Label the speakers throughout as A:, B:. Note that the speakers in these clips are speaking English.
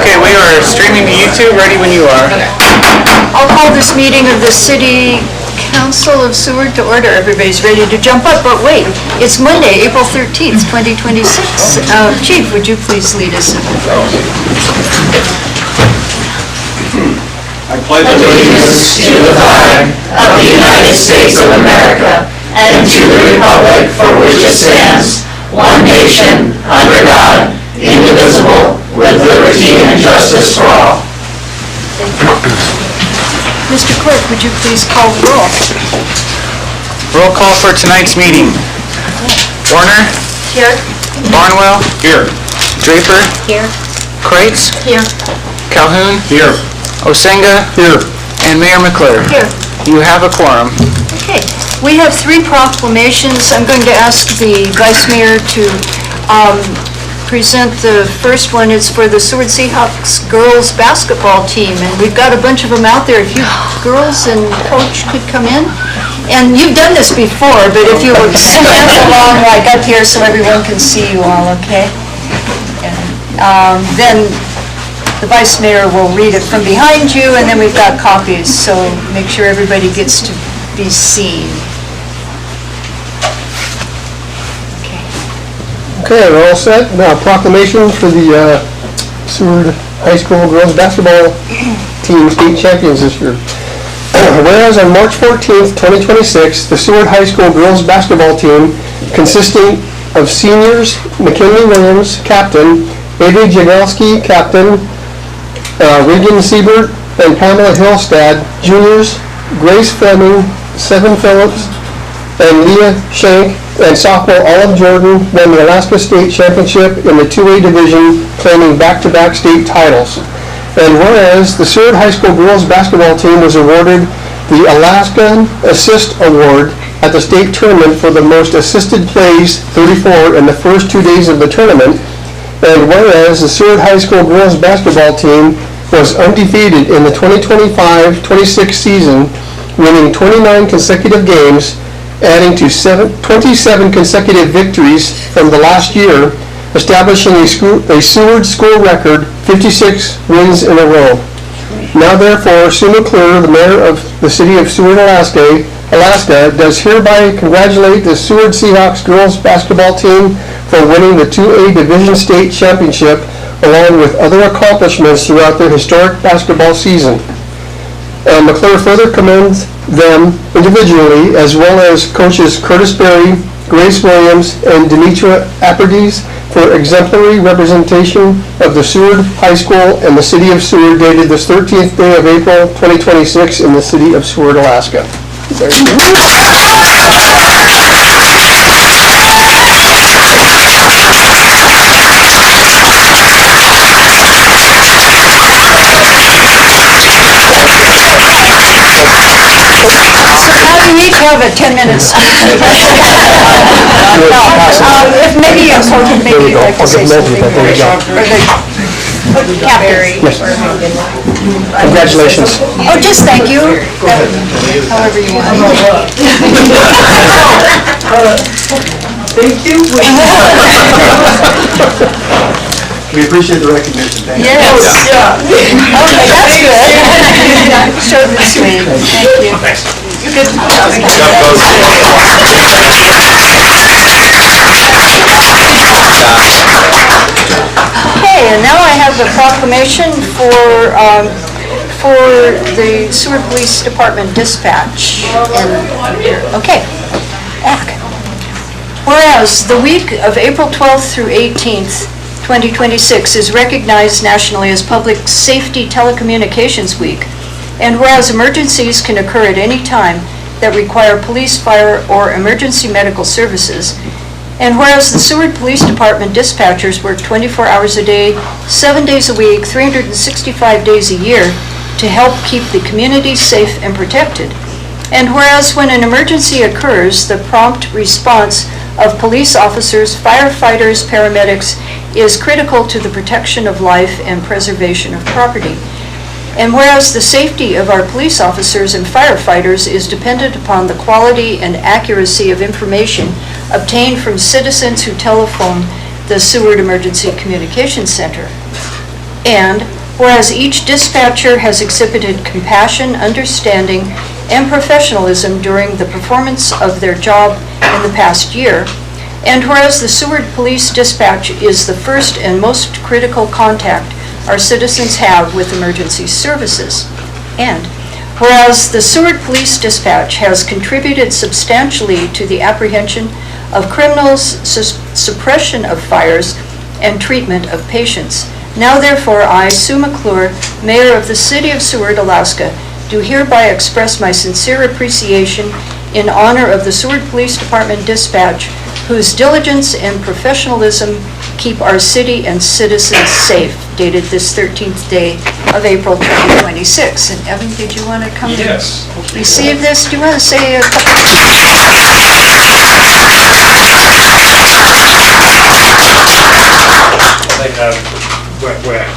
A: Okay, we are streaming to YouTube. Ready when you are.
B: I'll call this meeting of the City Council of Seward to order. Everybody's ready to jump up, but wait, it's Monday, April 13th, 2026. Chief, would you please lead us in the pledge?
C: I pledge allegiance to the flag of the United States of America and to the republic for which it stands, one nation, under God, indivisible, with liberty and justice for all.
B: Mr. Clerk, would you please call the roll?
A: Roll call for tonight's meeting. Warner?
B: Here.
A: Barnwell? Here. Draper?
B: Here.
A: Kreitz?
B: Here.
A: Calhoun? Here. Osenga? Here. And Mayor McClure?
B: Here.
A: You have a quorum.
B: Okay, we have three proclamations. I'm going to ask the Vice Mayor to present the first one. It's for the Seward Seahawks girls basketball team, and we've got a bunch of them out there. If you girls and coach could come in. And you've done this before, but if you would stand along like up here so everyone can see you all, okay? Then the Vice Mayor will read it from behind you, and then we've got copies, so make sure everybody gets to be seen.
D: Okay, we're all set. Now, proclamation for the Seward High School girls basketball team state champions this year. Whereas on March 14th, 2026, the Seward High School girls basketball team, consisting of seniors McKinley Williams, captain, Avery Jagelski, captain, Regan Siebert, and Pamela Hillstad, juniors, Grace Fleming, Seven Phillips, and Leah Shank, and sophomore Olive Jordan won the Alaska State Championship in the 2A division, claiming back-to-back state titles. And whereas the Seward High School girls basketball team was awarded the Alaska Assist Award at the state tournament for the most assisted plays, 34, in the first 2 days of the tournament. And whereas the Seward High School girls basketball team was undefeated in the 2025-26 season, winning 29 consecutive games, adding to 27 consecutive victories from the last year, establishing a Seward school record, 56 wins in a row. Now therefore, Sue McClure, the mayor of the city of Seward, Alaska, does hereby congratulate the Seward Seahawks girls basketball team for winning the 2A Division State Championship, along with other accomplishments throughout their historic basketball season. McClure further commends them individually, as well as coaches Curtis Berry, Grace Williams, and Demetra Apperdes for exemplary representation of the Seward High School and the city of Seward, dated this 13th day of April 2026 in the city of Seward, Alaska. There you go.
B: You each have a 10-minute speech. If maybe you maybe you'd like to say something. Or the captain.
D: Congratulations.
B: Oh, just thank you. However you want.
D: Thank you. We appreciate the recognition. Thank you.
B: Yes. Okay, that's good. Short and sweet. Thank you.
C: Thanks.
B: Good job. Okay, and now I have the proclamation for the Seward Police Department dispatch. Okay. Back. Whereas the week of April 12th through 18th, 2026 is recognized nationally as Public Safety Telecommunications Week, and whereas emergencies can occur at any time that require police, fire, or emergency medical services, and whereas the Seward Police Department dispatchers work 24 hours a day, 7 days a week, 365 days a year to help keep the community safe and protected, and whereas when an emergency occurs, the prompt response of police officers, firefighters, paramedics is critical to the protection of life and preservation of property. And whereas the safety of our police officers and firefighters is dependent upon the quality and accuracy of information obtained from citizens who telephone the Seward Emergency Communications Center. And whereas each dispatcher has exhibited compassion, understanding, and professionalism during the performance of their job in the past year, and whereas the Seward Police Dispatch is the first and most critical contact our citizens have with emergency services, and whereas the Seward Police Dispatch has contributed substantially to the apprehension of criminals, suppression of fires, and treatment of patients. Now therefore, I, Sue McClure, Mayor of the City of Seward, Alaska, do hereby express my sincere appreciation in honor of the Seward Police Department Dispatch, whose diligence and professionalism keep our city and citizens safe, dated this 13th day of April 2026. And Evan, did you want to come and receive this? Do you want to say a couple?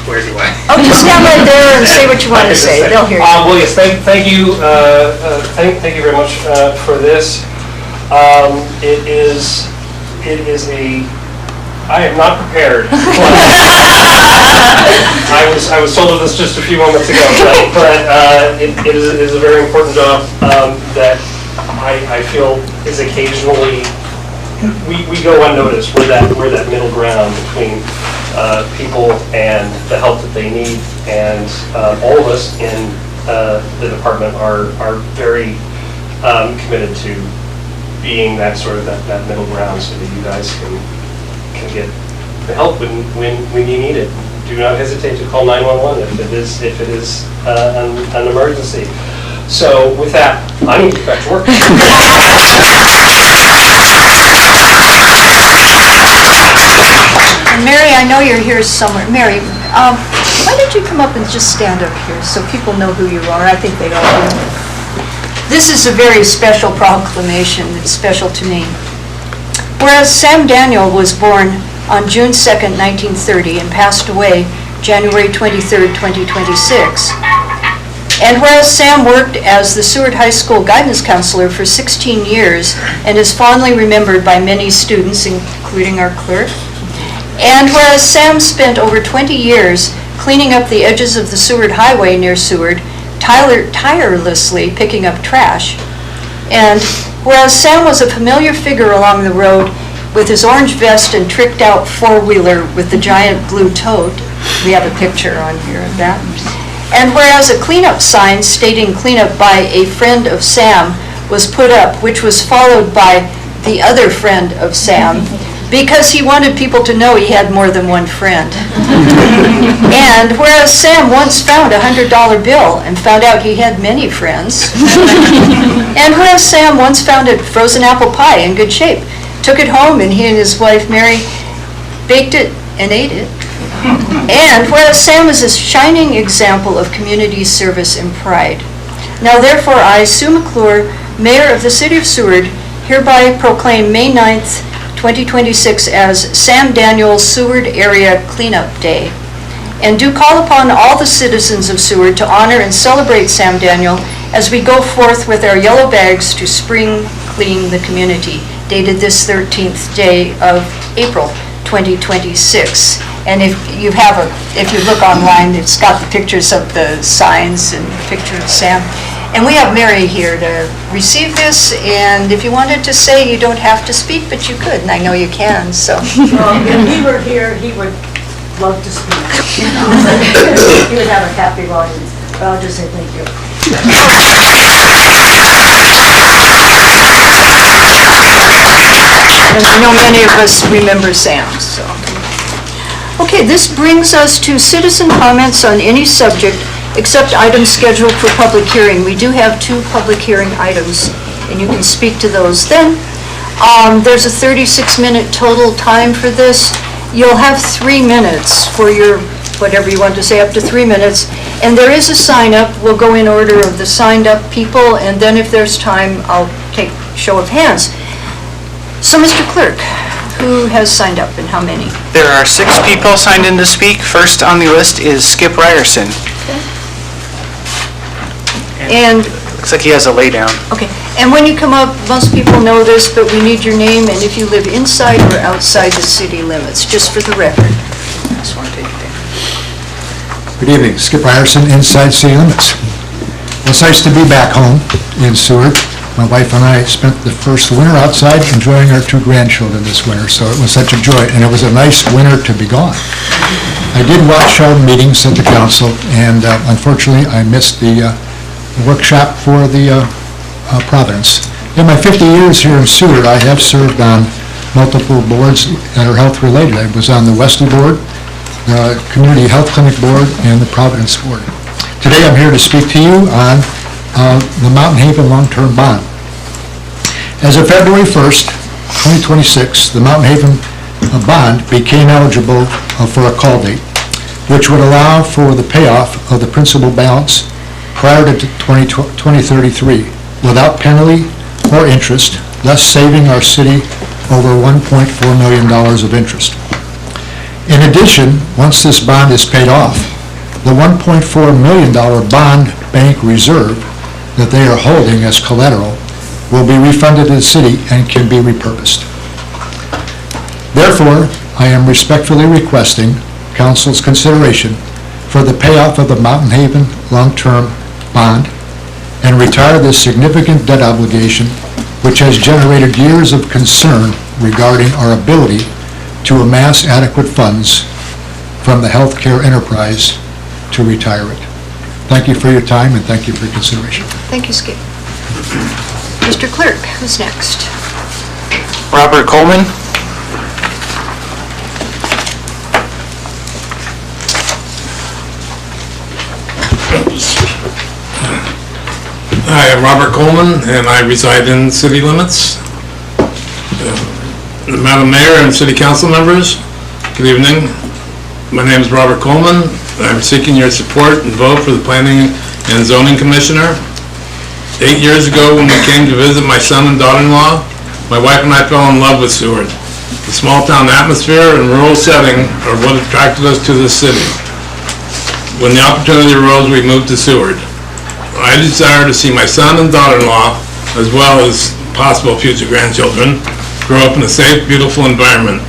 E: Where do I?
B: Oh, just stand right there and say what you want to say. They'll hear you.
E: Well, yes, thank you. Thank you very much for this. It is a. I am not prepared. I was told of this just a few moments ago, but it is a very important job that I feel is occasionally we go unnoticed. We're that middle ground between people and the help that they need, and all of us in the department are very committed to being that sort of that middle ground, so that you guys can get the help when you need it. Do not hesitate to call 911 if it is an emergency. So with that, I need to get back to work.
B: And Mary, I know you're here somewhere. Mary, why don't you come up and just stand up here so people know who you are? I think they all do. This is a very special proclamation. It's special to me. Whereas Sam Daniel was born on June 2nd, 1930, and passed away January 23rd, 2026. And whereas Sam worked as the Seward High School guidance counselor for 16 years and is fondly remembered by many students, including our clerk, and whereas Sam spent over 20 years cleaning up the edges of the Seward Highway near Seward, tirelessly picking up trash, and whereas Sam was a familiar figure along the road with his orange vest and tricked out four-wheeler with the giant blue tote, we have a picture on here of that, and whereas a cleanup sign stating cleanup by a friend of Sam was put up, which was followed by the other friend of Sam, because he wanted people to know he had more than one friend. And whereas Sam once found a $100 bill and found out he had many friends, and whereas Sam once found a frozen apple pie in good shape, took it home, and he and his wife Mary baked it and ate it. And whereas Sam is a shining example of community service and pride. Now therefore I, Sue McClure, Mayor of the City of Seward, hereby proclaim May 9th, 2026 as Sam Daniel Seward Area Cleanup Day, and do call upon all the citizens of Seward to honor and celebrate Sam Daniel as we go forth with our yellow bags to spring clean the community, dated this 13th day of April 2026. And if you look online, it's got the pictures of the signs and the picture of Sam. And we have Mary here to receive this, and if you wanted to say, you don't have to speak, but you could, and I know you can, so.
F: Well, if he were here, he would love to speak. He would have a happy audience, but I'll just say thank you.
B: And I know many of us remember Sam, so. Okay, this brings us to citizen comments on any subject except items scheduled for public hearing. We do have 2 public hearing items, and you can speak to those then. There's a 36-minute total time for this. You'll have 3 minutes for your, whatever you want to say, up to 3 minutes. And there is a sign-up. We'll go in order of the signed-up people, and then if there's time, I'll take show of hands. So, Mr. Clerk, who has signed up and how many?
A: There are 6 people signed in to speak. First on the list is Skip Ryerson.
B: And
A: looks like he has a lay down.
B: okay, And when you come up, most people know this, but we need your name and if you live inside or outside the city limits, just for the record. Just one page there.
G: Good evening, Skip Ryerson, inside city limits. It's nice to be back home in Seward. My wife and I spent the first winter outside enjoying our 2 grandchildren this winter, so it was such a joy, and it was a nice winter to be gone. I did watch our meetings at the council, and unfortunately, I missed the workshop for the Providence. In my 50 years here in Seward, I have served on multiple boards that are health-related. I was on the Wesley Board, the Community Health Clinic Board, and the Providence Board. Today, I'm here to speak to you on the Mountain Haven Long-Term Bond. As of February 1st, 2026, the Mountain Haven bond became eligible for a call date, which would allow for the payoff of the principal balance prior to 2033 without penalty or interest, thus saving our city over $1.4 million of interest. In addition, once this bond is paid off, the $1.4 million bond bank reserve that they are holding as collateral will be refunded to the city and can be repurposed. Therefore, I am respectfully requesting Council's consideration for the payoff of the Mountain Haven long-term bond and retire this significant debt obligation which has generated years of concern regarding our ability to amass adequate funds from the healthcare enterprise to retire it. Thank you for your time and thank you for your consideration.
B: Thank you, Skip. Mr. Clerk, who's next?
A: Robert Coleman.
H: Hi, I'm Robert Coleman, and I reside in city limits. Madam Mayor and City Council members, good evening. My name is Robert Coleman. I'm seeking your support and vote for the Planning and Zoning Commissioner. 8 years ago, when we came to visit my son and daughter-in-law, my wife and I fell in love with Seward. The small-town atmosphere and rural setting are what attracted us to this city. When the opportunity arose, we moved to Seward. I desire to see my son and daughter-in-law, as well as possible future grandchildren, grow up in a safe, beautiful environment.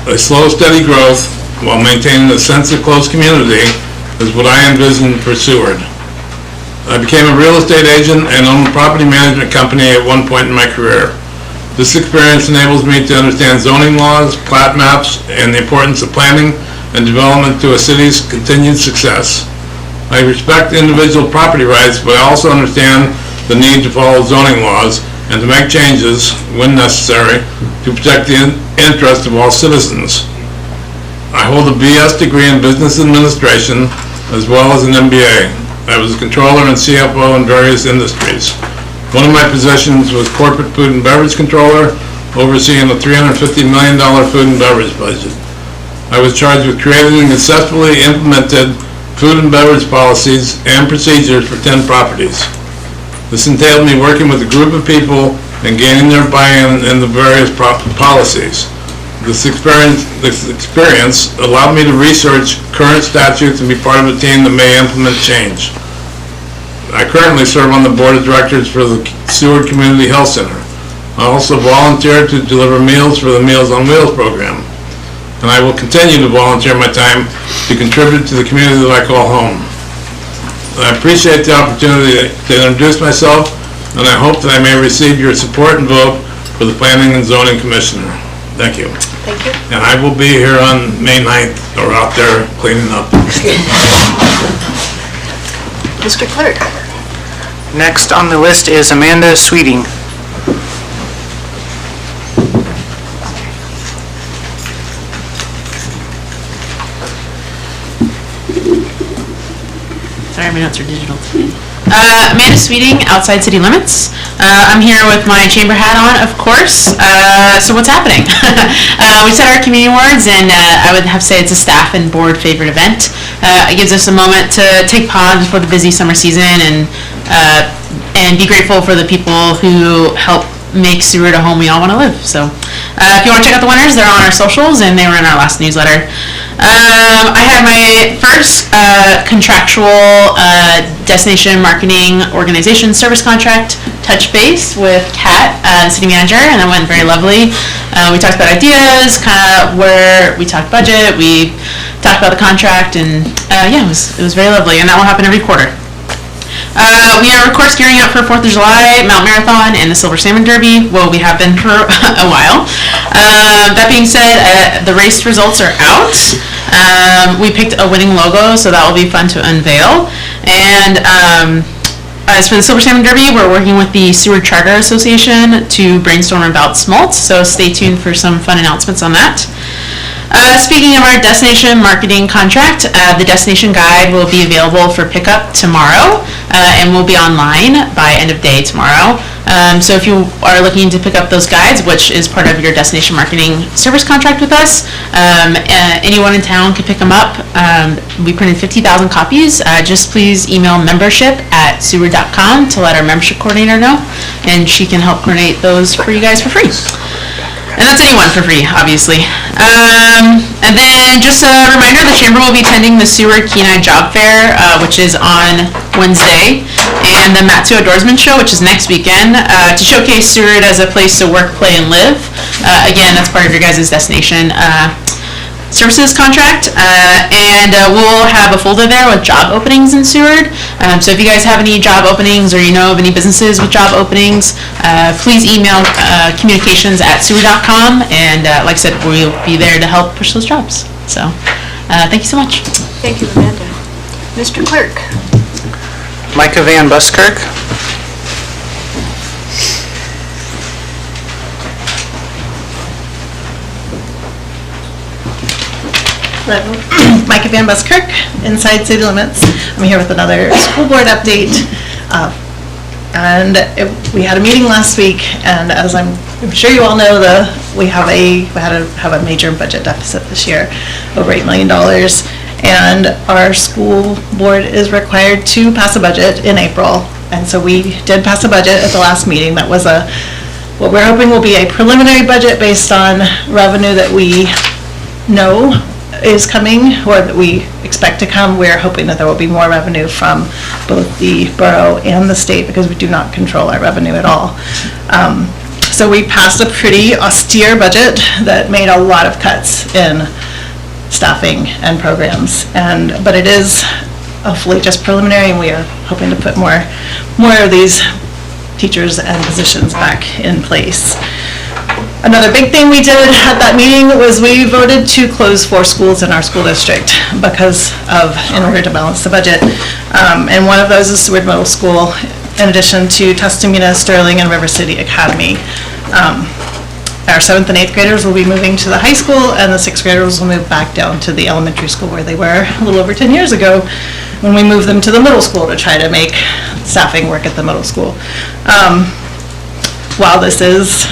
H: A slow, steady growth while maintaining a sense of close community is what I envision for Seward. I became a real estate agent and owned a property management company at one point in my career. This experience enables me to understand zoning laws, plat maps, and the importance of planning and development to a city's continued success. I respect individual property rights, but I also understand the need to follow zoning laws and to make changes, when necessary, to protect the interest of all citizens. I hold a BS degree in business administration as well as an MBA. I was a controller and CFO in various industries. One of my positions was corporate food and beverage controller, overseeing a $350 million food and beverage budget. I was charged with creating and successfully implemented food and beverage policies and procedures for 10 properties. This entailed me working with a group of people and gaining their buy-in in the various policies. This experience allowed me to research current statutes and be part of a team that may implement change. I currently serve on the board of directors for the Seward Community Health Center. I also volunteer to deliver meals for the Meals on Wheels program. And I will continue to volunteer my time to contribute to the community that I call home. I appreciate the opportunity to introduce myself, and I hope that I may receive your support and vote for the Planning and Zoning Commissioner. Thank you.
B: Thank you.
H: And I will be here on May 9th, or out there cleaning up.
B: Mr. Clerk.
A: Next on the list is Amanda Sweeting.
I: Sorry, my notes are digital today. Amanda Sweeting, outside city limits. I'm here with my chamber hat on, of course. So what's happening? We set our community awards, and I would have to say it's a staff and board favorite event. It gives us a moment to take pause before the busy summer season and be grateful for the people who help make Seward a home we all want to live. So if you want to check out the winners, they're on our socials, and they were in our last newsletter. I had my first contractual destination marketing organization service contract touch base with Kat, the city manager, and that went very lovely. We talked about ideas, kind of where we talked budget, we talked about the contract, and yeah, it was very lovely, and that will happen every quarter. We are, of course, gearing up for 4th of July, Mount Marathon, and the Silver Salmon Derby. Well, we have been for a while. That being said, the race results are out. We picked a winning logo, so that will be fun to unveil. And as for the Silver Salmon Derby, we're working with the Seward Charter Association to brainstorm about smolts, so stay tuned for some fun announcements on that. Speaking of our destination marketing contract, the destination guide will be available for pickup tomorrow and will be online by end of day tomorrow. So if you are looking to pick up those guides, which is part of your destination marketing service contract with us, anyone in town can pick them up. We printed 50,000 copies. Just please email membership@seward.com to let our membership coordinator know, and she can help coordinate those for you guys for free. And that's anyone for free, obviously. And then just a reminder, the Chamber will be attending the Seward Kenai Job Fair, which is on Wednesday, and the Matsu Outdoorsman Show, which is next weekend, to showcase Seward as a place to work, play, and live. Again, that's part of your guys' destination services contract, and we'll have a folder there with job openings in Seward. So if you guys have any job openings or you know of any businesses with job openings, please email communications@seward.com, and like I said, we'll be there to help push those jobs. So thank you so much.
B: Thank you, Amanda. Mr. Clerk.
A: Micah Van Buskirk.
J: Micah Van Buskirk, inside city limits. I'm here with another school board update. We had a meeting last week, and as I'm sure you all know, we had to have a major budget deficit this year, over $8 million. And our school board is required to pass a budget in April. And so we did pass a budget at the last meeting. That was what we're hoping will be a preliminary budget based on revenue that we know is coming, or that we expect to come. We're hoping that there will be more revenue from both the borough and the state, because we do not control our revenue at all. So we passed a pretty austere budget that made a lot of cuts in staffing and programs, but it is hopefully just preliminary, and we are hoping to put more of these teachers and positions back in place. Another big thing we did at that meeting was we voted to close 4 schools in our school district in order to balance the budget. And one of those is Seward Middle School, in addition to Tustamina, Sterling, and River City Academy. Our 7th and 8th graders will be moving to the high school, and the 6th graders will move back down to the elementary school where they were a little over 10 years ago when we moved them to the middle school to try to make staffing work at the middle school. While this is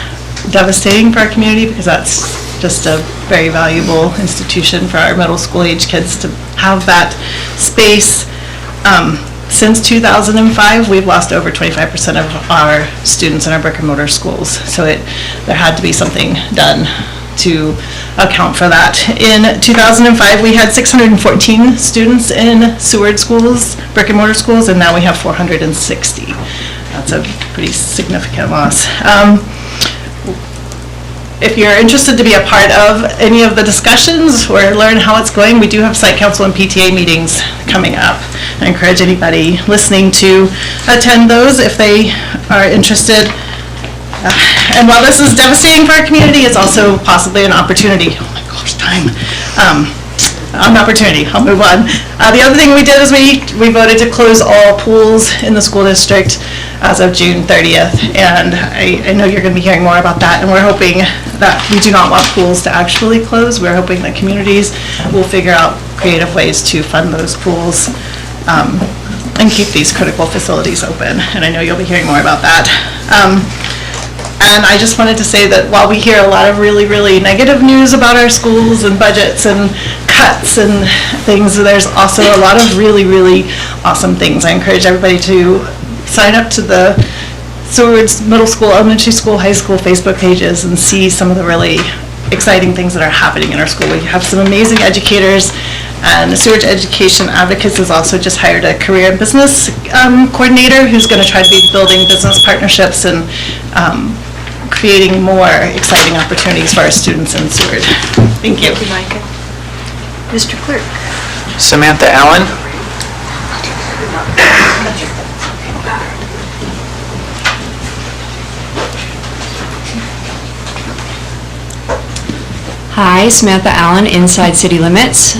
J: devastating for our community, because that's just a very valuable institution for our middle school age kids to have that space. Since 2005, we've lost over 25% of our students in our brick and mortar schools. So there had to be something done to account for that. In 2005, we had 614 students in Seward schools, brick and mortar schools, and now we have 460. That's a pretty significant loss. If you're interested to be a part of any of the discussions or learn how it's going, we do have site council and PTA meetings coming up. I encourage anybody listening to attend those if they are interested. And while this is devastating for our community, it's also possibly an opportunity. Oh my gosh, time. An opportunity. I'll move on. The other thing we did is we voted to close all pools in the school district as of June 30th. And I know you're going to be hearing more about that. And we're hoping that we do not want pools to actually close. We're hoping that communities will figure out creative ways to fund those pools and keep these critical facilities open. And I know you'll be hearing more about that. And I just wanted to say that while we hear a lot of really, really negative news about our schools and budgets and cuts and things, there's also a lot of really, really awesome things. I encourage everybody to sign up to the Seward's middle school, elementary school, high school Facebook pages and see some of the really exciting things that are happening in our school. We have some amazing educators, and the Seward Education Advocates has also just hired a career and business coordinator who's going to try to be building business partnerships and creating more exciting opportunities for our students in Seward. Thank you.
B: Thank you, Micah. Mr. Clerk.
A: Samantha Allen.
K: Hi, Samantha Allen, Inside City Limits.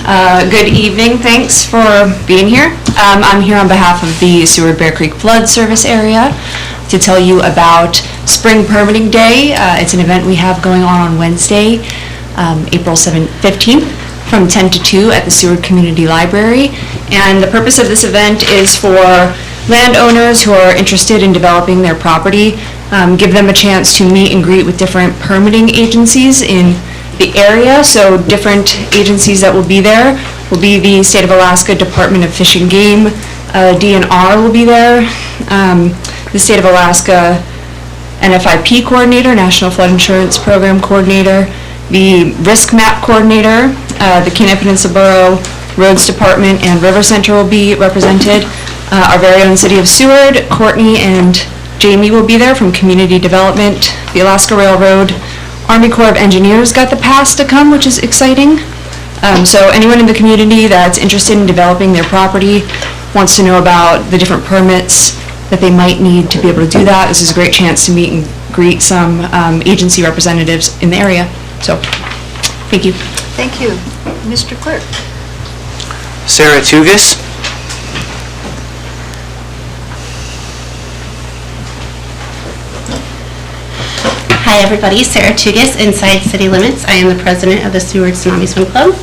K: Good evening, thanks for being here. I'm here on behalf of the Seward Bear Creek Flood Service Area to tell you about Spring Permitting Day. It's an event we have going on Wednesday, April 15th, from 10 to 2 at the Seward Community Library. And the purpose of this event is for landowners who are interested in developing their property, give them a chance to meet and greet with different permitting agencies in the area. So different agencies that will be there will be the State of Alaska Department of Fish and Game, DNR will be there, the State of Alaska NFIP Coordinator, National Flood Insurance Program Coordinator, the Risk Map Coordinator, the Kenai Peninsula Borough Roads Department and River Center will be represented. Our very own City of Seward, Courtney and Jamie will be there from Community Development, the Alaska Railroad, Army Corps of Engineers got the pass to come, which is exciting. So anyone in the community that's interested in developing their property, wants to know about the different permits that they might need to be able to do that, this is a great chance to meet and greet some agency representatives in the area. So, thank you.
B: Thank you. Mr. Clerk.
A: Sarah Tugas.
L: Hi everybody, Sarah Tugas, Inside City Limits. I am the president of the Seward Tsunami Swim Club.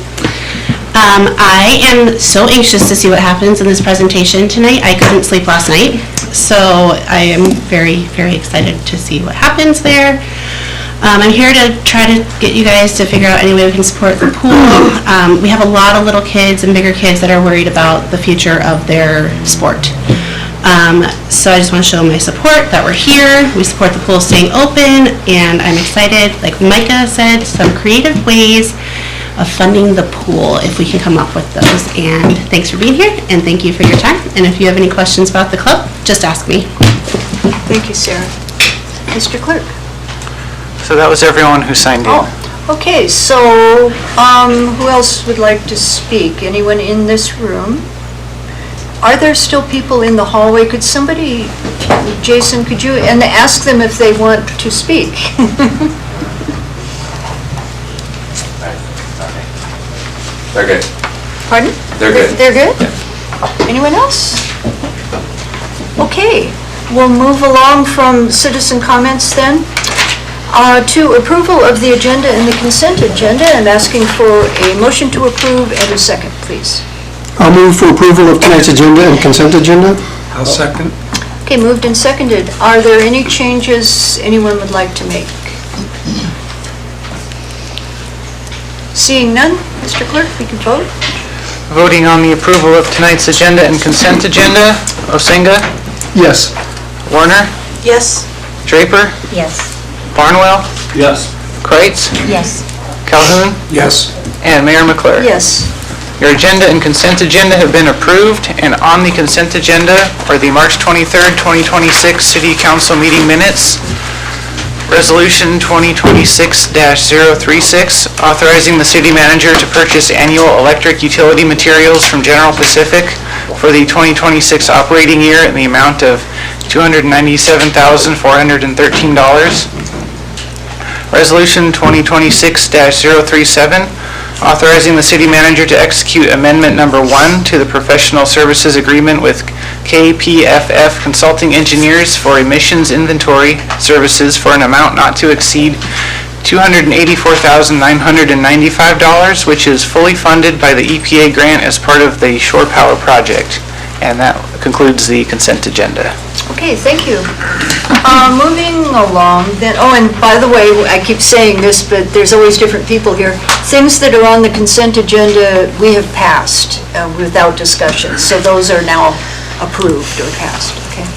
L: I am so anxious to see what happens in this presentation tonight. I couldn't sleep last night, so I am very, very excited to see what happens there. I'm here to try to get you guys to figure out any way we can support the pool. We have a lot of little kids and bigger kids that are worried about the future of their sport. So I just want to show my support that we're here. We support the pool staying open, and I'm excited, like Micah said, some creative ways of funding the pool if we can come up with those. And thanks for being here, and thank you for your time. And if you have any questions about the club, just ask me.
B: Thank you, Sarah. Mr. Clerk.
A: So that was everyone who signed in.
B: Okay, so who else would like to speak? Anyone in this room? Are there still people in the hallway? Could somebody, Jason, could you, and ask them if they want to speak?
M: They're good.
B: Pardon?
M: They're good.
B: They're good?
M: Yeah.
B: Anyone else? Okay, we'll move along from citizen comments then to approval of the agenda and the consent agenda. I'm asking for a motion to approve and a second, please.
D: I'll move for approval of tonight's agenda and consent agenda.
G: I'll second.
B: Okay, moved and seconded. Are there any changes anyone would like to make? Seeing none, Mr. Clerk, we can vote.
A: Voting on the approval of tonight's agenda and consent agenda, Osenga,
D: Yes.
A: Warner,
F: Yes.
A: Draper,
F: Yes.
A: Barnwell,
M: Yes.
A: Kreitz,
F: Yes.
A: Calhoun,
G: Yes.
A: and Mayor McClure.
B: Yes.
A: Your agenda and consent agenda have been approved, and on the consent agenda are the March 23rd, 2026 City Council meeting minutes, Resolution 2026-036, authorizing the city manager to purchase annual electric utility materials from General Pacific for the 2026 operating year in the amount of $297,413. Resolution 2026-037, authorizing the city manager to execute amendment number 1 to the professional services agreement with KPFF Consulting Engineers for emissions inventory services for an amount not to exceed $284,995, which is fully funded by the EPA grant as part of the Shore Power project. And that concludes the consent agenda.
B: Okay, thank you. Moving along then, oh, and by the way, I keep saying this, but there's always different people here. Things that are on the consent agenda, we have passed without discussion, so those are now approved or passed, okay?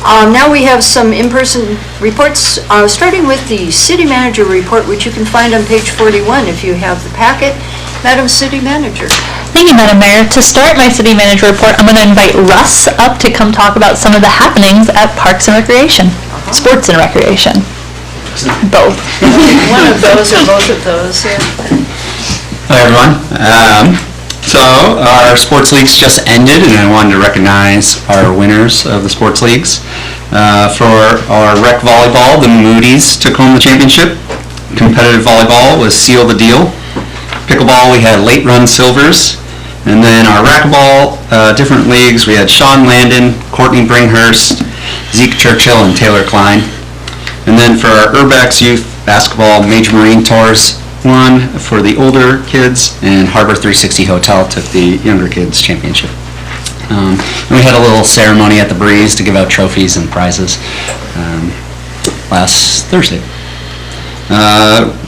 B: Now we have some in-person reports, starting with the city manager report, which you can find on page 41 if you have the packet. Madam City Manager.
N: Thank you, Madam Mayor. To start my city manager report, I'm going to invite Russ up to come talk about some of the happenings at Parks and Recreation, Sports and Recreation. Both.
B: One of those or both of those, yeah.
O: Hi, everyone. So our sports leagues just ended, and I wanted to recognize our winners of the sports leagues. For our rec volleyball, the Moody's took home the championship. Competitive volleyball was Seal the Deal. Pickleball, we had Late Run Silvers. And then our racquetball, different leagues, we had Sean Landon, Courtney Bringhurst, Zeke Churchill, and Taylor Klein. And then for our Urbex Youth Basketball, Major Marine Tours won for the older kids, and Harbor 360 Hotel took the younger kids championship. And we had a little ceremony at the Breeze to give out trophies and prizes last Thursday.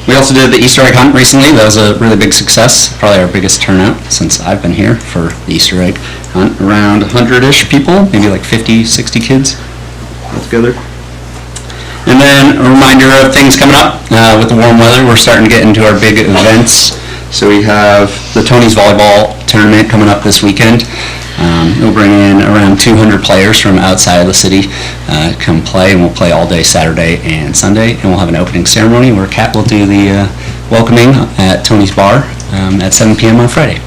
O: We also did the Easter egg hunt recently. That was a really big success, probably our biggest turnout since I've been here for the Easter egg hunt. Around 100-ish people, maybe like 50, 60 kids altogether. And then a reminder of things coming up. With the warm weather, we're starting to get into our big events. So we have the Tony's Volleyball Tournament coming up this weekend. We'll bring in around 200 players from outside of the city come play, and we'll play all day Saturday and Sunday. And we'll have an opening ceremony where Kat will do the welcoming at Tony's Bar at 7 p.m. on Friday.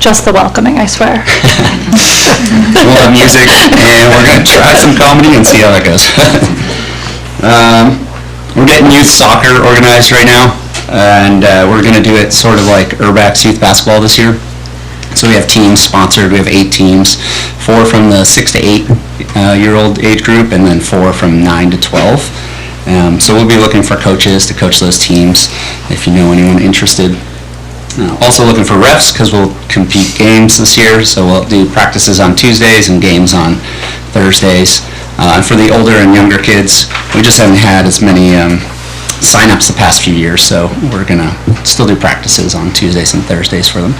N: Just the welcoming, I swear.
O: We'll have music, and we're going to try some comedy and see how that goes. We're getting youth soccer organized right now, and we're going to do it sort of like Urbex Youth Basketball this year. So we have teams sponsored. We have 8 teams, 4 from the 6 to 8 year old age group, and then 4 from 9 to 12. So we'll be looking for coaches to coach those teams if you know anyone interested. Also looking for refs because we'll compete games this year. So we'll do practices on Tuesdays and games on Thursdays. And for the older and younger kids, we just haven't had as many sign-ups the past few years, so we're going to still do practices on Tuesdays and Thursdays for them.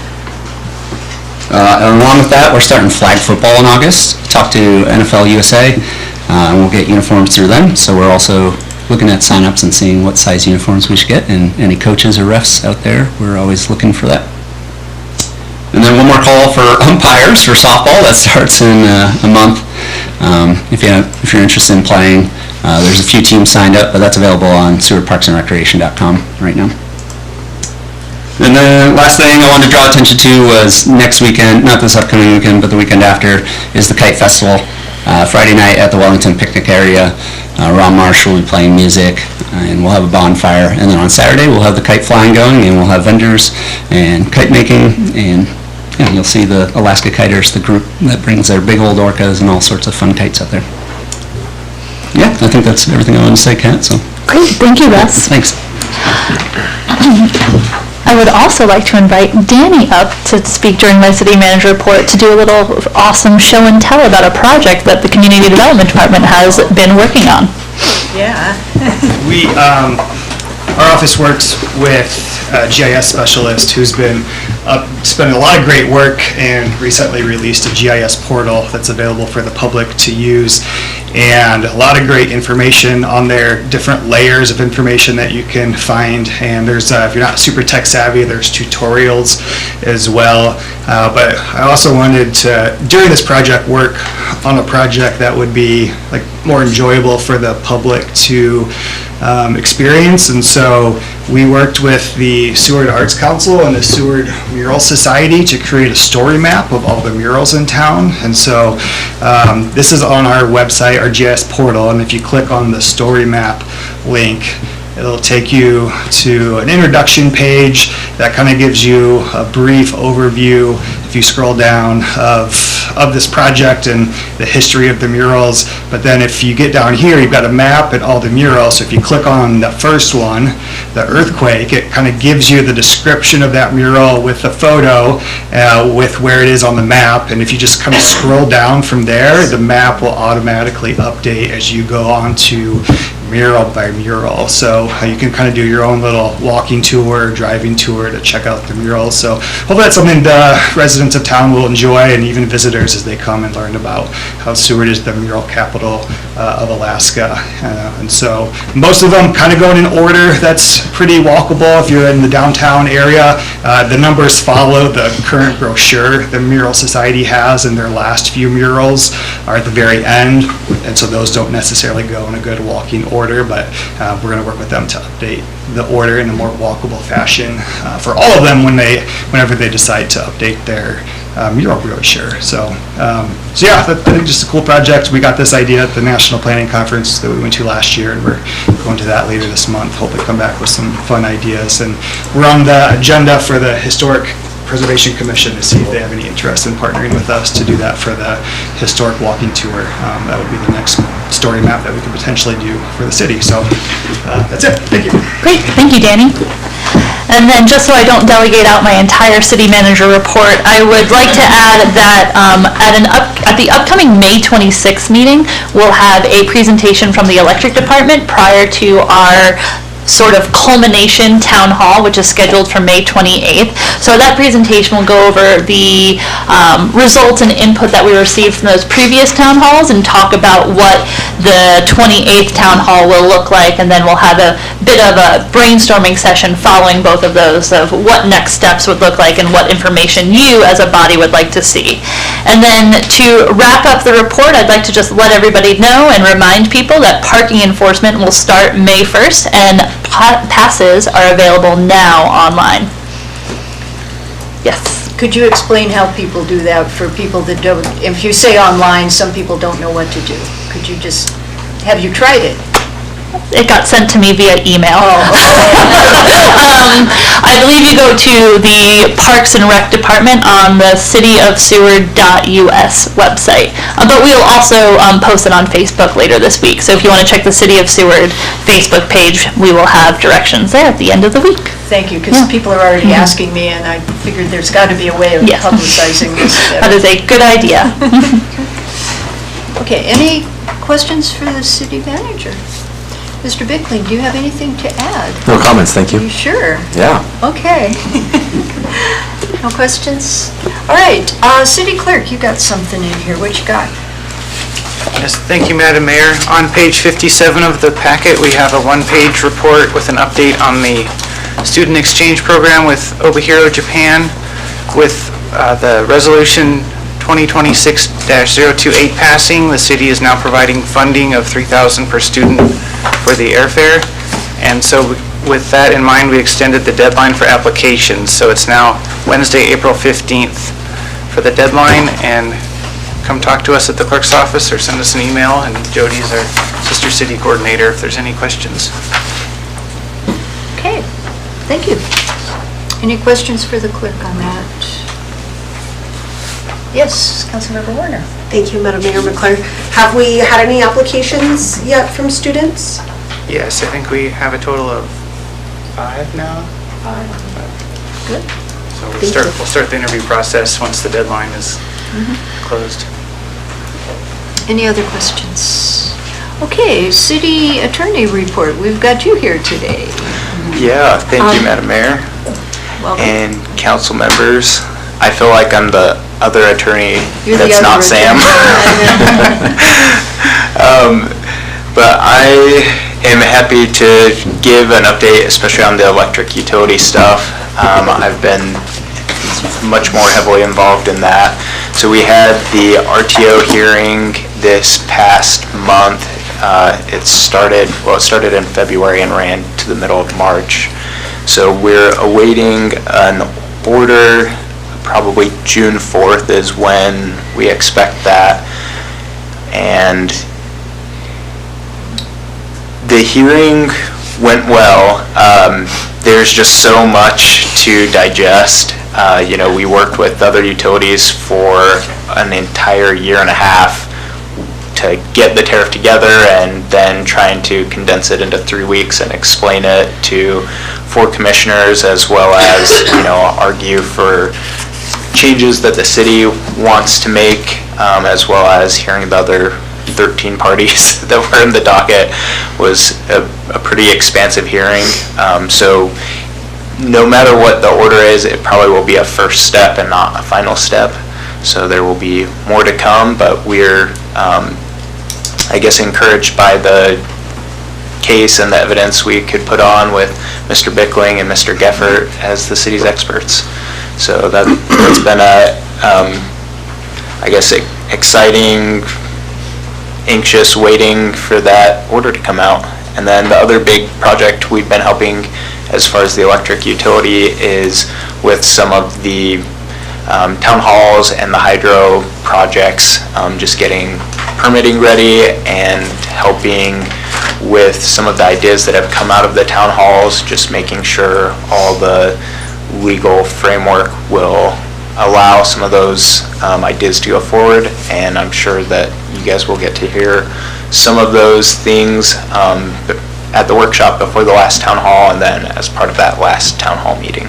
O: And along with that, we're starting flag football in August. Talk to NFL USA, and we'll get uniforms through them. So we're also looking at sign-ups and seeing what size uniforms we should get, and any coaches or refs out there, we're always looking for that. And then one more call for umpires for softball. That starts in a month. If you're interested in playing, there's a few teams signed up, but that's available on SewardParksandRecreation.com right now. And the last thing I wanted to draw attention to was next weekend, not this upcoming weekend, but the weekend after, is the Kite Festival. Friday night at the Wellington picnic area. Ron Marsh will be playing music, and we'll have a bonfire. And then on Saturday, we'll have the kite flying going, and we'll have vendors and kite making, and you'll see the Alaska Kiters, the group that brings their big old orcas and all sorts of fun kites out there. Yeah, I think that's everything I wanted to say, Kat. So.
N: Great, thank you, Russ.
O: Thanks.
N: I would also like to invite Danny up to speak during my city manager report to do a little awesome show and tell about a project that the Community Development Department has been working on.
P: Yeah. Our office works with a GIS specialist who's been spending a lot of great work and recently released a GIS portal that's available for the public to use, and a lot of great information on there, different layers of information that you can find. And there's, if you're not super tech savvy, there's tutorials as well. But I also wanted to, during this project, work on a project that would be like more enjoyable for the public to experience. And so we worked with the Seward Arts Council and the Seward Mural Society to create a story map of all the murals in town. And so this is on our website, our GIS portal, and if you click on the story map link, it'll take you to an introduction page that kind of gives you a brief overview, if you scroll down, of this project and the history of the murals. But then if you get down here, you've got a map and all the murals. So if you click on the first one, the earthquake, it kind of gives you the description of that mural with the photo, with where it is on the map. And if you just kind of scroll down from there, the map will automatically update as you go on to mural by mural. So you can kind of do your own little walking tour, driving tour to check out the murals. So hopefully that's something the residents of town will enjoy, and even visitors as they come and learn about how Seward is the mural capital of Alaska. And so most of them kind of going in order that's pretty walkable if you're in the downtown area. The numbers follow the current brochure the Mural Society has, and their last few murals are at the very end, and so those don't necessarily go in a good walking order, but we're going to work with them to update the order in a more walkable fashion for all of them whenever they decide to update their mural brochure. So yeah, I think just a cool project. We got this idea at the National Planning Conference that we went to last year, and we're going to that later this month. Hopefully come back with some fun ideas. And we're on the agenda for the Historic Preservation Commission to see if they have any interest in partnering with us to do that for the historic walking tour. That would be the next story map that we could potentially do for the city. So that's it. Thank you.
N: Great, thank you, Danny. And then, just so I don't delegate out my entire city manager report, I would like to add that at the upcoming May 26th meeting, we'll have a presentation from the electric department prior to our sort of culmination town hall, which is scheduled for May 28th. So that presentation will go over the results and input that we received from those previous town halls and talk about what the 28th town hall will look like, and then we'll have a bit of a brainstorming session following both of those of what next steps would look like and what information you as a body would like to see. And then to wrap up the report, I'd like to just let everybody know and remind people that parking enforcement will start May 1st, and passes are available now online. Yes.
B: Could you explain how people do that for people that don't, if you say online, some people don't know what to do. Could you just, have you tried it?
N: It got sent to me via email. I believe you go to the Parks and Rec Department on the cityofseward.us website. But we'll also post it on Facebook later this week. So if you want to check the City of Seward Facebook page, we will have directions there at the end of the week.
B: Thank you, because people are already asking me, and I figured there's got to be a way of publicizing this.
N: That is a good idea.
B: Okay, any questions for the city manager? Mr. Bickling, do you have anything to add?
M: No comments, thank you.
B: You sure?
M: Yeah.
B: Okay. No questions? All right, City Clerk, you got something in here. What you got?
A: Yes, thank you, Madam Mayor. On page 57 of the packet, we have a one-page report with an update on the student exchange program with Obihiro, Japan. With the resolution 2026-028 passing, the city is now providing funding of $3,000 per student for the airfare. And so with that in mind, we extended the deadline for applications. So it's now Wednesday, April 15th for the deadline. And come talk to us at the clerk's office or send us an email. And Jody's our sister city coordinator if there's any questions.
B: Okay, thank you. Any questions for the clerk on that? Yes, Councilmember Warner.
Q: Thank you, Madam Mayor McClure. Have we had any applications yet from students?
A: Yes, I think we have a total of 5 now.
Q: 5. Good.
A: So we'll start the interview process once the deadline is closed.
B: Any other questions? Okay, city attorney report. We've got you here today.
R: Yeah, thank you, Madam Mayor.
B: Welcome.
R: And council members. I feel like I'm the other attorney that's not Sam. But I am happy to give an update, especially on the electric utility stuff. I've been much more heavily involved in that. So we had the RTO hearing this past month. It started in February and ran to the middle of March. So we're awaiting an order. Probably June 4th is when we expect that. And the hearing went well. There's just so much to digest. We worked with other utilities for an entire year and a half to get the tariff together, and then trying to condense it into 3 weeks and explain it to 4 commissioners, as well as argue for changes that the city wants to make, as well as hearing the other 13 parties that were in the docket was a pretty expansive hearing. So no matter what the order is, it probably will be a first step and not a final step. So there will be more to come, but we're, I guess, encouraged by the case and the evidence we could put on with Mr. Bickling and Mr. Geffert as the city's experts. So that's been a, I guess, exciting, anxious waiting for that order to come out. And then the other big project we've been helping as far as the electric utility is with some of the town halls and the hydro projects, just getting permitting ready and helping with some of the ideas that have come out of the town halls, just making sure all the legal framework will allow some of those ideas to go forward. And I'm sure that you guys will get to hear some of those things at the workshop before the last town hall and then as part of that last town hall meeting.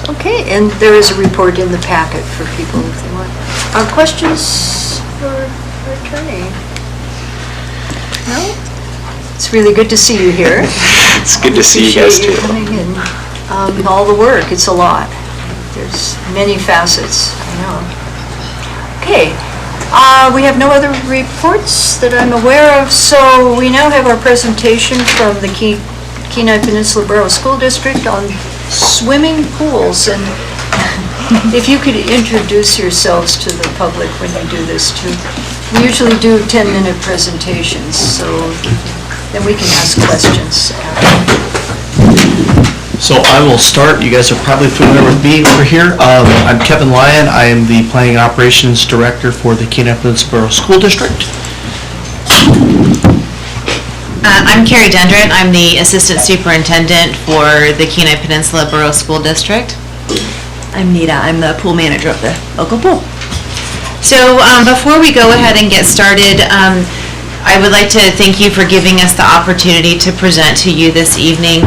B: Okay, and there is a report in the packet for people if they want. Questions for our attorney? No? It's really good to see you here.
R: It's good to see you guys too.
B: Appreciate you coming and all the work. It's a lot. There's many facets, I know. Okay, we have no other reports that I'm aware of, so we now have our presentation from the Kenai Peninsula Borough School District on swimming pools. And if you could introduce yourselves to the public when you do this too. We usually do 10-minute presentations, so then we can ask questions.
S: So I will start. You guys are probably familiar with me over here. I'm Kevin Lyon. I am the Planning Operations Director for the Kenai Peninsula Borough School District.
I: I'm Carrie Dendron. I'm the Assistant Superintendent for the Kenai Peninsula Borough School District.
K: I'm Nita. I'm the pool manager of the local pool.
I: So before we go ahead and get started, I would like to thank you for giving us the opportunity to present to you this evening.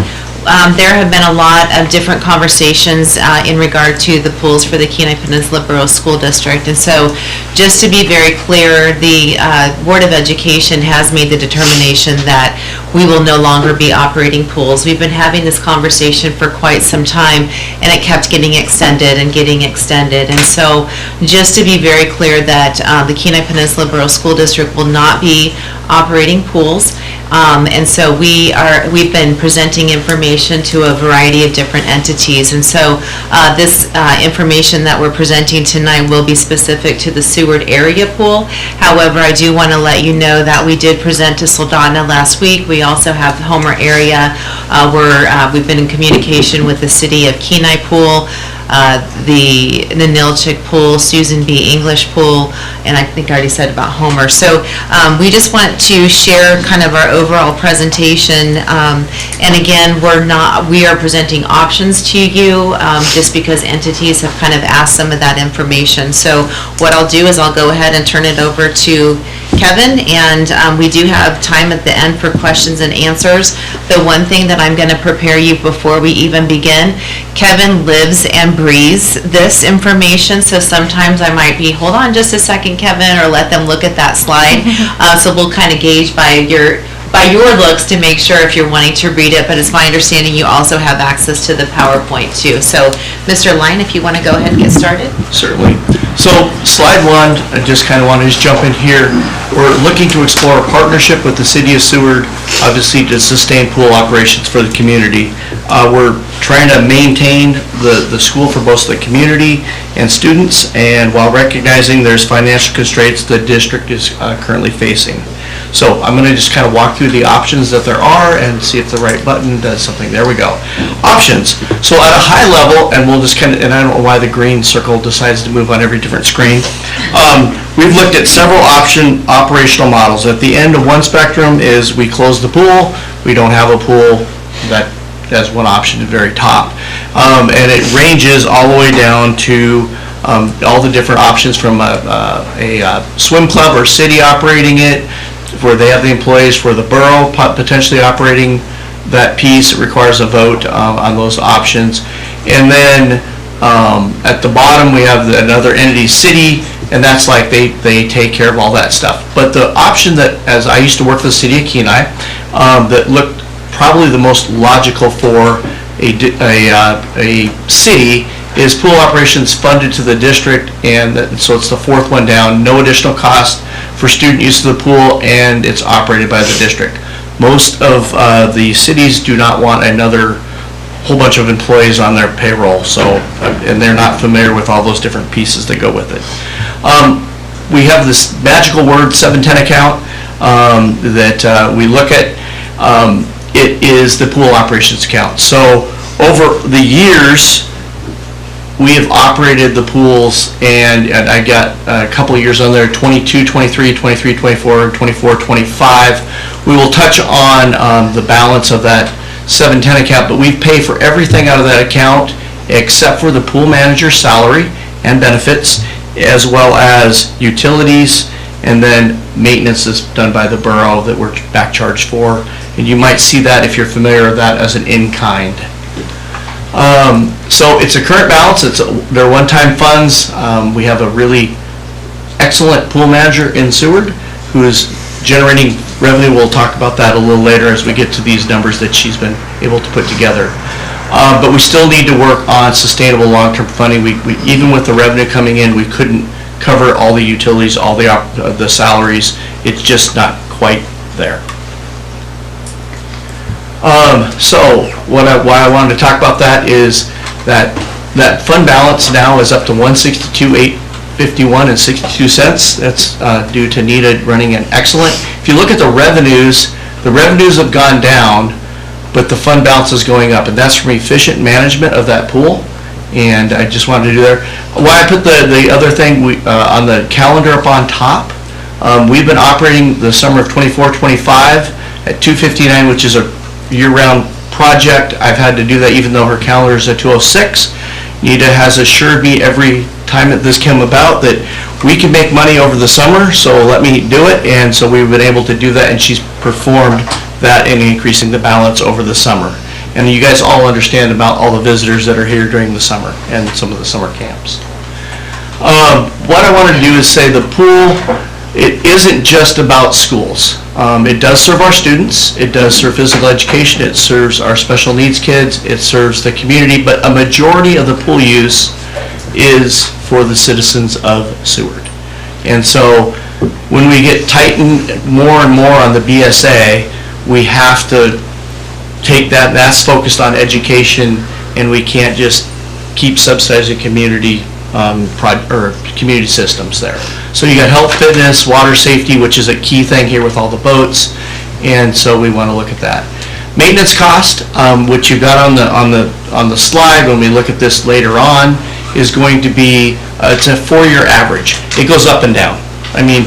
I: There have been a lot of different conversations in regard to the pools for the Kenai Peninsula Borough School District. And so just to be very clear, the Board of Education has made the determination that we will no longer be operating pools. We've been having this conversation for quite some time, and it kept getting extended and getting extended. And so just to be very clear that the Kenai Peninsula Borough School District will not be operating pools. And so we've been presenting information to a variety of different entities. And so this information that we're presenting tonight will be specific to the Seward area pool. However, I do want to let you know that we did present to Soldotna last week. We also have the Homer area where we've been in communication with the City of Kenai Pool, the Ninilchik Pool, Susan B. English Pool, and I think I already said about Homer. So we just want to share kind of our overall presentation. And again, we are presenting options to you just because entities have kind of asked some of that information. So what I'll do is I'll go ahead and turn it over to Kevin, and we do have time at the end for questions and answers. The one thing that I'm going to prepare you before we even begin, Kevin lives and breathes this information, so sometimes I might be, hold on just a second, Kevin, or let them look at that slide. So we'll kind of gauge by your looks to make sure if you're wanting to read it, but it's my understanding you also have access to the PowerPoint too. So Mr. Lyon, if you want to go ahead and get started.
S: Certainly. So slide one, I just kind of want to just jump in here. We're looking to explore a partnership with the City of Seward, obviously to sustain pool operations for the community. We're trying to maintain the school for both the community and students, and while recognizing there's financial constraints the district is currently facing. So I'm going to just kind of walk through the options that there are and see if the right button does something. There we go. Options. So at a high level, and we'll just kind of, and I don't know why the green circle decides to move on every different screen. We've looked at several operational models. At the end of one spectrum is we close the pool. We don't have a pool. That's one option at the very top. And it ranges all the way down to all the different options from a swim club or city operating it, where they have the employees, for the borough potentially operating that piece. It requires a vote on those options. And then at the bottom we have another entity, city, and that's like they take care of all that stuff. But the option that, as I used to work for the city of Kenai, that looked probably the most logical for a city is pool operations funded to the district, and so it's the fourth one down, no additional cost for student use of the pool, and it's operated by the district. Most of the cities do not want another whole bunch of employees on their payroll, so, and they're not familiar with all those different pieces that go with it. We have this magical word 710 account that we look at. It is the pool operations account. So over the years, we have operated the pools, and I got a couple of years on there, 22, 23, 23, 24, 24, 25. We will touch on the balance of that 710 account, but we pay for everything out of that account except for the pool manager's salary and benefits, as well as utilities, and then maintenance is done by the borough that we're back charged for. And you might see that, if you're familiar with that, as an in-kind. So it's a current balance, they're one-time funds. We have a really excellent pool manager in Seward who is generating revenue. We'll talk about that a little later as we get to these numbers that she's been able to put together. But we still need to work on sustainable long-term funding. We even with the revenue coming in, we couldn't cover all the utilities, all the salaries. It's just not quite there. So why I wanted to talk about that is that fund balance now is up to $162,851 and 62 cents. That's due to Nita running an excellent. If you look at the revenues have gone down, but the fund balance is going up, and that's from efficient management of that pool. And I just wanted to do there. Why I put the other thing on the calendar up on top, we've been operating the summer of 24-25 at 259, which is a year-round project. I've had to do that even though her calendar is at 206. Nita has assured me every time that this came about that we can make money over the summer, so let me do it. And so we've been able to do that, and she's performed that in increasing the balance over the summer. And you guys all understand about all the visitors that are here during the summer and some of the summer camps. What I wanted to do is say the pool, it isn't just about schools. It does serve our students, it does serve physical education, it serves our special needs kids, it serves the community, but a majority of the pool use is for the citizens of Seward. And so when we get tightened more and more on the BSA, we have to take that's focused on education, and we can't just keep subsidizing community community systems there. So you got health, fitness, water safety, which is a key thing here with all the boats, and so we want to look at that. Maintenance cost, which you got on the slide when we look at this later on, is going to be it's a 4-year average. It goes up and down. I mean,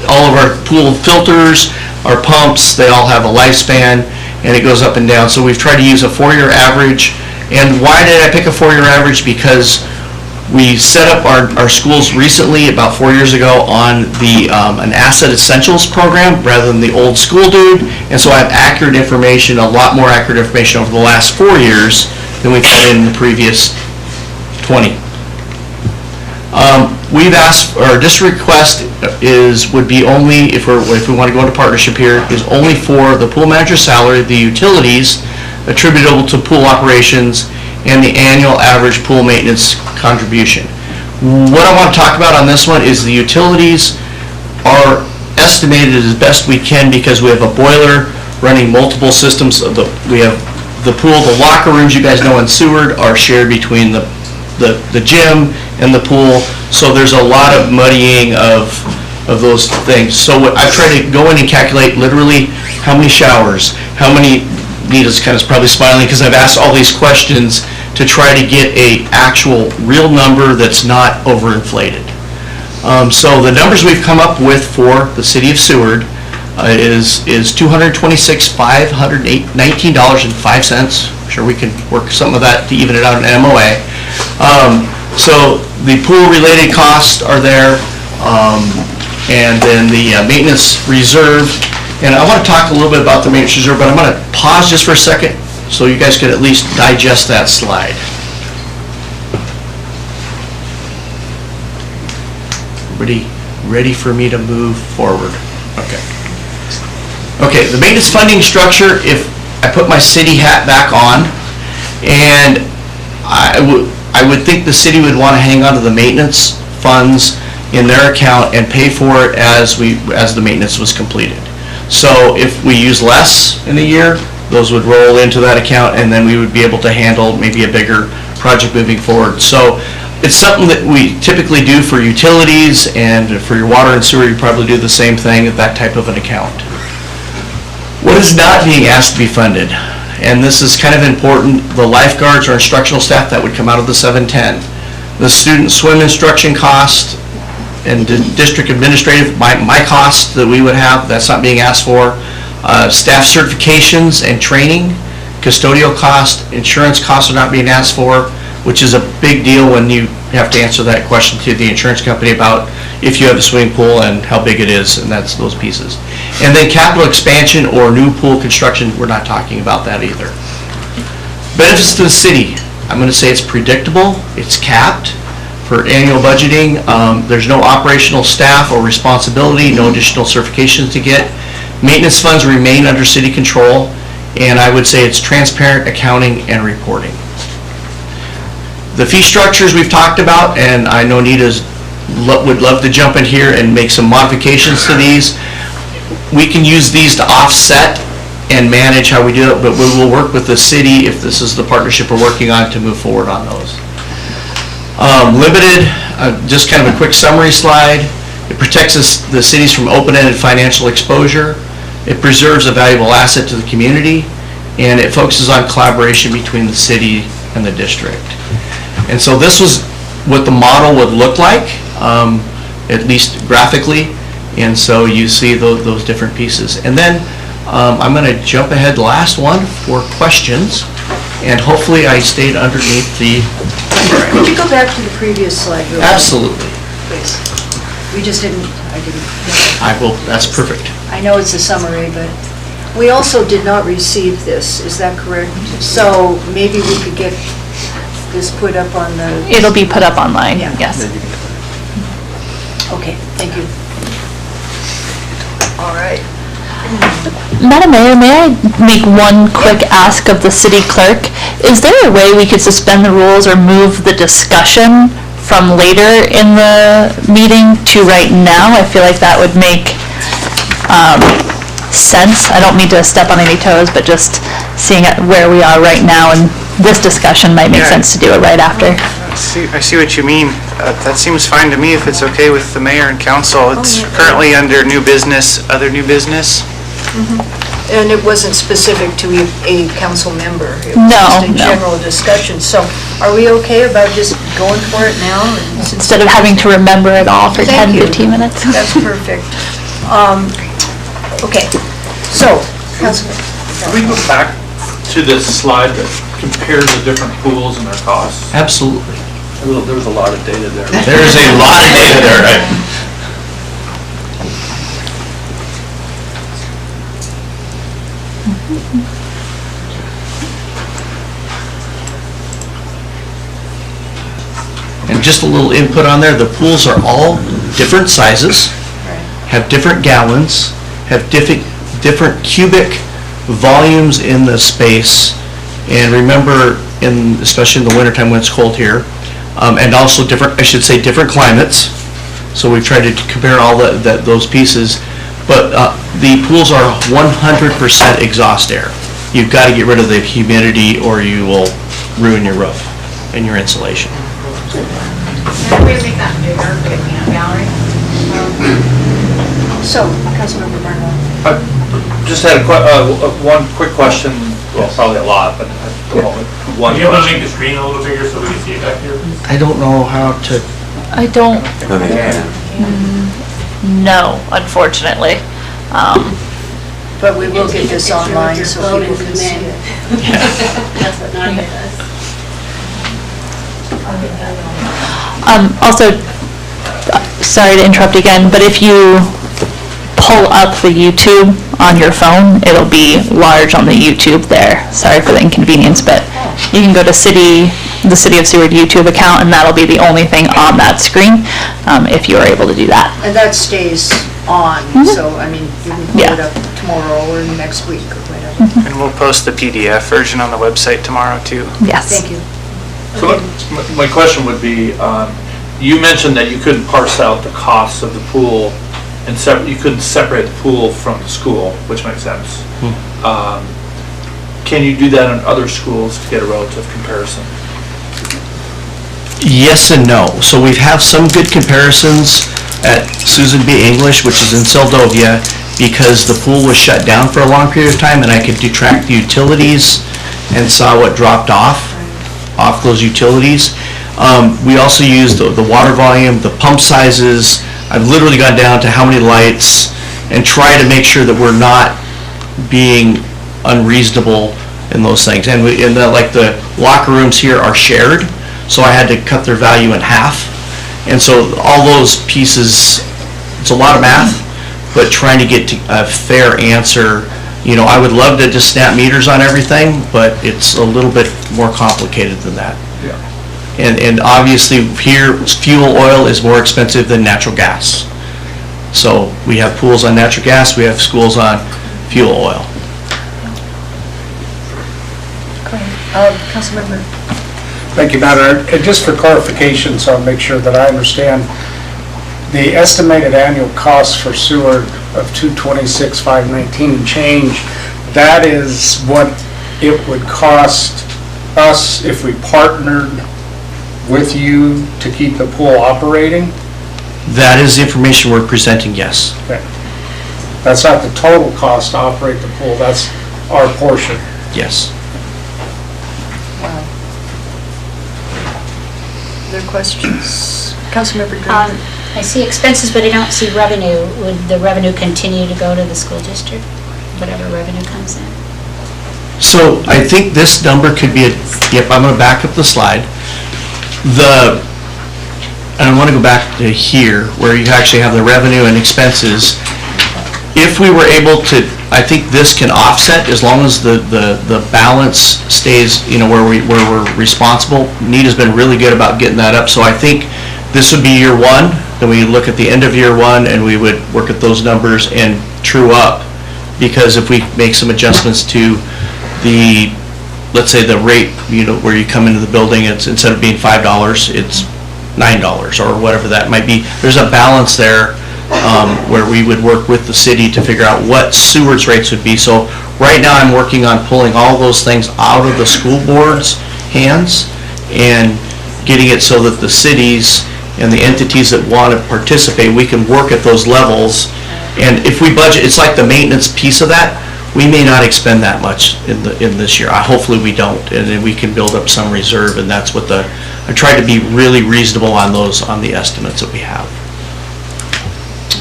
S: all of our pool filters, our pumps, they all have a lifespan, and it goes up and down. So we've tried to use a 4-year average. And why did I pick a 4-year average? Because we set up our schools recently, about 4 years ago, on an Asset Essentials program rather than the old school dude. And so I have accurate information, a lot more accurate information over the last 4 years than we've had in the previous 20. We've asked, our district request would be only, if we want to go into partnership here, is only for the pool manager's salary, the utilities attributable to pool operations, and the annual average pool maintenance contribution. What I want to talk about on this one is the utilities are estimated as best we can because we have a boiler running multiple systems. We have the pool, the locker rooms you guys know in Seward are shared between the gym and the pool, so there's a lot of muddying of those things. So I try to go in and calculate literally how many showers, how many. Nita's kind of probably smiling because I've asked all these questions to try to get a actual real number that's not overinflated. So the numbers we've come up with for the city of Seward is $226,519.05. I'm sure we can work some of that to even it out in MOA. So the pool-related costs are there, and then the maintenance reserve. And I want to talk a little bit about the maintenance reserve, but I'm going to pause just for a second so you guys can at least digest that slide. Everybody ready for me to move forward? Okay. Okay, the maintenance funding structure, if I put my city hat back on, and I would think the city would want to hang on to the maintenance funds in their account and pay for it as the maintenance was completed. So if we use less in a year, those would roll into that account, and then we would be able to handle maybe a bigger project moving forward. So it's something that we typically do for utilities, and for your water and sewer, you probably do the same thing at that type of an account. What is not being asked to be funded? And this is kind of important, the lifeguards or instructional staff, that would come out of the 710. The student swim instruction cost and district administrative, my cost that we would have, that's not being asked for. Staff certifications and training, custodial cost, insurance costs are not being asked for, which is a big deal when you have to answer that question to the insurance company about if you have a swimming pool and how big it is, and that's those pieces. And then capital expansion or new pool construction, we're not talking about that either. Benefits to the city, I'm going to say it's predictable, it's capped for annual budgeting. There's no operational staff or responsibility, no additional certifications to get. Maintenance funds remain under city control, and I would say it's transparent accounting and reporting. The fee structures we've talked about, and I know Nita's would love to jump in here and make some modifications to these. We can use these to offset and manage how we do it, but we will work with the city, if this is the partnership we're working on, to move forward on those. Limited, just kind of a quick summary slide. It protects the cities from open-ended financial exposure. It preserves a valuable asset to the community, and it focuses on collaboration between the city and the district. And so this was what the model would look like, at least graphically, and so you see those different pieces. And then I'm going to jump ahead, last one, for questions, and hopefully I stayed underneath the program.
B: Could you go back to the previous slide? Real quick?
S: Absolutely.
B: Please. We just didn't,
S: I will, that's perfect.
B: I know it's a summary, but we also did not receive this, is that correct? So maybe we could get this put up on the...
N: It'll be put up online,
B: Yeah.
N: yes.
B: Okay, thank you. All right.
N: Madam Mayor, may I make one quick ask of the city clerk? Is there a way we could suspend the rules or move the discussion from later in the meeting to right now? I feel like that would make sense. I don't mean to step on any toes, but just seeing where we are right now, and this discussion might make sense to do it right after.
A: I see what you mean. That seems fine to me if it's okay with the mayor and council. It's currently under new business, other new business.
B: And it wasn't specific to a council member. It was
N: No,
B: just a general discussion. So are we okay about just going for it now?
N: Instead of having to remember it all for 10, 15 minutes.
B: That's perfect. Okay, so, Councilman.
T: Can we go back to this slide that compares the different pools and their costs?
S: Absolutely.
T: There was a lot of data there.
S: There's a lot of data there, right? And just a little input on there, the pools are all different sizes, have different gallons, have different cubic volumes in the space, and remember, especially in the wintertime when it's cold here, and also different climates. So we've tried to compare all those pieces, but the pools are 100% exhaust air. You've got to get rid of the humidity or you will ruin your roof and your insulation.
B: Can we make that bigger, gallery? So, Councilmember Barnwell.
T: I just had one quick question, well, probably a lot, but one.
E: You want to make the screen a little bigger so we can see it back here?
S: I don't know how to.
N: I don't know, unfortunately.
B: But we will get this online so people can see it.
L: That's what Nadia does.
N: Also, sorry to interrupt again, but if you pull up the YouTube on your phone, it'll be large on the YouTube there. Sorry for the inconvenience, but you can go to city the City of Seward YouTube account, and that'll be the only thing on that screen, if you are able to do that.
B: And that stays on, so, I mean, you can pull it up tomorrow or next week or whatever.
A: And we'll post the PDF version on the website tomorrow, too.
N: Yes.
B: Thank you.
T: So my question would be, you mentioned that you couldn't parse out the costs of the pool and you couldn't separate the pool from the school, which makes sense. Can you do that in other schools to get a relative comparison?
S: Yes and no. So we have some good comparisons at Susan B. English, which is in Seldovia, because the pool was shut down for a long period of time, and I could track the utilities and saw what dropped off those utilities. We also used the water volume, the pump sizes. I've literally gone down to how many lights and try to make sure that we're not being unreasonable in those things. And like the locker rooms here are shared, so I had to cut their value in half. And so all those pieces, it's a lot of math, but trying to get to a fair answer. You know, I would love to just snap meters on everything, but it's a little bit more complicated than that.
T: Yeah.
S: And obviously here, fuel oil is more expensive than natural gas. So we have pools on natural gas, we have schools on fuel oil.
B: Councilmember.
U: Thank you, Madam Mayor. Just for clarification, so I'll make sure that I understand, the estimated annual cost for Seward of $226,519 and change, that is what it would cost us if we partnered with you to keep the pool operating?
S: That is the information we're presenting, yes.
U: Okay. That's not the total cost to operate the pool, that's our portion.
S: Yes.
B: Wow. Other questions? Councilmember Green.
V: I see expenses, but I don't see revenue. Would the revenue continue to go to the school district, whatever revenue comes in?
S: So I think this number could be, I'm going to back up the slide. And I want to go back to here, where you actually have the revenue and expenses. If we were able to, I think this can offset as long as the balance stays, where we're responsible. Nita's been really good about getting that up, so I think this would be year one. Then we look at the end of year one, and we would work at those numbers and true up, because if we make some adjustments to the, let's say the rate, where you come into the building, it's instead of being $5, it's $9 or whatever that might be. There's a balance there where we would work with the city to figure out what Seward's rates would be. So right now I'm working on pulling all those things out of the school board's hands and getting it so that the cities and the entities that want to participate, we can work at those levels. And if we budget, it's like the maintenance piece of that. We may not expend that much in this year. Hopefully we don't, and then we can build up some reserve, and that's what I try to be really reasonable on the estimates that we have.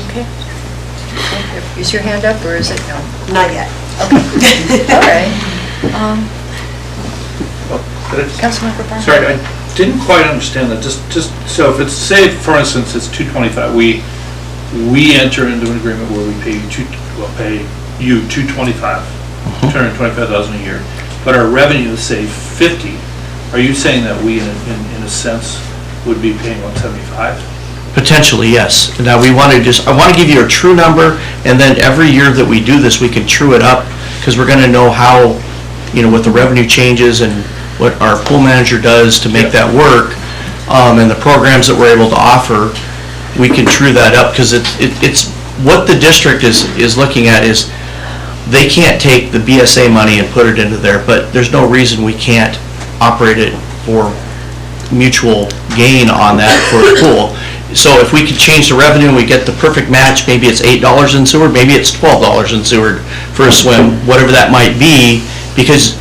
B: Okay. Is your hand up, or is it no?
Q: Not yet.
B: Okay. All right. Councilmember Barnes.
T: Sorry, I didn't quite understand that. Just so if it's, say, for instance, it's $225, we enter into an agreement where we pay you $225,000 a year, but our revenue is, say, $50. Are you saying that we, in a sense, would be paying $175?
S: Potentially, yes. Now I want to give you a true number, and then every year that we do this, we can true it up, because we're going to know how, what the revenue changes and what our pool manager does to make that work, and the programs that we're able to offer. We can true that up, because it's what the district is looking at is they can't take the BSA money and put it into there, but there's no reason we can't operate it for mutual gain on that for the pool. So if we could change the revenue and we get the perfect match, maybe it's $8 in Seward, maybe it's $12 in Seward for a swim, whatever that might be,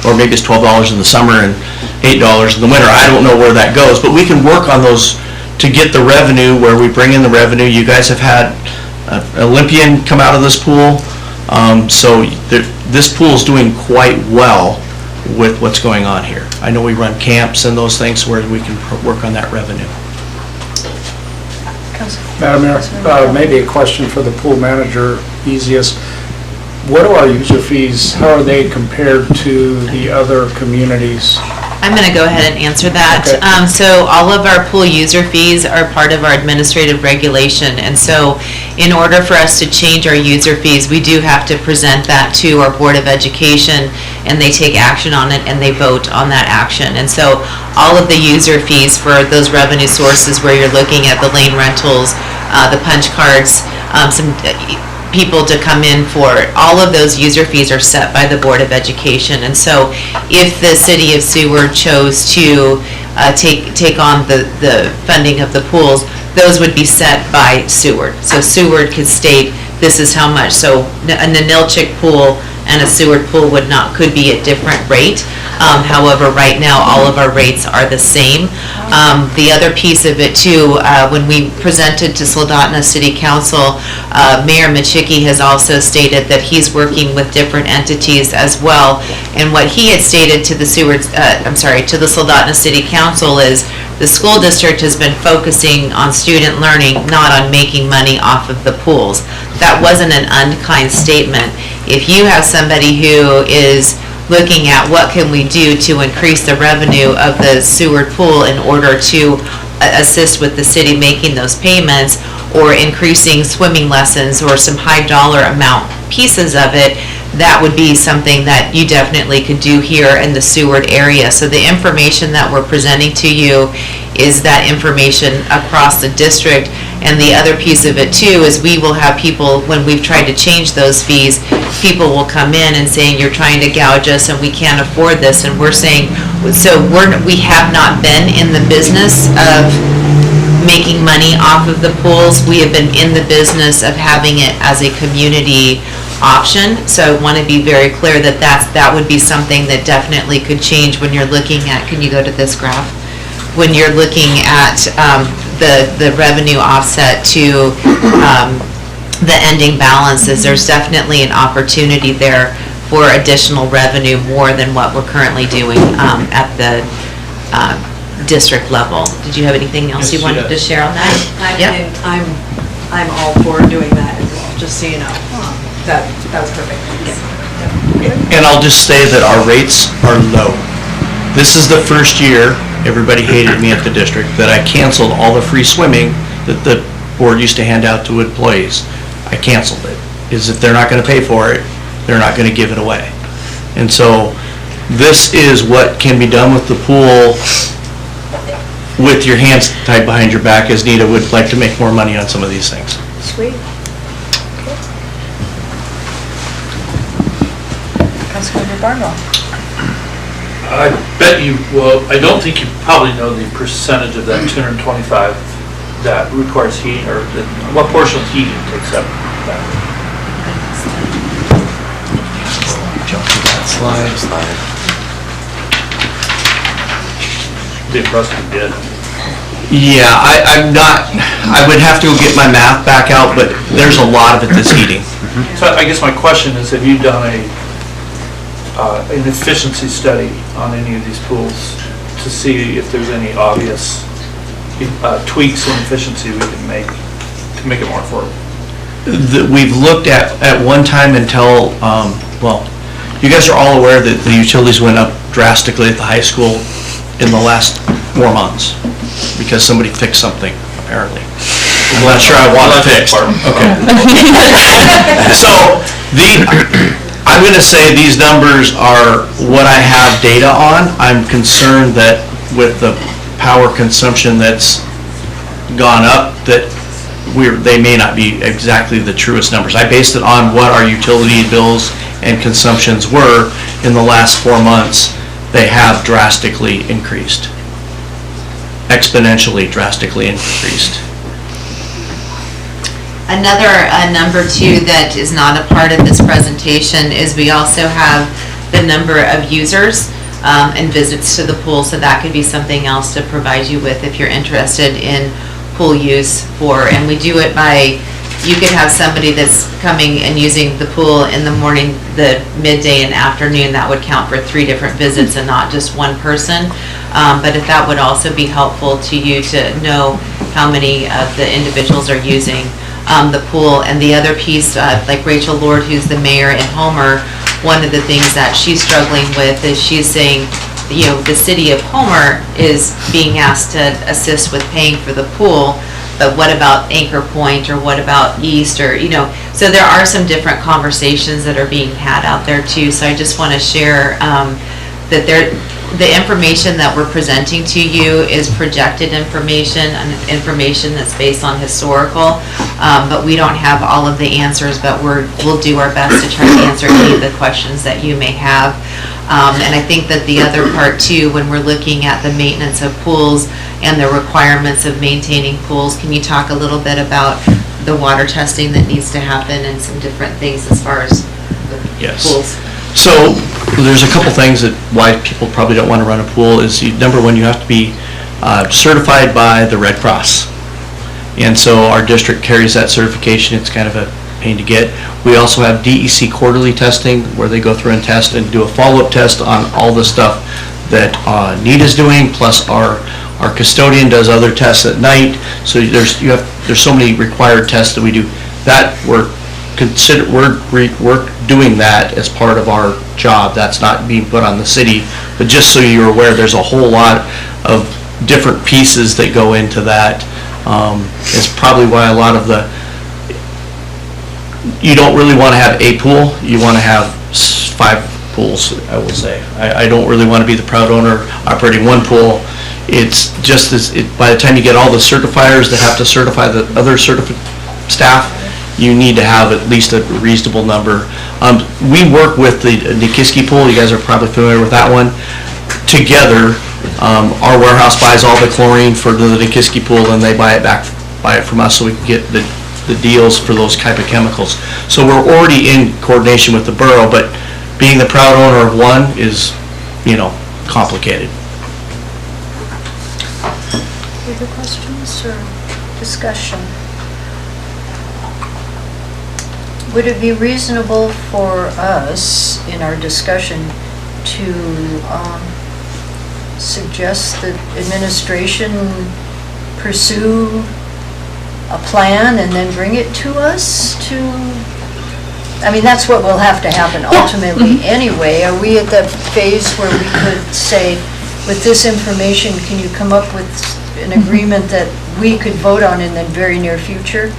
S: or maybe it's $12 in the summer and $8 in the winter. I don't know where that goes, but we can work on those to get the revenue where we bring in the revenue. You guys have had an Olympian come out of this pool, so this pool is doing quite well with what's going on here. I know we run camps and those things where we can work on that revenue.
U: Madam Mayor, maybe a question for the pool manager, easiest. What are our user fees? How are they compared to the other communities?
I: I'm going to go ahead and answer that.
D: Okay.
I: So all of our pool user fees are part of our administrative regulation, and so in order for us to change our user fees, we do have to present that to our Board of Education, and they take action on it, and they vote on that action. And so all of the user fees for those revenue sources where you're looking at the lane rentals, the punch cards, some people to come in for, all of those user fees are set by the Board of Education. And so if the city of Seward chose to take on the funding of the pools, those would be set by Seward. So Seward could state, this is how much. So a Nanilchik pool and a Seward pool could be at different rate. However, right now, all of our rates are the same. The other piece of it too, when we presented to Soldotna City Council, Mayor Machicki has also stated that he's working with different entities as well. And what he had stated to the to the Soldotna City Council is the school district has been focusing on student learning, not on making money off of the pools. That wasn't an unkind statement. If you have somebody who is looking at what can we do to increase the revenue of the Seward pool in order to assist with the city making those payments, or increasing swimming lessons or some high dollar amount pieces of it, that would be something that you definitely could do here in the Seward area. So the information that we're presenting to you is that information across the district. And the other piece of it too is we will have people, when we've tried to change those fees, people will come in and saying, you're trying to gouge us and we can't afford this. And we're saying, so we have not been in the business of making money off of the pools. We have been in the business of having it as a community option. So I want to be very clear that that would be something that definitely could change when you're looking at, can you go to this graph? When you're looking at the revenue offset to the ending balances, there's definitely an opportunity there for additional revenue more than what we're currently doing at the district level. Did you have anything else you wanted to share on that?
C: And I'm all for doing that as well, just so you know. That was perfect.
S: And I'll just say that our rates are low. This is the first year, everybody hated me at the district, that I canceled all the free swimming that the board used to hand out to employees. I canceled it. Is if they're not going to pay for it, they're not going to give it away. And so this is what can be done with the pool with your hands tied behind your back, as Nita would like to make more money on some of these things.
B: Sweet. Councilmember Barnwell.
T: I bet you, well, I don't think you probably know the percentage of that 225 that requires heating, or what portion of heating takes up that.
S: Jump to that slide.
T: Be impressed if you did.
S: Yeah, I'm not, I would have to get my math back out, but there's a lot of it that's heating.
T: So I guess my question is, have you done an efficiency study on any of these pools to see if there's any obvious tweaks in efficiency we can make to make it more affordable?
S: We've looked at one time until, well, you guys are all aware that the utilities went up drastically at the high school in the last 4 months because somebody fixed something, apparently. I'm not sure I want it fixed. Okay. So I'm going to say these numbers are what I have data on. I'm concerned that with the power consumption that's gone up, that they may not be exactly the truest numbers. I based it on what our utility bills and consumptions were in the last 4 months. They have drastically increased, exponentially drastically increased.
I: Another number too that is not a part of this presentation is we also have the number of users and visits to the pool, so that could be something else to provide you with if you're interested in pool use and we do it by, you could have somebody that's coming and using the pool in the morning, the midday and afternoon. That would count for 3 different visits and not just one person. But if that would also be helpful to you to know how many of the individuals are using the pool. And the other piece, like Rachel Lord, who's the mayor in Homer, one of the things that she's struggling with is she's saying,
C: the city of Homer is being asked to assist with paying for the pool, but what about Anchor Point, or what about East, or, so there are some different conversations that are being had out there too. So I just want to share that the information that we're presenting to you is projected information and information that's based on historical, but we don't have all of the answers, but we'll do our best to try to answer any of the questions that you may have. And I think that the other part too, when we're looking at the maintenance of pools and the requirements of maintaining pools, can you talk a little bit about the water testing that needs to happen and some different things as far as the pools?
S: So there's a couple things that why people probably don't want to run a pool is, number one, you have to be certified by the Red Cross. And so our district carries that certification. It's kind of a pain to get. We also have DEC quarterly testing where they go through and test and do a follow-up test on all the stuff that NEED is doing, plus our custodian does other tests at night. So there's so many required tests that we do. That we're doing that as part of our job. That's not being put on the city, but just so you're aware, there's a whole lot of different pieces that go into that. It's probably why a lot of you don't really want to have a pool. You want to have 5 pools, I will say. I don't really want to be the proud owner operating one pool. It's just by the time you get all the certifiers that have to certify the other staff, you need to have at least a reasonable number. We work with the Nikiski pool. You guys are probably familiar with that one. Together, our warehouse buys all the chlorine for the Nikiski pool, and they buy it from us, so we can get the deals for those type of chemicals. So we're already in coordination with the borough, but being the proud owner of one is, complicated.
B: Further questions or discussion? Would it be reasonable for us, in our discussion, to suggest that administration pursue a plan and then bring it to us that's what will have to happen ultimately anyway. Are we at that phase where we could say, with this information, can you come up with an agreement that we could vote on in the very near future?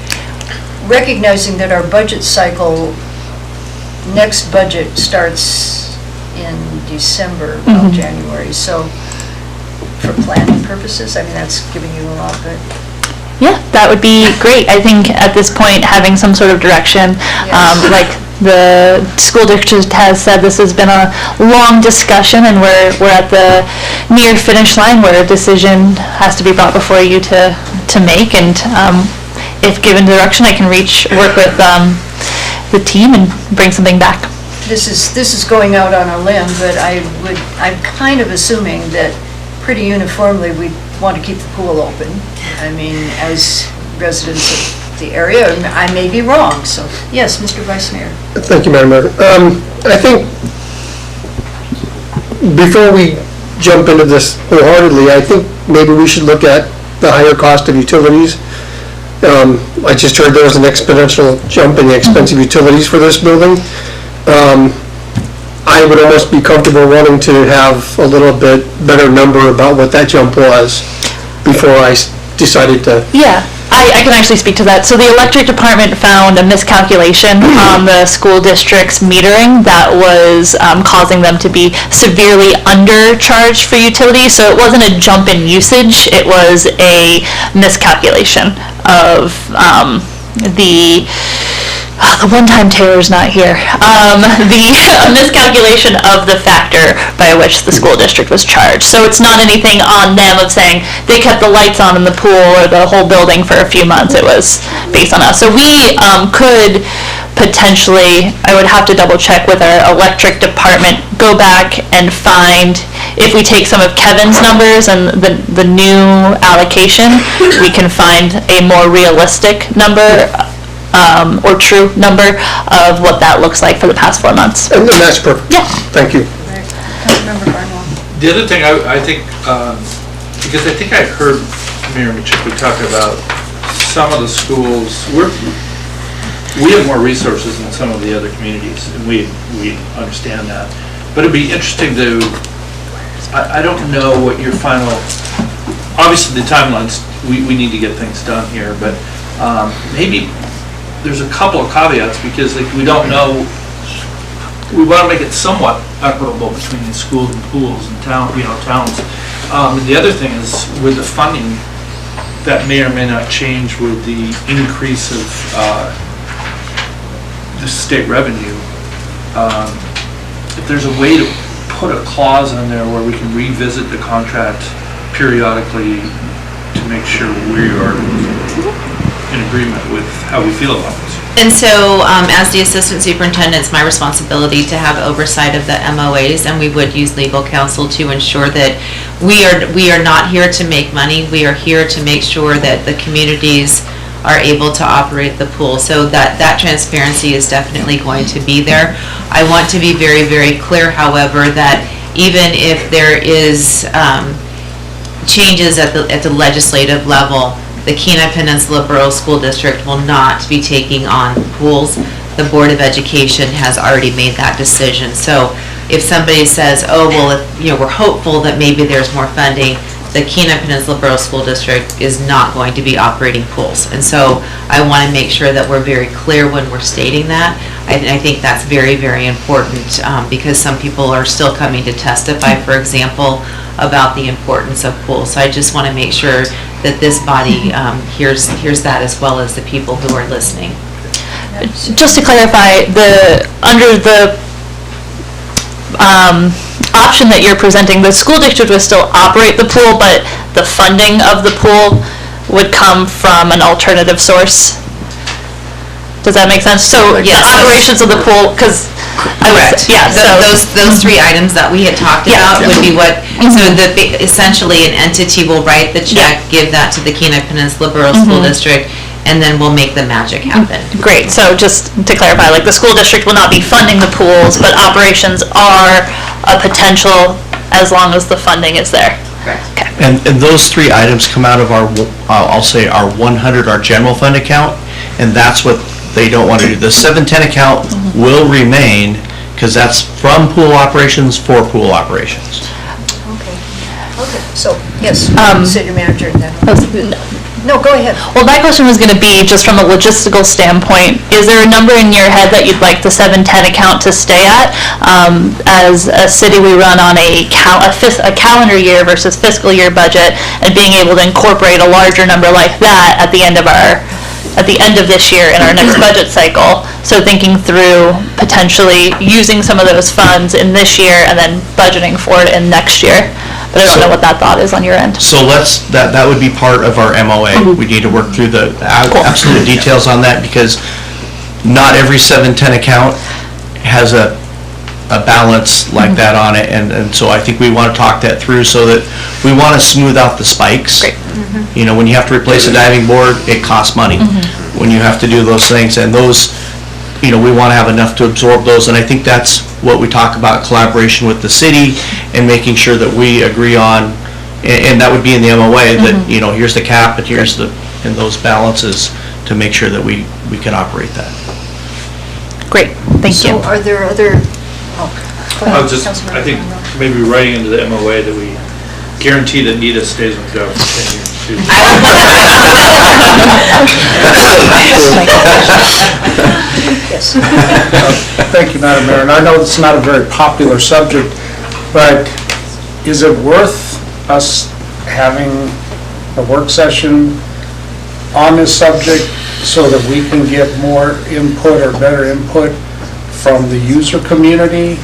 B: Recognizing that our budget cycle, next budget starts in December, well, January, so for planning purposes, that's giving you a lot, but...
N: Yeah, that would be great. I think at this point, having some sort of direction, like the school district has said, this has been a long discussion, and we're at the near finish line where a decision has to be brought before you to make, and if given direction, I can work with the team and bring something back.
B: This is going out on a limb, but I'm kind of assuming that pretty uniformly we want to keep the pool open. As residents of the area, I may be wrong, so yes, Mr. Vice Mayor.
D: Thank you, Madam Mayor. I think before we jump into this wholeheartedly, I think maybe we should look at the higher cost of utilities. I just heard there was an exponential jump in the expense of utilities for this building. I would almost be comfortable wanting to have a little bit better number about what that jump was before I decided to...
N: Yeah, I can actually speak to that. So the electric department found a miscalculation on the school district's metering that was causing them to be severely undercharged for utilities. So it wasn't a jump in usage, it was a miscalculation of the one-time Taylor's not here. The miscalculation of the factor by which the school district was charged. So it's not anything on them of saying they kept the lights on in the pool or the whole building for a few months. It was based on us. So we could potentially, I would have to double check with our electric department, go back and find, if we take some of Kevin's numbers and the new allocation, we can find a more realistic number or true number of what that looks like for the past 4 months.
D: And that's perfect.
N: Yeah.
D: Thank you.
T: The other thing I think, because I think I heard Mayor Machicki talk about some of the schools, we have more resources than some of the other communities, and we understand that. But it'd be interesting to I don't know what your final, obviously the timelines, we need to get things done here, but maybe there's a couple of caveats because like, we don't know, we want to make it somewhat equitable between the schools and pools and towns. The other thing is with the funding, that may or may not change with the increase of the state revenue. If there's a way to put a clause in there where we can revisit the contract periodically to make sure we are in agreement with how we feel about this.
C: And so, as the assistant superintendent, it's my responsibility to have oversight of the MOAs, and we would use legal counsel to ensure that we are not here to make money. We are here to make sure that the communities are able to operate the pool. So that transparency is definitely going to be there. I want to be very, very clear, however, that even if there is changes at the legislative level, the Kenai Peninsula Borough School District will not be taking on pools. The Board of Education has already made that decision. So if somebody says, oh, well, we're hopeful that maybe there's more funding, the Kenai Peninsula Borough School District is not going to be operating pools. And so I want to make sure that we're very clear when we're stating that. I think that's very, very important because some people are still coming to testify, for example, about the importance of pools. So I just want to make sure that this body hears that as well as the people who are listening.
N: Just to clarify, under the option that you're presenting, the school district would still operate the pool, but the funding of the pool would come from an alternative source. Does that make sense? So yes, the operations of the pool, because
C: correct. Those three items that we had talked about would be what. So essentially, an entity will write the check, give that to the Kenai Peninsula Borough School District, and then we'll make the magic happen.
N: Great. So just to clarify, like the school district will not be funding the pools, but operations are a potential as long as the funding is there.
C: Correct.
N: Okay.
S: And those three items come out of our, I'll say our 100, our general fund account, and that's what they don't want to do. The 710 account will remain because that's from pool operations for pool operations.
B: Okay, so, yes, city manager then. No, go ahead.
N: Well, my question was going to be, just from a logistical standpoint, is there a number in your head that you'd like the 710 account to stay at? As a city, we run on a calendar year versus fiscal year budget, and being able to incorporate a larger number like that at the end of this year in our next budget cycle. So thinking through potentially using some of those funds in this year and then budgeting for it in next year. But I don't know what that thought is on your end.
S: So that would be part of our MOA. We need to work through the absolute details on that because not every 710 account has a balance like that on it. And so I think we want to talk that through so that we want to smooth out the spikes.
N: Great.
S: When you have to replace a diving board, it costs money. When you have to do those things, and those, we want to have enough to absorb those, and I think that's what we talk about, collaboration with the city and making sure that we agree on, and that would be in the MOA, that, here's the cap and here's and those balances to make sure that we can operate that.
N: Great, thank you.
B: So are there other,
T: I think maybe writing into the MOA that we guarantee that Nita stays with Joe for 10 years too.
B: yes.
U: Thank you, Madam Mayor, and I know it's not a very popular subject, but is it worth us having a work session on this subject so that we can get more input or better input from the user community?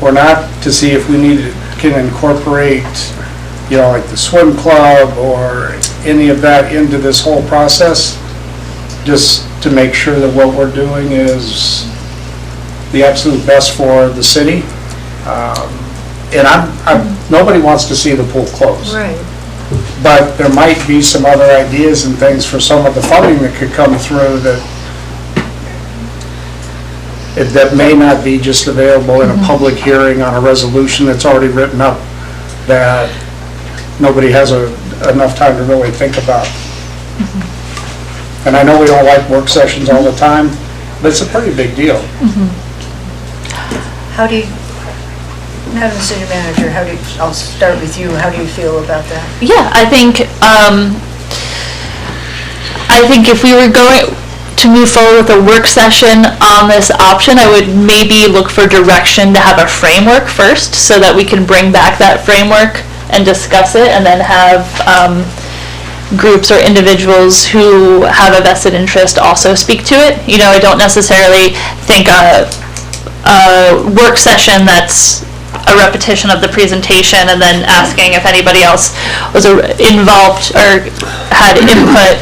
U: Or not, to see if we can incorporate, like the swim club or any of that into this whole process, just to make sure that what we're doing is the absolute best for the city. And nobody wants to see the pool closed.
B: Right.
U: But there might be some other ideas and things for some of the funding that could come through that may not be just available in a public hearing on a resolution that's already written up that nobody has enough time to really think about. And I know we don't like work sessions all the time, but it's a pretty big deal.
B: How do you, Madam City Manager, I'll start with you. How do you feel about that?
N: Yeah, I think if we were going to move forward with a work session on this option, I would maybe look for direction to have a framework first, so that we can bring back that framework and discuss it, and then have groups or individuals who have a vested interest also speak to it. You know, I don't necessarily think a work session that's a repetition of the presentation and then asking if anybody else was involved or had input.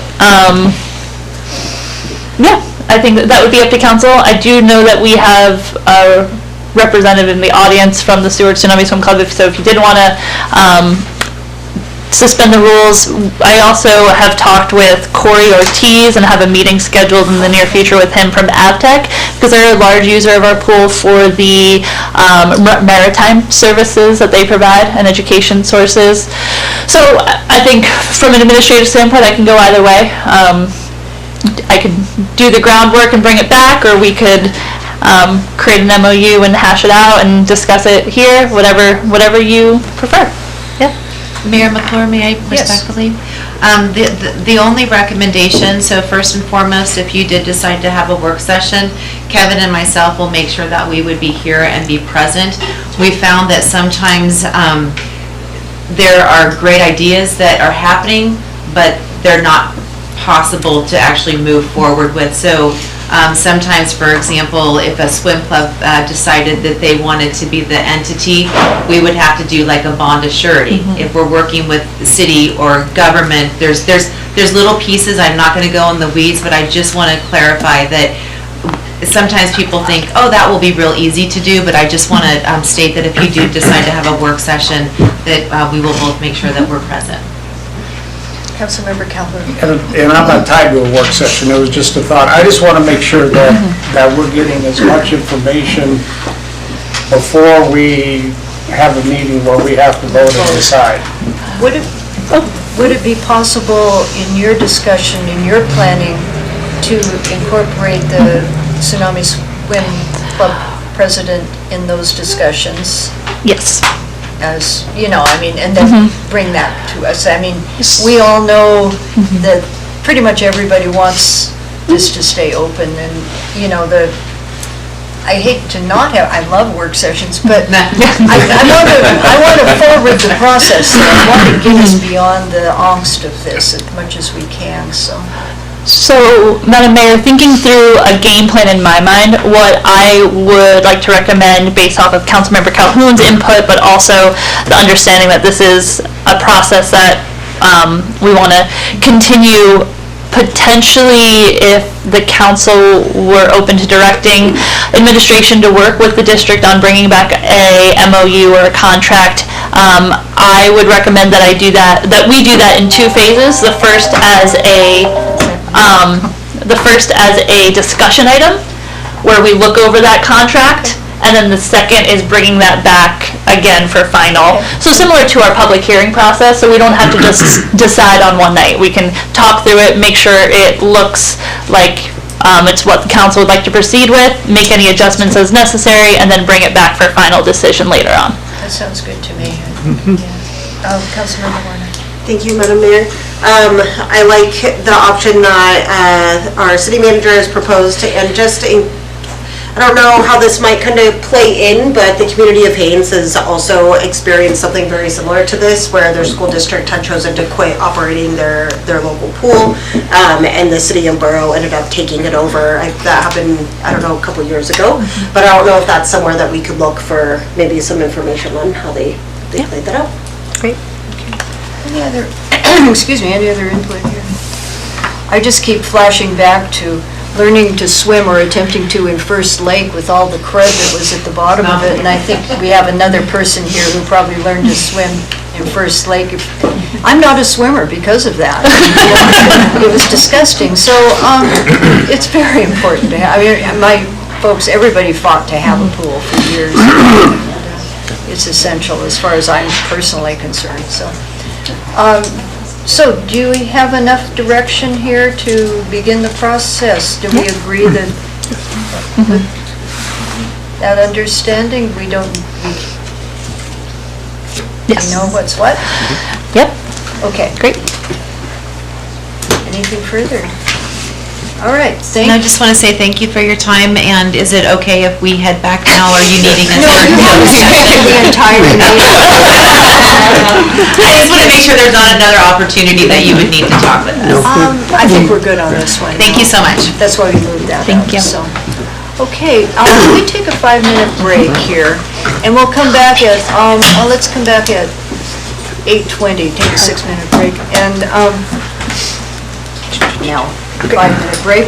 N: Yeah, I think that would be up to council. I do know that we have a representative in the audience from the Seward Tsunami Swim Club, so if you did want to suspend the rules. I also have talked with Corey Ortiz and have a meeting scheduled in the near future with him from Avtech, because they're a large user of our pool for the maritime services that they provide and education sources. So I think from an administrative standpoint, I can go either way. I could do the groundwork and bring it back, or we could create an MOU and hash it out and discuss it here, whatever you prefer. Yeah.
C: Mayor McClure, may I respectfully? The only recommendation, so first and foremost, if you did decide to have a work session, Kevin and myself will make sure that we would be here and be present. We found that sometimes there are great ideas that are happening, but they're not possible to actually move forward with. So sometimes, for example, if a swim club decided that they wanted to be the entity, we would have to do like a bond of surety. If we're working with the city or government, there's little pieces. I'm not going to go in the weeds, but I just want to clarify that sometimes people think, oh, that will be real easy to do, but I just want to state that if you do decide to have a work session, that we will both make sure that we're present.
B: Councilmember Calhoun.
U: And I'm not tied to a work session, it was just a thought. I just want to make sure that we're getting as much information before we have a meeting where we have to vote and decide.
B: Would it be possible in your discussion, in your planning, to incorporate the Tsunami Swim Club president in those discussions?
N: Yes.
B: As, you know, I mean, and then bring that to us. I mean, we all know that pretty much everybody wants this to stay open, and, you know, I hate to not have, I love work sessions, but I want to forward the process. I want to get us beyond the angst of this as much as we can, so.
N: So, Madam Mayor, thinking through a game plan in my mind, what I would like to recommend based off of Councilmember Calhoun's input, but also the understanding that this is a process that we want to continue, potentially if the council were open to directing administration to work with the district on bringing back a MOU or a contract. I would recommend that we do that in two phases. The first as a discussion item, where we look over that contract, and then the second is bringing that back again for final. So similar to our public hearing process, so we don't have to just decide on one night. We can talk through it, make sure it looks like it's what the council would like to proceed with, make any adjustments as necessary, and then bring it back for final decision later on.
B: That sounds good to me. Councilmember Warner.
Q: Thank you, Madam Mayor. I like the option that our city manager has proposed, and I don't know how this might kind of play in, but the community of Haines has also experienced something very similar to this, where their school district had chosen to quit operating their local pool, and the city and borough ended up taking it over. That happened, I don't know, a couple years ago, but I don't know if that's somewhere that we could look for maybe some information on how they played that out.
B: Great. Any other, any other input here? I just keep flashing back to learning to swim or attempting to in First Lake with all the crud that was at the bottom of it, and I think we have another person here who probably learned to swim in First Lake. I'm not a swimmer because of that. It was disgusting. So it's very important to have, I mean, my folks, everybody fought to have a pool for years. It's essential as far as I'm personally concerned, so. So do we have enough direction here to begin the process? Do we agree that that understanding, we
N: Yes.
B: We know what's what?
N: Yep.
B: Okay.
N: Great.
B: Anything further? All right,
C: And I just want to say thank you for your time, and is it okay if we head back now, or are you needing us?
B: No, you haven't spoken the entire meeting.
C: I just want to make sure there's not another opportunity that you would need to talk with us.
B: I think we're good on this one.
C: Thank you so much.
B: That's why we moved that
N: Thank
B: up,
N: you.
B: so. Okay, we take a 5-minute break here, and we'll come back at, let's come back at 8:20, take a 6-minute break, and, now, 5-minute break.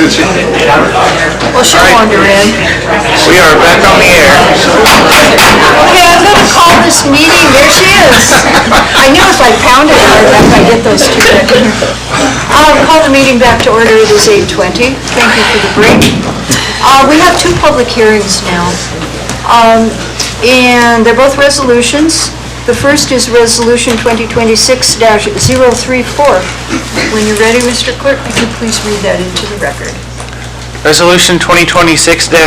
B: Well, she'll wander in.
A: We are back on the air.
B: Okay, I'm going to call this meeting, there she is. I knew if I pounded hard enough, I'd get those two back in here. I'll call the meeting back to order. It is 8:20. Thank you for the break. We have two public hearings now, and they're both resolutions. The first is Resolution 2026-034. When you're ready, Mr. Clerk, could you please read that into the record?
A: Resolution 2026-034,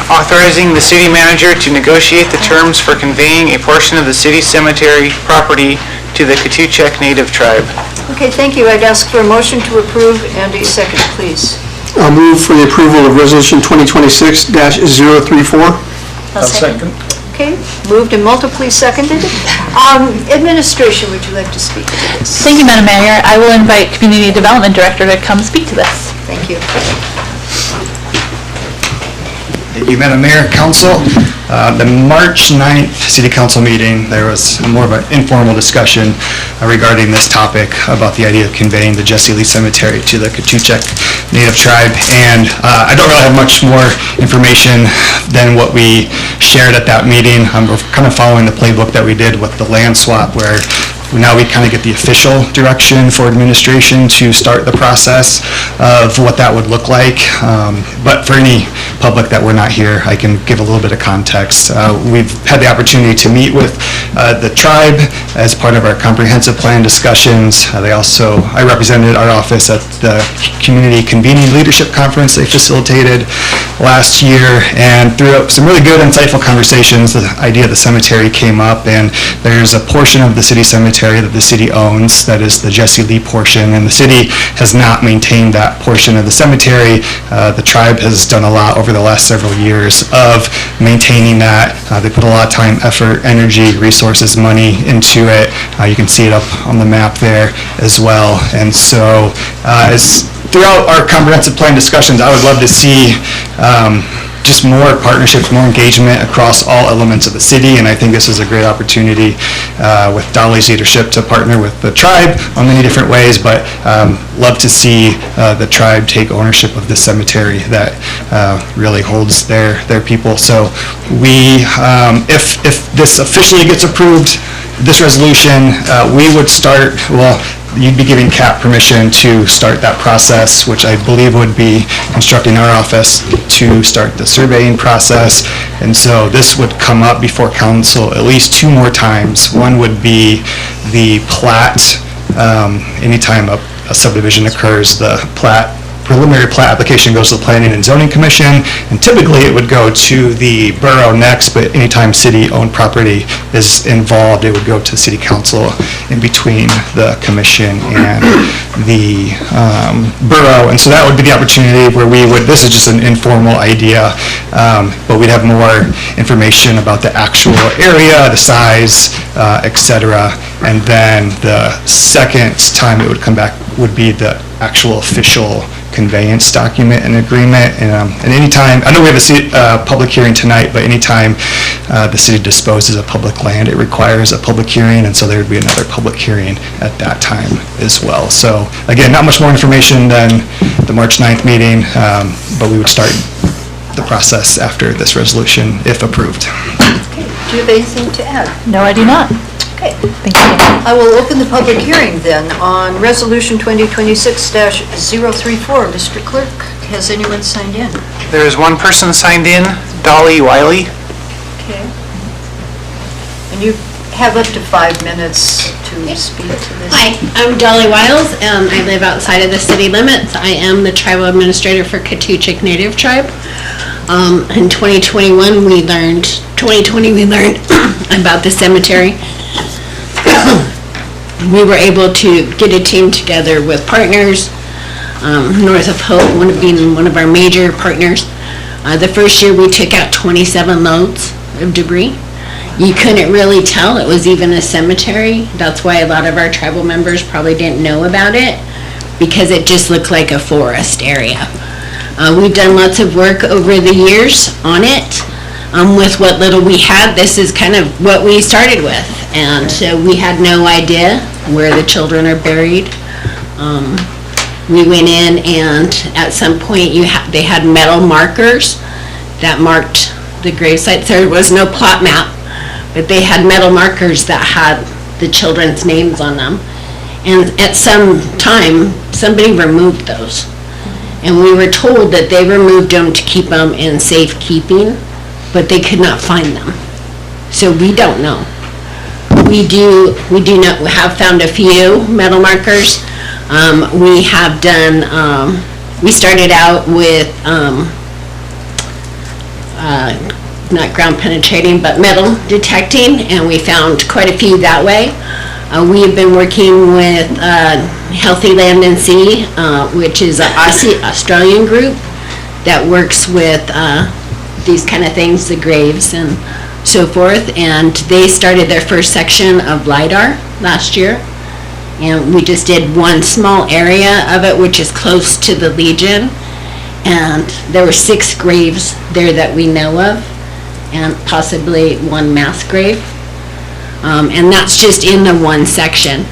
A: authorizing the city manager to negotiate the terms for conveying a portion of the city cemetery property to the Qutekcak Native Tribe.
B: Okay, thank you. I'd ask for a motion to approve and a second, please.
D: I'll move for the approval of Resolution 2026-034.
U: I'll second.
B: Okay, moved and multiply seconded. Administration, would you like to speak to this?
N: Thank you, Madam Mayor. I will invite Community Development Director to come speak to this.
B: Thank you.
P: Thank you, Madam Mayor, Council. The March 9th City Council meeting, there was more of an informal discussion regarding this topic about the idea of conveying the Jesse Lee Cemetery to the Qutekcak Native Tribe. And I don't really have much more information than what we shared at that meeting. We're kind of following the playbook that we did with the land swap, where now we kind of get the official direction for administration to start the process of what that would look like. But for any public that were not here, I can give a little bit of context. We've had the opportunity to meet with the tribe as part of our comprehensive plan discussions. I represented our office at the Community Convening Leadership Conference they facilitated last year, and through some really good, insightful conversations, the idea of the cemetery came up, and there's a portion of the city cemetery that the city owns, that is the Jesse Lee portion, and the city has not maintained that portion of the cemetery. The tribe has done a lot over the last several years of maintaining that. They put a lot of time, effort, energy, resources, money into it. You can see it up on the map there as well. And so throughout our comprehensive plan discussions, I would love to see just more partnerships, more engagement across all elements of the city, and I think this is a great opportunity with Dolly's leadership to partner with the tribe on many different ways, but love to see the tribe take ownership of the cemetery that really holds their people. So we, if this officially gets approved, this resolution, we would start, you'd be giving CAP permission to start that process, which I believe would be instructing our office to start the surveying process. And so this would come up before council at least two more times. One would be the plat. Anytime a subdivision occurs, the preliminary plat application goes to the Planning and Zoning Commission, and typically it would go to the borough next, but anytime city-owned property is involved, it would go to the city council in between the commission and the borough. And so that would be the opportunity where this is just an informal idea, but we'd have more information about the actual area, the size, et cetera. And then the second time it would come back would be the actual official conveyance document and agreement. And anytime, I know we have a public hearing tonight, but anytime the city disposes of public land, it requires a public hearing, and so there would be another public hearing at that time as well. So again, not much more information than the March 9th meeting, but we would start the process after this resolution, if approved.
B: Okay. Do you have anything to add?
N: No, I do not.
B: Okay.
N: Thank you.
B: I will open the public hearing then on Resolution 2026-034. Mr. Clerk, has anyone signed in?
A: There is one person signed in, Dolly Wiley.
B: Okay. And you have up to 5 minutes to speak to this.
L: Hi, I'm Dolly Wiles, and I live outside of the city limits. I am the tribal administrator for Qutekcak Native Tribe. In 2020 we learned about the cemetery. We were able to get a team together with partners, North of Hope being one of our major partners. The first year we took out 27 loads of debris. You couldn't really tell it was even a cemetery. That's why a lot of our tribal members probably didn't know about it, because it just looked like a forest area. We've done lots of work over the years on it. With what little we had, this is kind of what we started with. And so we had no idea where the children are buried.
H: We went in and at some point they had metal markers that marked the grave sites. There was no plot map, but they had metal markers that had the children's names on them. And at some time, somebody removed those. And we were told that they removed them to keep them in safekeeping, but they could not find them. So we don't know. We do not have found a few metal markers. We have done, we started out with not ground penetrating, but metal detecting, and we found quite a few that way. We have been working with Healthy Land and Sea, which is an Australian group that works with these kind of things, the graves and so forth, and they started their first section of LiDAR last year. And we just did one small area of it, which is close to the Legion. And there were 6 graves there that we know of, and possibly 1 mass grave. And that's just in the one section.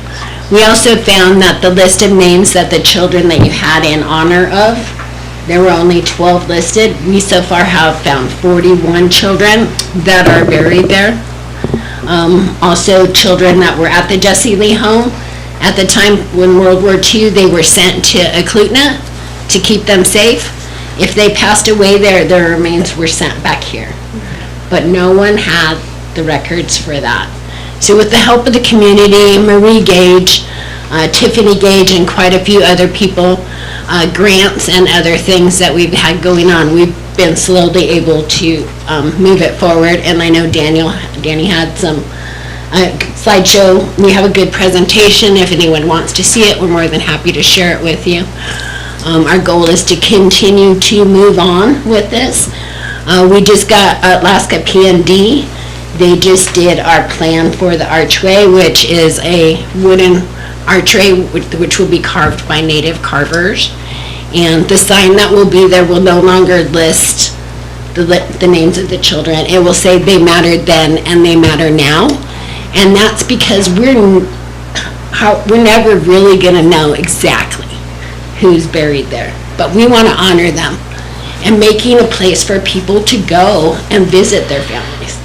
H: We also found that the list of names that the children that you had in honor of, there were only 12 listed. We so far have found 41 children that are buried there. Also children that were at the Jesse Lee home. At the time when World War II, they were sent to Eklutna to keep them safe. If they passed away there, their remains were sent back here. But no one had the records for that. So with the help of the community, Marie Gage, Tiffany Gage, and quite a few other people, grants and other things that we've had going on, we've been slowly able to move it forward. And I know Danny had some slideshow. We have a good presentation. If anyone wants to see it, we're more than happy to share it with you. Our goal is to continue to move on with this. We just got Alaska P&D. They just did our plan for the archway, which is a wooden archway which will be carved by native carvers. And the sign that will be there will no longer list the names of the children. It will say they mattered then and they matter now. And that's because we're never really going to know exactly who's buried there. But we want to honor them and making a place for people to go and visit their families.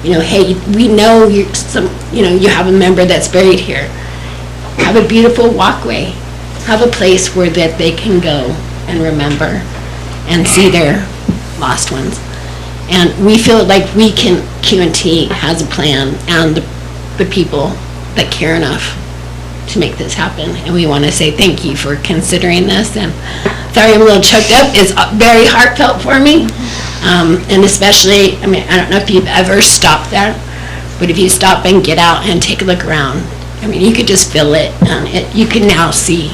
H: You know, hey, we know you have a member that's buried here. Have a beautiful walkway. Have a place where that they can go and remember and see their lost ones. And we feel like QNT has a plan, and the people that care enough to make this happen. And we want to say thank you for considering this. And sorry I'm a little choked up. It's very heartfelt for me. And especially, I mean, I don't know if you've ever stopped there, but if you stop and get out and take a look around, I mean, you could just feel it. And you can now see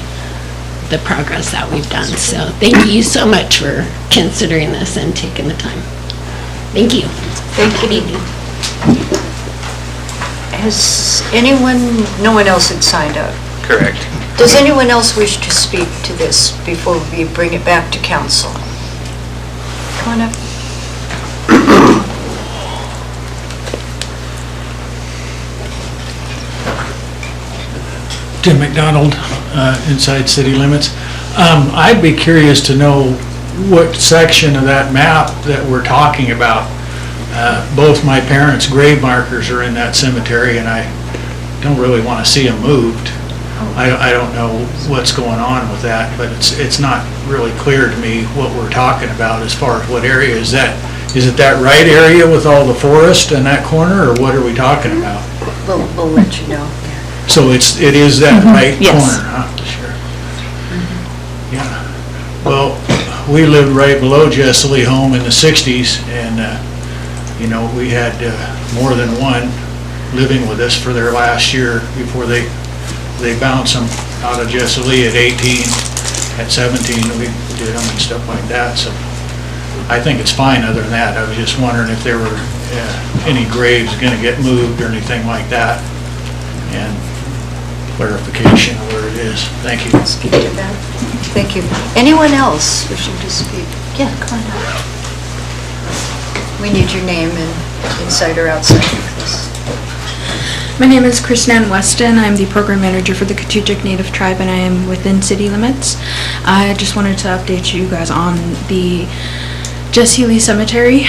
H: the progress that we've done. So thank you so much for considering this and taking the time. Thank you.
B: Thank you. Has no one else had signed up?
R: Correct.
B: Does anyone else wish to speak to this before we bring it back to council? Come on up.
J: Tim McDonald, inside city limits. I'd be curious to know what section of that map that we're talking about. Both my parents' grave markers are in that cemetery, and I don't really want to see them moved. I don't know what's going on with that, but it's not really clear to me what we're talking about as far as what area is that. Is it that right area with all the forest in that corner, or what are we talking about?
B: We'll let you know.
J: So it is that right
B: Yes.
J: corner, huh? Sure. Yeah. Well, we lived right below Jesse Lee home in the 60s, and you know, we had more than one living with us for their last year before they bounced them out of Jesse Lee at 18. At 17, we did them and stuff like that. So I think it's fine other than that. I was just wondering if there were any graves going to get moved or anything like that. And clarification of where it is. Thank you.
B: Speak to that. Thank you. Anyone else wishing to speak? Yeah, come on up. We need your name and inside or outside of this.
F: My name is Krisnan Weston. I'm the program manager for the Qutekcak Native Tribe, and I am within city limits. I just wanted to update you guys on the Jesse Lee Cemetery.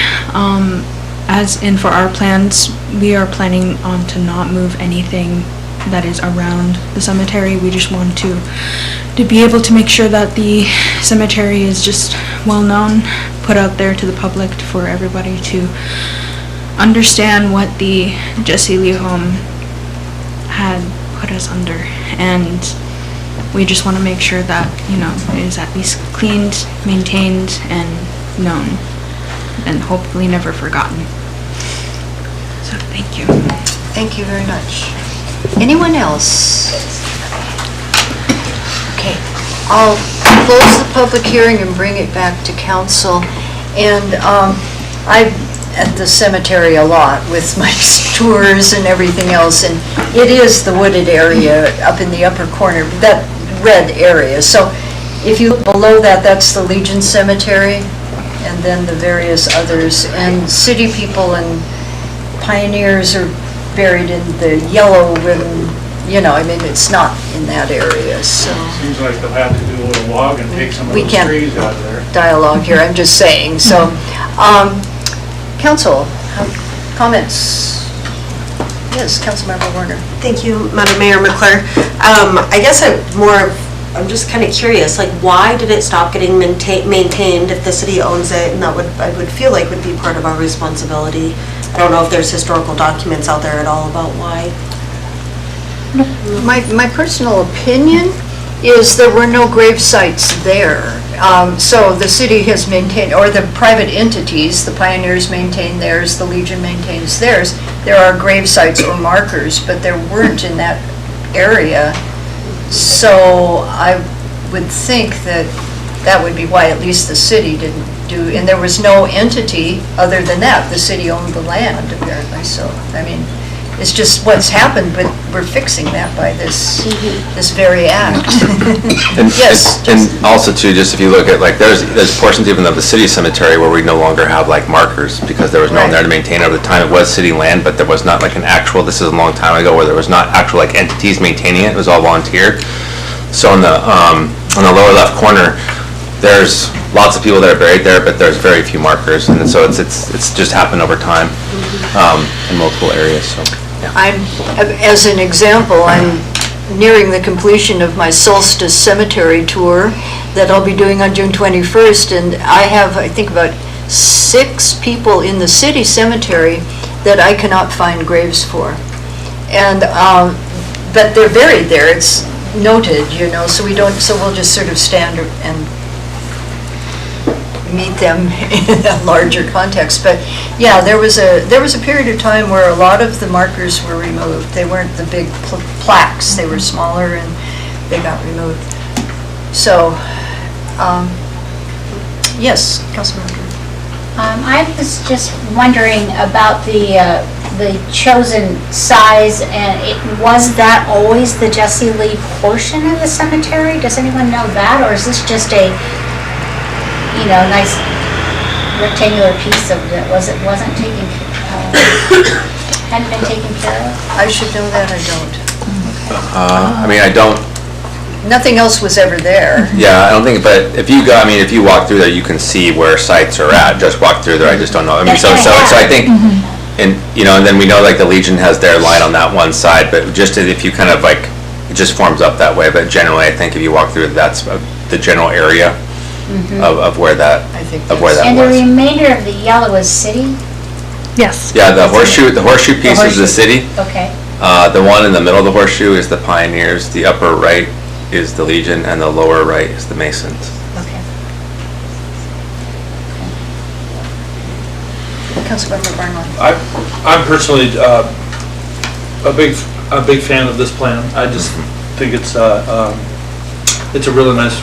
F: As in for our plans, we are planning on to not move anything that is around the cemetery. We just want to be able to make sure that the cemetery is just well known, put out there to the public for everybody to understand what the Jesse Lee home had put us under, and we just want to make sure that, you know, it is at least cleaned, maintained, and known, and hopefully never forgotten. So thank you.
B: Thank you very much. Anyone else? Okay, I'll close the public hearing and bring it back to council. And I'm at the cemetery a lot with my tours and everything else, and it is the wooded area up in the upper corner, that red area. So if you look below that, that's the Legion Cemetery, and then the various others. And city people and pioneers are buried in the yellow, and, you know, I mean, it's not in that area, so.
J: Seems like they'll have to do a little log and take some of those trees out there.
B: Dialogue here, I'm just saying, so. Council, comments? Yes, Councilmember Warner.
Q: Thank you, Madam Mayor McClure. I guess I'm just kind of curious, like, why did it stop getting maintained if the city owns it, and that I would feel like would be part of our responsibility? I don't know if there's historical documents out there at all about why.
B: My personal opinion is there were no grave sites there. So the city has maintained, or the private entities, the pioneers maintain theirs, the Legion maintains theirs. There are grave sites or markers, but there weren't in that area. So I would think that would be why at least the city didn't do, and there was no entity other than that. The city owned the land apparently, so, I mean, it's just what's happened, but we're fixing that by this very act. Yes.
M: And also too, just if you look at, like, there's portions even of the city cemetery where we no longer have like markers because there was no one there to maintain over the time. It was city land, but there was not like an actual, this is a long time ago, where there was not actual like entities maintaining it. It was all volunteer. So on the lower left corner, there's lots of people that are buried there, but there's very few markers, and so it's just happened over time in multiple areas. So. Yeah.
B: As an example, I'm nearing the completion of my Solstice Cemetery tour that I'll be doing on June 21st, and I have, I think, about 6 people in the city cemetery that I cannot find graves for. And, but they're buried there, it's noted, you know, so we'll just sort of stand and meet them in a larger context. But yeah, there was a period of time where a lot of the markers were removed. They weren't the big plaques, they were smaller and they got removed. So, yes, Councilmember.
V: I was just wondering about the chosen size, and was that always the Jesse Lee portion of the cemetery? Does anyone know that, or is this just a, you know, nice rectangular piece of it? Wasn't taken, hadn't been taken care of?
B: I should know that, I don't.
M: I mean, I don't.
B: Nothing else was ever there.
M: Yeah, I don't think, but if you go, I mean, if you walk through there, you can see where sites are at. Just walk through there, I just don't know. I mean, so I think, and, you know, and then we know like the Legion has their line on that one side, but just if you kind of like, it just forms up that way. But generally, I think if you walk through, that's the general area of where that, was.
V: And the remainder of the yellow is city?
N: Yes.
M: Yeah, the horseshoe piece is the city.
V: Okay.
M: The one in the middle of the horseshoe is the Pioneers. The upper right is the Legion, and the lower right is the Masons.
V: Okay.
B: Councilmember Barnwell.
T: I'm personally a big fan of this plan. I just think it's a really nice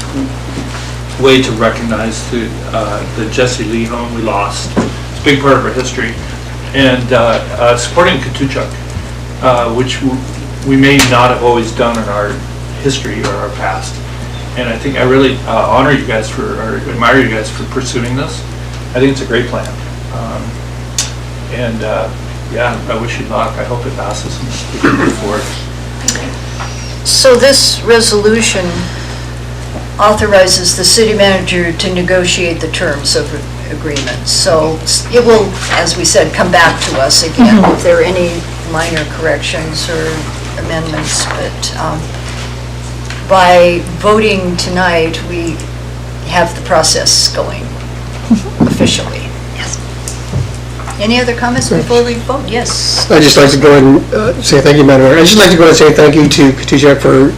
T: way to recognize the Jesse Lee home we lost. It's a big part of our history, and supporting Qutekcak, which we may not have always done in our history or our past. And I think I really honor you guys or admire you guys for pursuing this. I think it's a great plan. And yeah, I wish you luck. I hope it passes and we can move forward.
B: So this resolution authorizes the city manager to negotiate the terms of agreements. So it will, as we said, come back to us again if there are any minor corrections or amendments. But by voting tonight, we have the process going officially. Yes. Any other comments before we vote? Yes.
D: I'd just like to go ahead and say thank you, Madam Mayor. I'd just like to go ahead and say thank you to Qutekcak for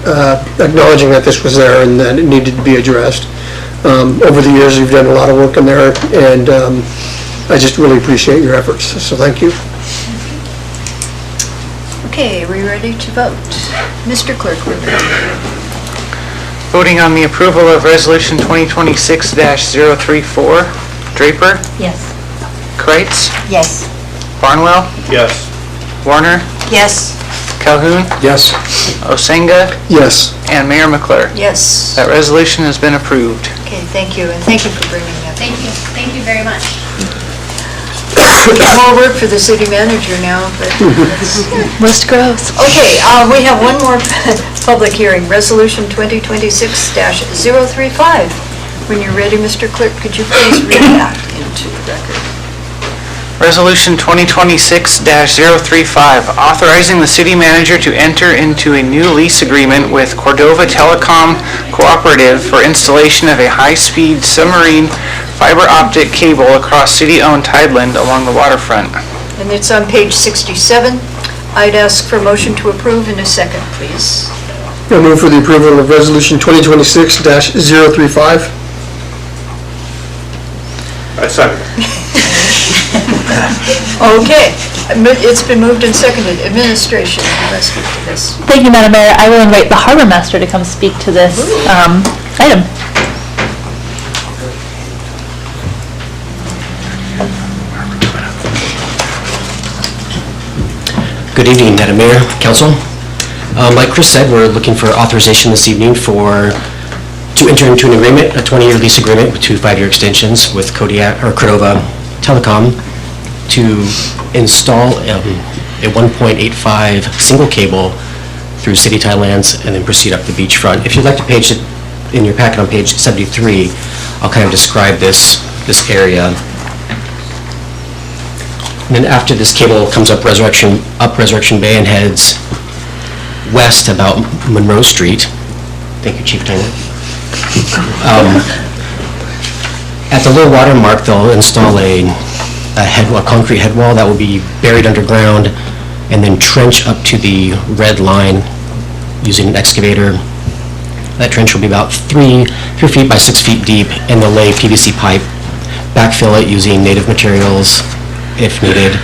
D: acknowledging that this was there and that it needed to be addressed. Over the years, you've done a lot of work in there, and I just really appreciate your efforts, so thank you.
B: Okay, are we ready to vote? Mr. Clerk, we're ready.
A: Voting on the approval of Resolution 2026-034. Draper?
V: Yes.
A: Kreitz?
V: Yes.
A: Barnwell?
T: Yes.
A: Warner?
V: Yes.
A: Calhoun?
D: Yes.
A: Osenga?
D: Yes.
A: And Mayor McClure.
B: Yes.
A: That resolution has been approved.
B: Okay, thank you, and thank you for bringing that.
L: Thank you. Thank you very much.
B: More work for the city manager now, but
N: List grows.
B: okay, we have one more public hearing, Resolution 2026-035. When you're ready, Mr. Clerk, could you please read that into the record?
A: Resolution 2026-035, authorizing the city manager to enter into a new lease agreement with Cordova Telecom Cooperative for installation of a high-speed submarine fiber optic cable across city-owned tideland along the waterfront.
B: And it's on page 67. I'd ask for a motion to approve in a second, please.
D: I move for the approval of Resolution 2026-035.
T: I second.
B: Okay, it's been moved and seconded. Administration, you must speak to this.
N: Thank you, Madam Mayor. I will invite the harbor master to come speak to this item.
G: Good evening, Madam Mayor, Council. Like Chris said, we're looking for authorization this evening to enter into an agreement, a 20-year lease agreement with 2 5-year extensions with Cordova Telecom to install a 1.85 single cable through city tidelands and then proceed up the beachfront. If you'd like to page it in your packet on page 73, I'll kind of describe this area. And then after this cable comes up Resurrection Bay and heads west about Monroe Street. Thank you, Chief Tyler. At the low water mark, they'll install a concrete head wall that will be buried underground and then trench up to the red line using an excavator. That trench will be about 3 feet by 6 feet deep, and they'll lay PVC pipe, backfill it using native materials if needed,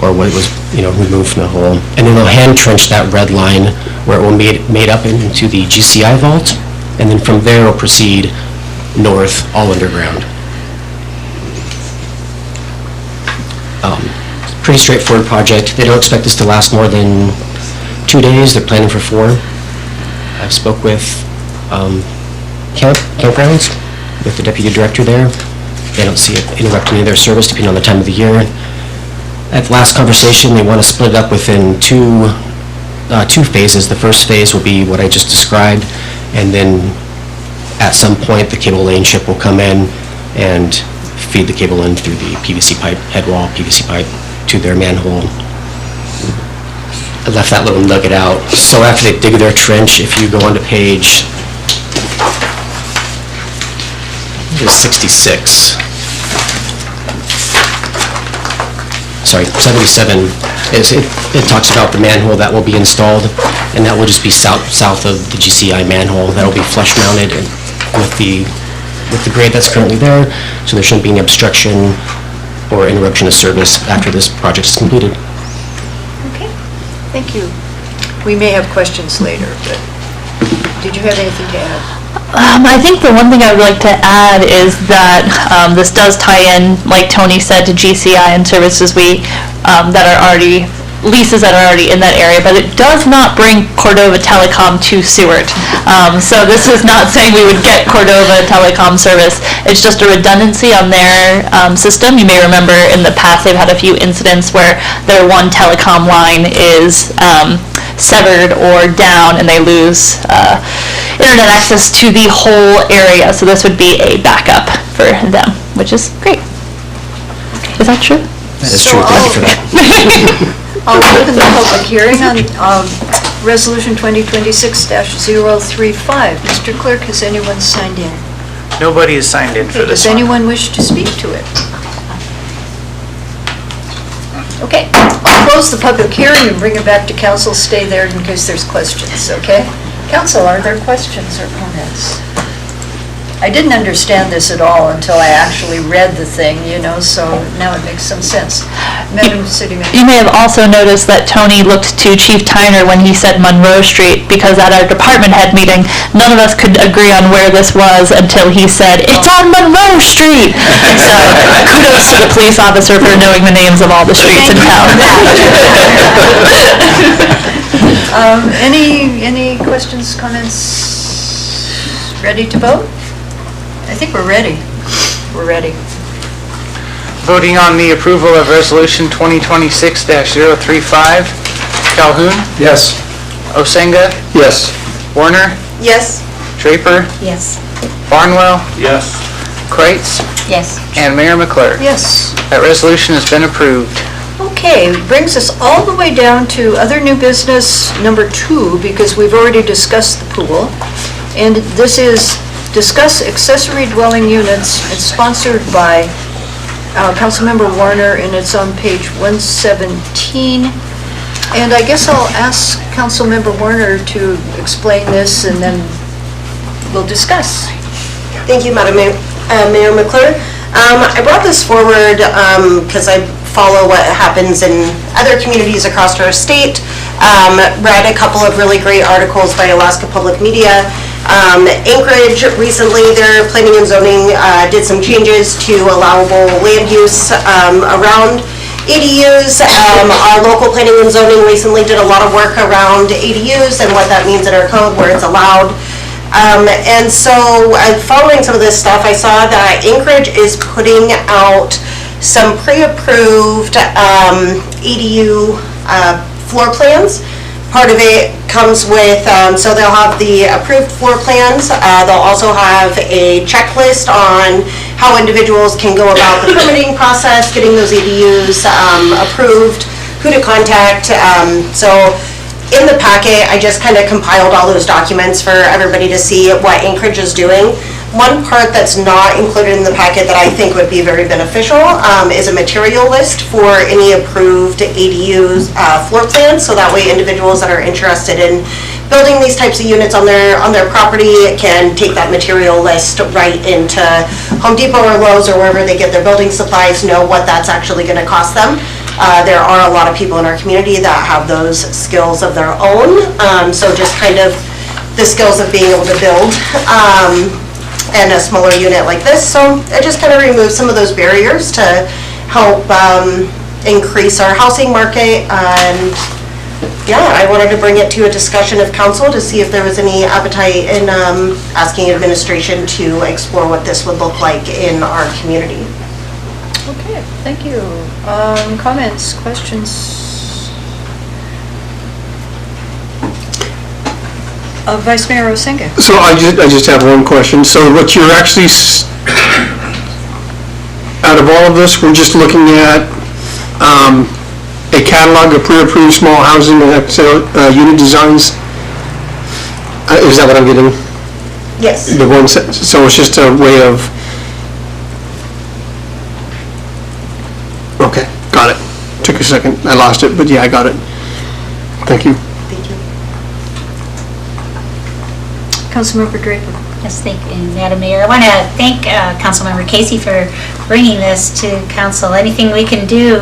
G: or what was removed from the hole. And then they'll hand trench that red line where it will made up into the GCI vault, and then from there it'll proceed north, all underground. Pretty straightforward project. They don't expect this to last more than 2 days. They're planning for 4. I've spoke with campgrounds, with the deputy director there. They don't see it interrupting any of their service depending on the time of the year. At the last conversation, they want to split it up within two phases. The first phase will be what I just described, and then at some point the cable laying ship will come in and feed the cable in through the PVC pipe, head wall PVC pipe, to their manhole. I left that little nugget out. So after they dig their trench, if you go onto page 76, sorry, 77, it talks about the manhole that will be installed, and that will just be south of the GCI manhole. That will be flush mounted and with the grade that's currently there, so there shouldn't be any obstruction or interruption of service after this project is completed.
B: Okay, thank you. We may have questions later, but did you have anything to add?
N: I think the one thing I would like to add is that this does tie in, like Tony said, to GCI and services that are already leases that are already in that area, but it does not bring Cordova Telecom to Seward. So this is not saying we would get Cordova Telecom service. It's just a redundancy on their system. You may remember in the past they've had a few incidents where their one telecom line is severed or down and they lose internet access to the whole area. So this would be a backup for them, which is great. Is that true?
G: That is true. Thank you for that.
B: I'll open the public hearing on Resolution 2026-035. Mr. Clerk, has anyone signed in?
A: Nobody is signed in for this
B: Does
A: one.
B: anyone wish to speak to it? Okay, I'll close the public hearing and bring it back to council. Stay there in case there's questions, okay? Council, are there questions or comments? I didn't understand this at all until I actually read the thing, so now it makes some sense. Madam City Manager.
N: You may have also noticed that Tony looked to Chief Tyner when he said Monroe Street, because at our department head meeting, none of us could agree on where this was until he said, "It's on Monroe Street!" So kudos to the police officer for knowing the names of all the streets in town.
B: Any questions, comments? Ready to vote? I think we're ready. We're ready.
A: Voting on the approval of Resolution 2026-035. Calhoun?
U: Yes.
A: Osenga?
D: Yes.
A: Warner?
Q: Yes.
A: Draper?
V: Yes.
A: Barnwell?
T: Yes.
A: Kreitz?
V: Yes.
A: And Mayor McClure.
B: Yes.
A: That resolution has been approved.
B: Okay, brings us all the way down to other new business number 2, because we've already discussed the pool. And this is discuss accessory dwelling units. It's sponsored by Councilmember Warner, and it's on page 117. And I guess I'll ask Councilmember Warner to explain this, and then we'll discuss.
Q: Thank you, Madam Mayor McClure. I brought this forward because I follow what happens in other communities across our state. Read a couple of really great articles by Alaska Public Media. Anchorage, recently, their planning and zoning did some changes to allowable land use around ADUs. Our local planning and zoning recently did a lot of work around ADUs and what that means in our code, where it's allowed. And so, following some of this stuff, I saw that Anchorage is putting out some pre-approved ADU floor plans. Part of it comes with, so they'll have the approved floor plans. They'll also have a checklist on how individuals can go about the permitting process, getting those ADUs approved, who to contact. So in the packet, I just kind of compiled all those documents for everybody to see what Anchorage is doing. One part that's not included in the packet that I think would be very beneficial is a material list for any approved ADUs floor plans, so that way individuals that are interested in building these types of units on their property can take that material list right into Home Depot or Lowe's or wherever they get their building supplies, know what that's actually going to cost them. There are a lot of people in our community that have those skills of their own, so just kind of the skills of being able to build and a smaller unit like this. So it just kind of removes some of those barriers to help increase our housing market. And yeah, I wanted to bring it to a discussion of council to see if there was any appetite in asking administration to explore what this would look like in our community.
B: Okay, thank you. Comments, questions? Vice Mayor Osenga.
D: So I just have one question. So what you're actually, out of all of this, we're just looking at a catalog of pre-approved small housing and unit designs? Is that what I'm getting?
Q: Yes.
D: The ones, so it's just a way of, okay, got it. Took a second, I lost it, but yeah, I got it. Thank you.
B: Councilmember Draper.
V: Yes, thank you, Madam Mayor. I want to thank Councilmember Casey for bringing this to council. Anything we can do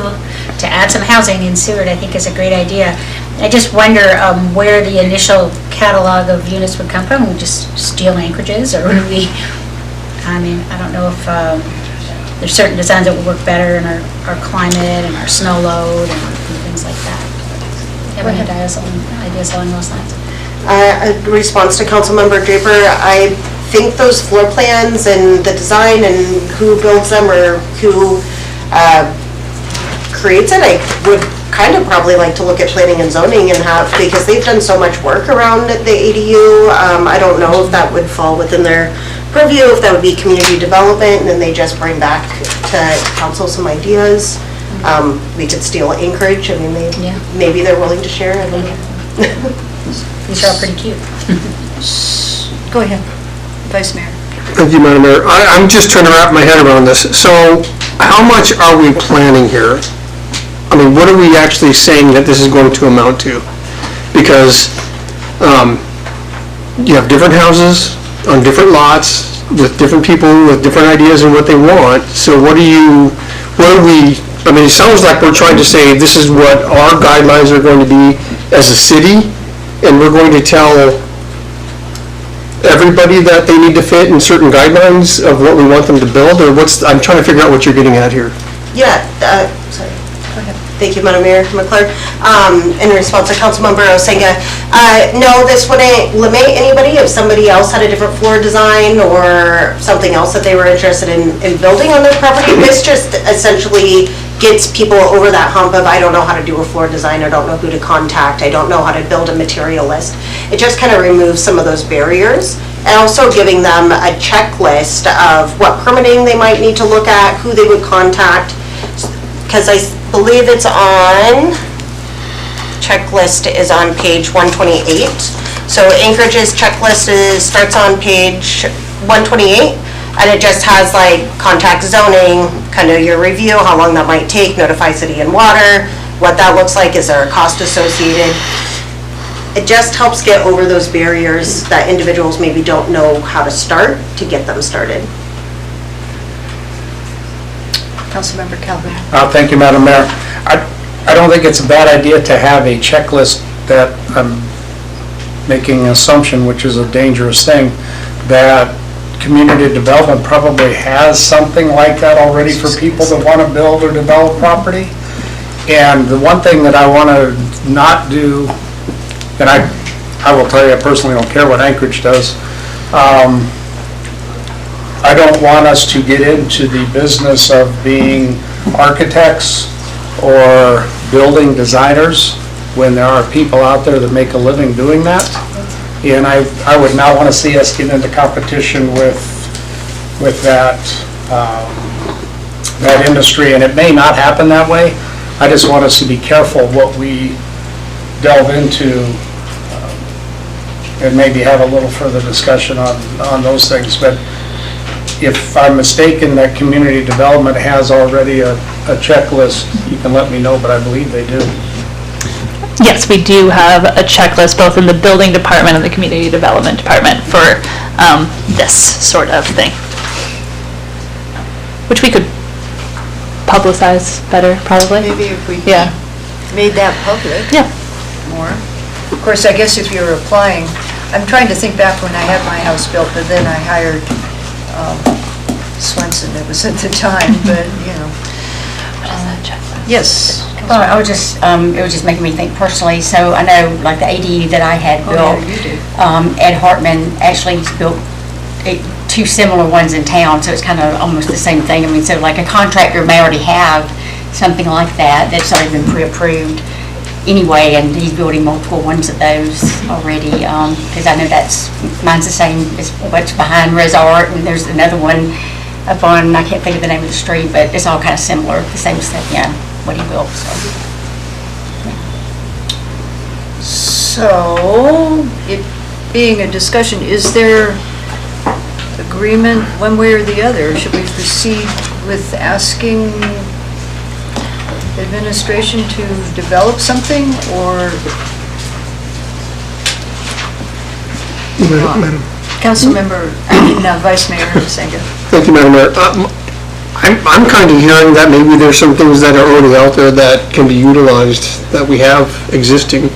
V: to add some housing in Seward, I think, is a great idea. I just wonder where the initial catalog of units would come from. Would we just steal Anchorage's, or would we? I mean, I don't know if there's certain designs that would work better in our climate and our snow load and things like that. have any ideas along those lines?
Q: In response to Councilmember Draper, I think those floor plans and the design and who builds them or who creates it, I would kind of probably like to look at planning and zoning and have, because they've done so much work around the ADU. I don't know if that would fall within their purview, if that would be community development, and then they just bring back to council some ideas. We could steal Anchorage. I mean, maybe they're willing to share. I don't know.
V: These are all pretty cute.
B: Go ahead, Vice Mayor.
D: Thank you, Madam Mayor. I'm just trying to wrap my head around this. So how much are we planning here? I mean, what are we actually saying that this is going to amount to? Because you have different houses on different lots with different people with different ideas and what they want. So what are we, I mean, it sounds like we're trying to say this is what our guidelines are going to be as a city, and we're going to tell everybody that they need to fit in certain guidelines of what we want them to build, or I'm trying to figure out what you're getting at here.
Q: Yeah, sorry. Go ahead. Thank you, Madam Mayor, Clerk. In response to Councilmember Osenga, no, this wouldn't limit anybody if somebody else had a different floor design or something else that they were interested in building on their property. This just essentially gets people over that hump of, I don't know how to do a floor design, I don't know who to contact, I don't know how to build a material list. It just kind of removes some of those barriers, and also giving them a checklist of what permitting they might need to look at, who they would contact, because I believe it's on, checklist is on page 128. So Anchorage's checklist starts on page 128, and it just has like contact zoning, kind of your review, how long that might take, notify city and water, what that looks like, is there a cost associated? It just helps get over those barriers that individuals maybe don't know how to start to get them started.
B: Councilmember Calhoun.
U: Thank you, Madam Mayor. I don't think it's a bad idea to have a checklist that I'm making an assumption, which is a dangerous thing, that community development probably has something like that already for people that want to build or develop property. And the one thing that I want to not do, and I will tell you, I personally don't care what Anchorage does, I don't want us to get into the business of being architects or building designers when there are people out there that make a living doing that. And I would not want to see us get into competition with that industry, and it may not happen that way. I just want us to be careful what we delve into and maybe have a little further discussion on those things. But if I'm mistaken that community development has already a checklist, you can let me know, but I believe they do.
N: Yes, we do have a checklist both in the building department and the community development department for this sort of thing, which we could publicize better, probably.
B: Maybe if we
N: made
B: that public more. Of course, I guess if you're applying, I'm trying to think back when I had my house built, but then I hired Swenson, it was at the time, but, you know.
N: What is that checklist?
B: Yes.
K: Well, it was just making me think personally. So I know, like the ADU that I had built, Ed Hartman actually built two similar ones in town, so it's kind of almost the same thing. I mean, so like a contractor may already have something like that that's already been pre-approved anyway, and he's building multiple ones of those already, because I know mine's the same as what's behind Resort, and there's another one up on, I can't think of the name of the street, but it's all kind of similar, the same stuff, what he built,
B: So, it being a discussion, is there agreement one way or the other? Should we proceed with asking administration to develop something, or?
D: Madam.
B: Councilmember, Vice Mayor Senga.
D: Thank you, Madam Mayor. I'm kind of hearing that maybe there's some things that are already out there that can be utilized, that we have existing,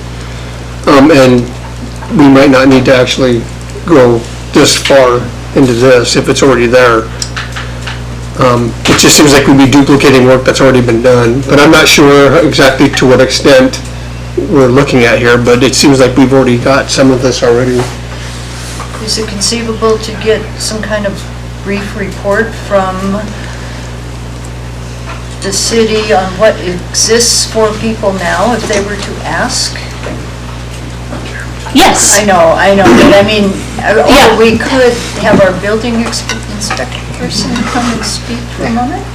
D: and we might not need to actually go this far into this if it's already there. It just seems like we'd be duplicating work that's already been done, but I'm not sure exactly to what extent we're looking at here, but it seems like we've already got some of this already.
B: Is it conceivable to get some kind of brief report from the city on what exists for people now if they were to ask?
N: Yes.
B: I know, but I mean, or we could have our building inspector person come and speak for a moment?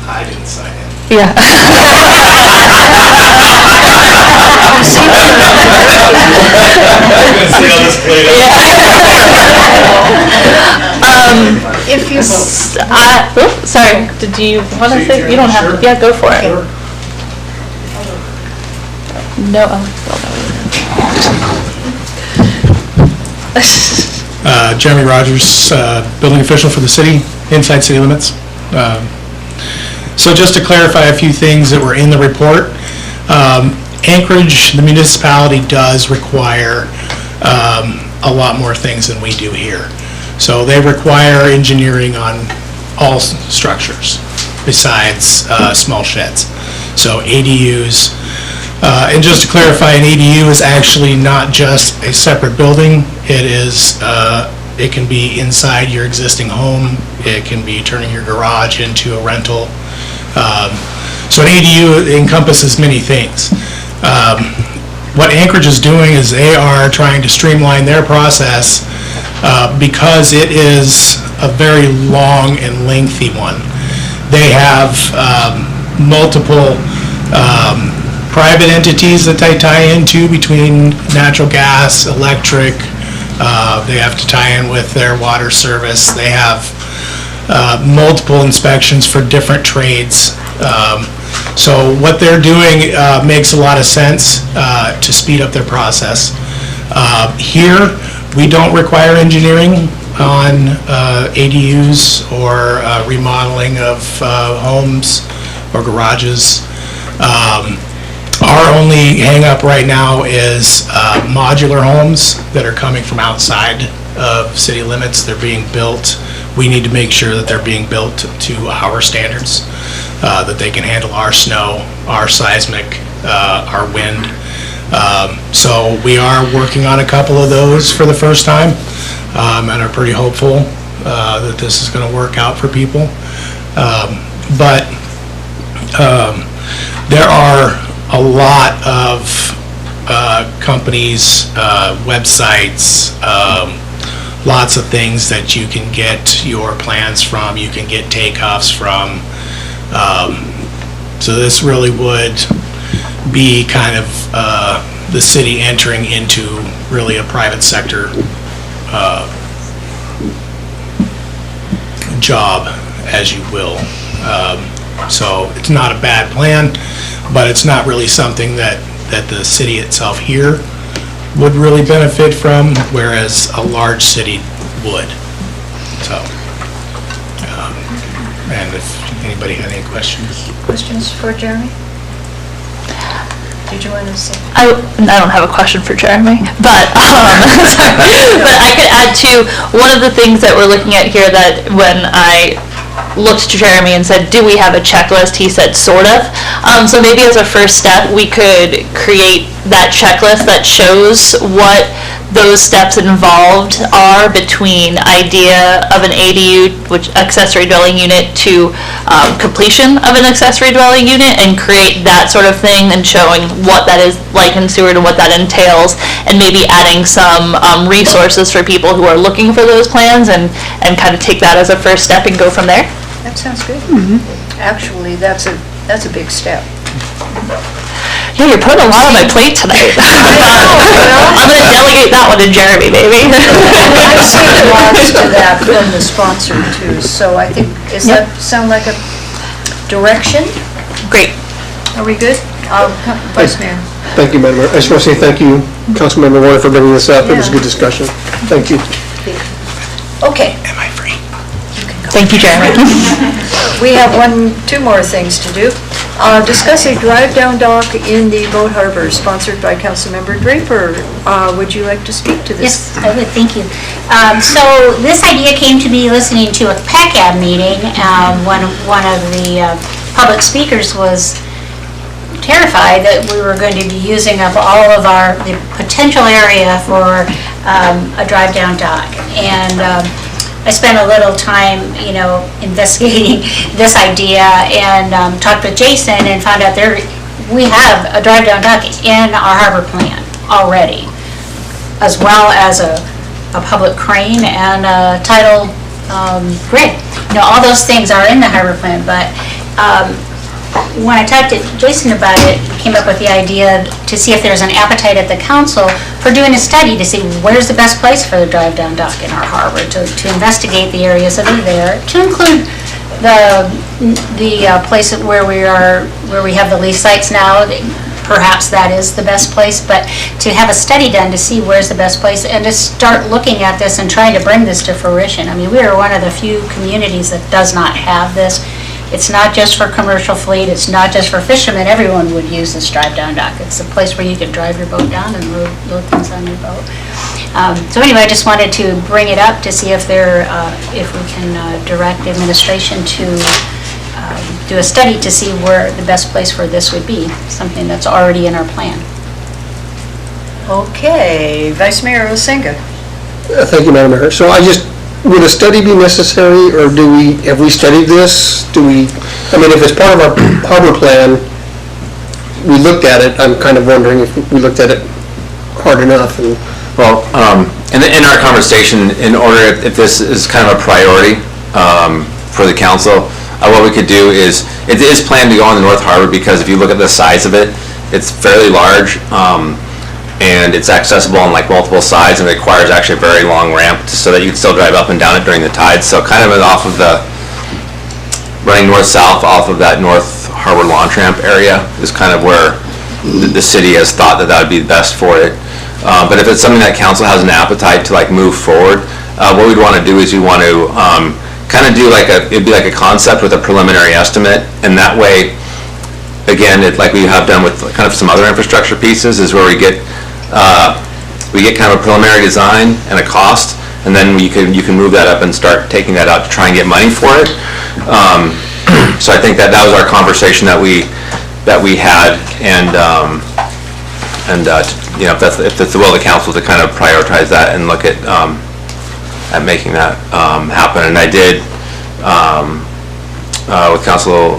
P: I didn't sign in.
N: Yeah.
B: If you...
N: sorry, did you want to say? You don't have to. Yeah, go for it. No,
E: Jeremy Rogers, building official for the city, inside city limits. So just to clarify a few things that were in the report, Anchorage, the municipality does require a lot more things than we do here. So they require engineering on all structures besides small sheds. So ADUs, and just to clarify, an ADU is actually not just a separate building. It is, it can be inside your existing home. It can be turning your garage into a rental. So an ADU encompasses many things. What Anchorage is doing is they are trying to streamline their process because it is a very long and lengthy one. They have multiple private entities that they tie into between natural gas, electric. They have to tie in with their water service. They have multiple inspections for different trades. So what they're doing makes a lot of sense to speed up their process. Here, we don't require engineering on ADUs or remodeling of homes or garages. Our only hang-up right now is modular homes that are coming from outside of city limits. They're being built. We need to make sure that they're being built to our standards, that they can handle our snow, our seismic, our wind. So we are working on a couple of those for the first time, and are pretty hopeful that this is going to work out for people. But there are a lot of companies, websites, lots of things that you can get your plans from, you can get takeoffs from. So this really would be kind of the city entering into really a private sector job, as you will. So it's not a bad plan, but it's not really something that the city itself here would really benefit from, whereas a large city would. So, and if anybody had any questions?
B: Questions for Jeremy? Did you want to say?
N: I don't have a question for Jeremy, but sorry. But I could add to one of the things that we're looking at here, that when I looked to Jeremy and said, do we have a checklist? He said, sort of. So maybe as a first step, we could create that checklist that shows what those steps involved are between idea of an ADU, which accessory dwelling unit, to completion of an accessory dwelling unit, and create that sort of thing, and showing what that is like in Seward and what that entails, and maybe adding some resources for people who are looking for those plans, and kind of take that as a first step and go from there.
B: That sounds good. Actually, that's a big step.
N: Yeah, you're putting a lot on my plate tonight. I'm going to delegate that one to Jeremy, maybe.
B: I've seen lots to that from the sponsor too, so I think, does that sound like a direction?
N: Great.
B: Are we good? Vice Mayor.
D: Thank you, Madam Mayor. I just want to say thank you, Councilmember Warner, for bringing this up. It was a good discussion. Thank you.
B: Okay.
N: Am I free? Thank you, Jeremy.
B: We have two more things to do. Discuss a drive-down dock in the boat harbor, sponsored by Councilmember Draper. Would you like to speak to this?
V: Yes, I would, thank you. So this idea came to me listening to a PACAB meeting. One of the public speakers was terrified that we were going to be using up all of the potential area for a drive-down dock. And I spent a little time, investigating this idea and talked with Jason and found out we have a drive-down dock in our harbor plan already, as well as a public crane and a tidal grid. All those things are in the harbor plan, but when I talked to Jason about it, came up with the idea to see if there's an appetite at the council for doing a study to see where's the best place for the drive-down dock in our harbor, to investigate the areas that are there, to include the place where we have the lease sites now. Perhaps that is the best place, but to have a study done to see where's the best place and to start looking at this and trying to bring this to fruition. I mean, we are one of the few communities that does not have this. It's not just for commercial fleet, it's not just for fishermen. Everyone would use this drive-down dock. It's a place where you can drive your boat down and load things on your boat. So anyway, I just wanted to bring it up to see if we can direct the administration to do a study to see where the best place for this would be, something that's already in our plan.
B: Okay, Vice Mayor Osenga.
D: Thank you, Madam Mayor. So would a study be necessary, or have we studied this? If it's part of our harbor plan, we looked at it, I'm kind of wondering if we looked at it hard enough.
M: Well, in our conversation, in order, if this is kind of a priority for the council, what we could do is, it is planned to go on the North Harbor, because if you look at the size of it, it's fairly large, and it's accessible on multiple sides, and requires actually a very long ramp so that you can still drive up and down it during the tides. So kind of off of running north-south off of that North Harbor launch ramp area is kind of where the city has thought that would be best for it. But if it's something that council has an appetite to move forward, what we'd want to do is we want to kind of do it'd be like a concept with a preliminary estimate, and that way, again, like we have done with kind of some other infrastructure pieces, is where we get kind of a preliminary design and a cost, and then you can move that up and start taking that out to try and get money for it. So I think that was our conversation that we had, and if that's the will of the council to kind of prioritize that and look at making that happen. And I did with Council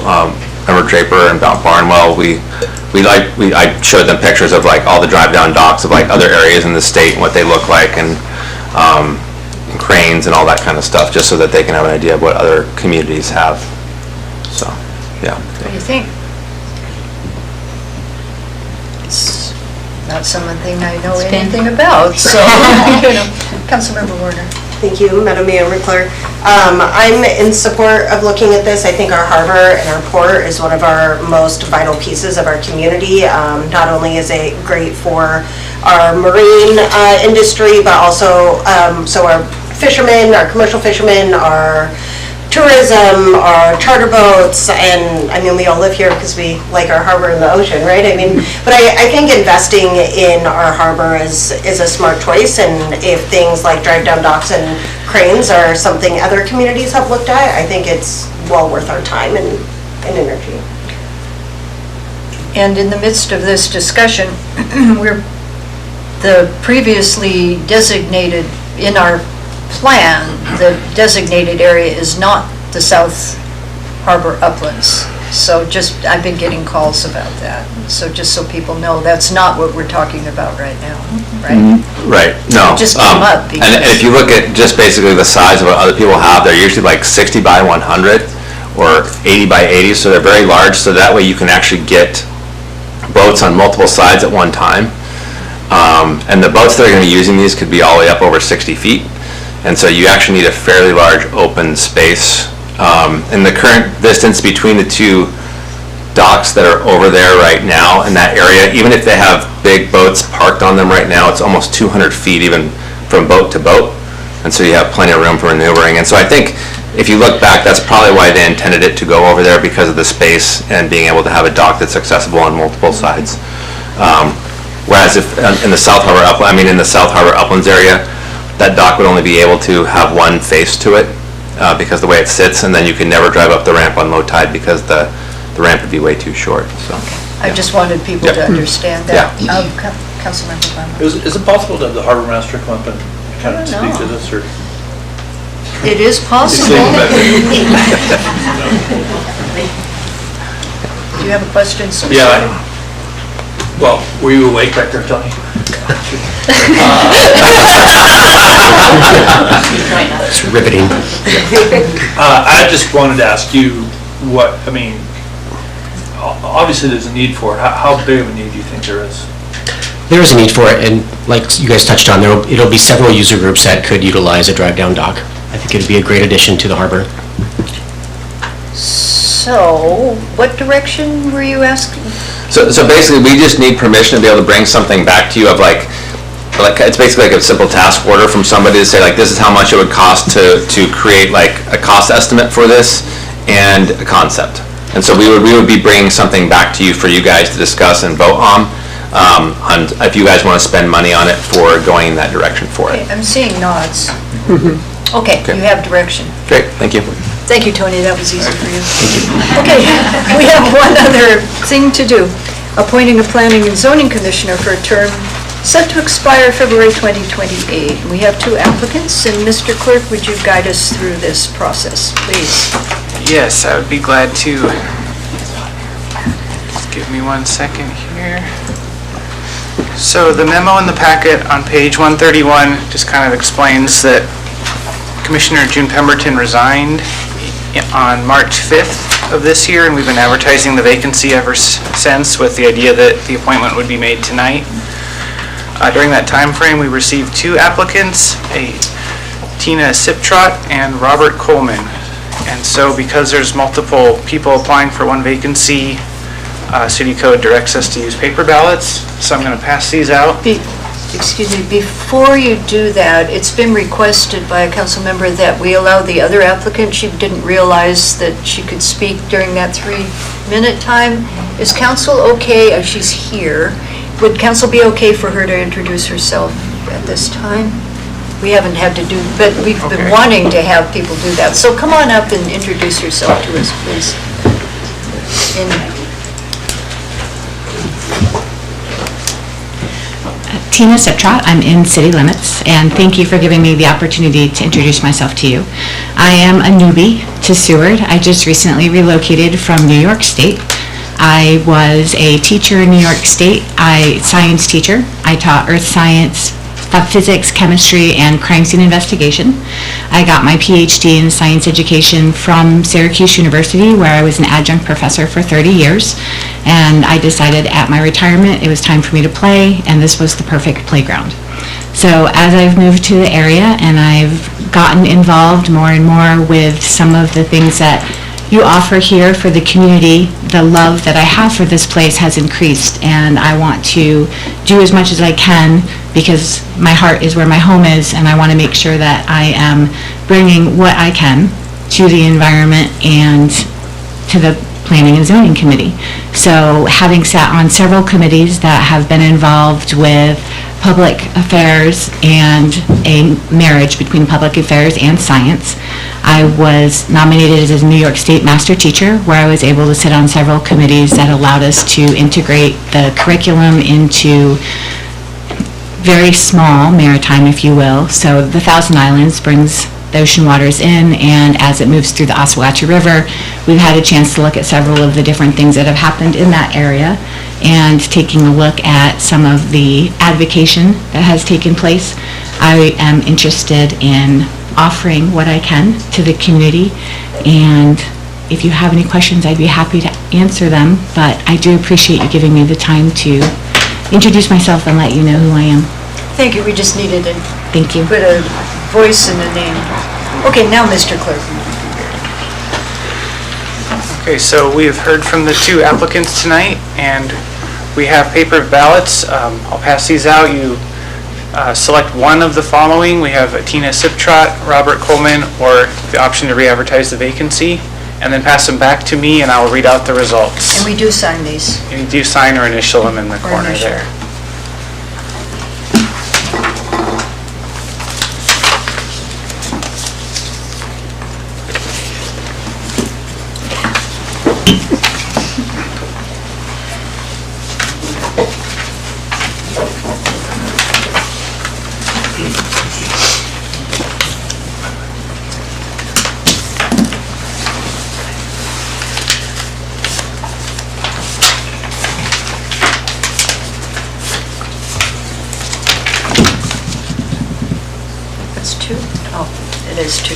M: Member Draper and Barnwell, I showed them pictures of all the drive-down docks of other areas in the state and what they look like, and cranes and all that kind of stuff, just so that they can have an idea of what other communities have. So, yeah.
B: What do you think? It's not something I know anything about, so, Councilmember Warner.
Q: Thank you, Madam Mayor Clerk. I'm in support of looking at this. I think our harbor and our port is one of our most vital pieces of our community. Not only is it great for our marine industry, but also so our fishermen, our commercial fishermen, our tourism, our charter boats, and we all live here because we like our harbor and the ocean, right? But I think investing in our harbor is a smart choice, and if things like drive-down docks and cranes are something other communities have looked at, I think it's well worth our time and energy.
B: And in the midst of this discussion, the previously designated, in our plan, the designated area is not the South Harbor uplands. So I've been getting calls about that. So just so people know, that's not what we're talking about right now, right?
M: Right, no.
B: It just came up because...
M: And if you look at just basically the size of what other people have, they're usually 60 by 100 or 80 by 80, so they're very large, so that way you can actually get boats on multiple sides at one time. And the boats that are going to be using these could be all the way up over 60 feet. And so you actually need a fairly large open space. And the current distance between the two docks that are over there right now in that area, even if they have big boats parked on them right now, it's almost 200 feet even from boat to boat. And so you have plenty of room for maneuvering. And so I think if you look back, that's probably why they intended it to go over there, because of the space and being able to have a dock that's accessible on multiple sides. Whereas if in the South Harbor Uplands area, that dock would only be able to have one face to it because the way it sits, and then you can never drive up the ramp on low tide because the ramp would be way too short. So.
B: I just wanted people to understand that. Councilmember Baumann.
T: Is it possible that the harbor master come up and kind of speak to this, or?
B: It is possible. Do you have a question?
T: Yeah. Well, were you awake back there, Tony?
G: It's riveting.
T: I just wanted to ask you what, I mean, obviously there's a need for it. How big of a need do you think there is?
G: There is a need for it, and like you guys touched on, it'll be several user groups that could utilize a drive-down dock. I think it'd be a great addition to the harbor.
B: So, what direction were you asking?
M: So basically, we just need permission to be able to bring something back to you of like it's basically like a simple task order from somebody to say like, this is how much it would cost to create like a cost estimate for this and a concept. And so we would be bringing something back to you for you guys to discuss and vote on if you guys want to spend money on it for going in that direction for it.
B: Okay, I'm seeing nods. Okay, you have direction.
M: Great, thank you.
B: Thank you, Tony, that was easy for you. Okay, we have one other thing to do. Appointing a planning and zoning commissioner for a term set to expire February 2028. We have two applicants, and Mr. Clerk, would you guide us through this process, please?
A: Yes, I would be glad to. Just give me 1 second here. So the memo in the packet on page 131 just kind of explains that Commissioner June Pemberton resigned on March 5th of this year, and we've been advertising the vacancy ever since with the idea that the appointment would be made tonight. During that time frame, we received two applicants, a Tina Siptrot and Robert Coleman. And so because there's multiple people applying for one vacancy, City Code directs us to use paper ballots, so I'm going to pass these out.
B: Excuse me, before you do that, it's been requested by a council member that we allow the other applicant, she didn't realize that she could speak during that 3-minute time. Is council okay, if she's here, would council be okay for her to introduce herself at this time? We haven't had to do, but we've been wanting to have people do that. So come on up and introduce yourself to us, please.
I: Tina Siptrot, I'm in City Limits, and thank you for giving me the opportunity to introduce myself to you. I am a newbie to Seward. I just recently relocated from New York State. I was a teacher in New York State, science teacher. I taught earth science, physics, chemistry, and crime scene investigation. I got my PhD in science education from Syracuse University, where I was an adjunct professor for 30 years. And I decided at my retirement it was time for me to play, and this was the perfect playground. So as I've moved to the area and I've gotten involved more and more with some of the things that you offer here for the community, the love that I have for this place has increased, and I want to do as much as I can because my heart is where my home is, and I want to make sure that I am bringing what I can to the environment and to the Planning and Zoning Committee. So having sat on several committees that have been involved with public affairs and a marriage between public affairs and science, I was nominated as a New York State Master Teacher, where I was able to sit on several committees that allowed us to integrate the curriculum into very small maritime, if you will. So the Thousand Islands brings the ocean waters in, and as it moves through the Oswegatchie River, we've had a chance to look at several of the different things that have happened in that area and taking a look at some of the advocation that has taken place. I am interested in offering what I can to the community, and if you have any questions, I'd be happy to answer them, but I do appreciate you giving me the time to introduce myself and let you know who I am.
B: Thank you, we just needed to
I: Thank you.
B: put a voice and a name. Okay, now Mr. Clerk.
A: Okay, so we have heard from the two applicants tonight, and we have paper ballots. I'll pass these out. You select one of the following. We have Tina Siptrot, Robert Coleman, or the option to re-advertise the vacancy, and then pass them back to me, and I will read out the results.
B: And we do sign these.
A: You do sign or initial them in the corner
B: initial.
A: there.
B: It is too.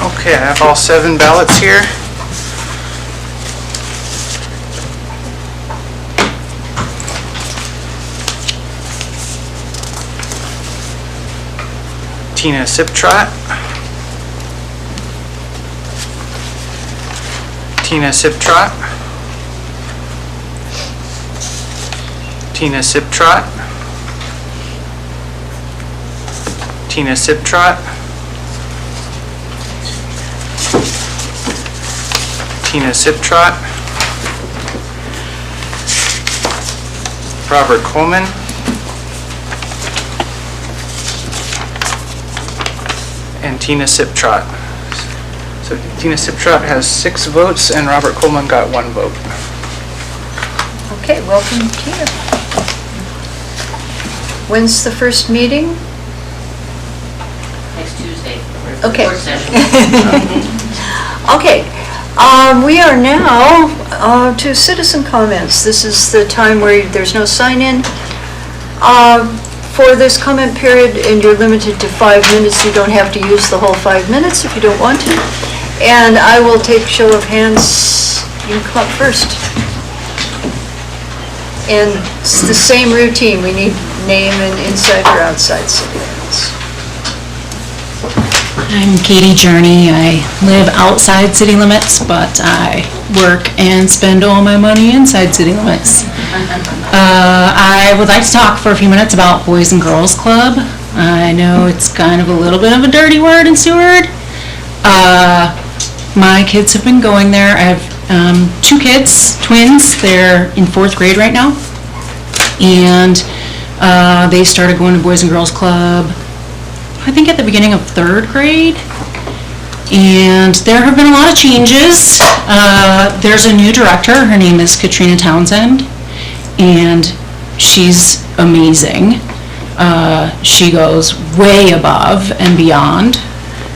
A: Okay, I have all 7 ballots here. Tina Siptrot. Tina Siptrot. Tina Siptrot. Tina Siptrot. Tina Siptrot. Robert Coleman. And Tina Siptrot. So Tina Siptrot has 6 votes and Robert Coleman got 1 vote.
B: Okay, welcome, Tina. When's the first meeting?
C: Next Tuesday.
B: Okay.
C: Work session.
B: Okay, we are now to citizen comments. This is the time where there's no sign-in. For this comment period, and you're limited to 5 minutes, you don't have to use the whole 5 minutes if you don't want to. And I will take show of hands. You can come up first. And it's the same routine. We need name and inside or outside city limits.
O: I'm Katie Journey. I live outside city limits, but I work and spend all my money inside city limits. I would like to talk for a few minutes about Boys and Girls Club. I know it's kind of a little bit of a dirty word in Seward. My kids have been going there. I have 2 kids, twins. They're in 4th grade right now. And they started going to Boys and Girls Club, I think at the beginning of 3rd grade. And there have been a lot of changes. There's a new director. Her name is Katrina Townsend. And she's amazing. She goes way above and beyond.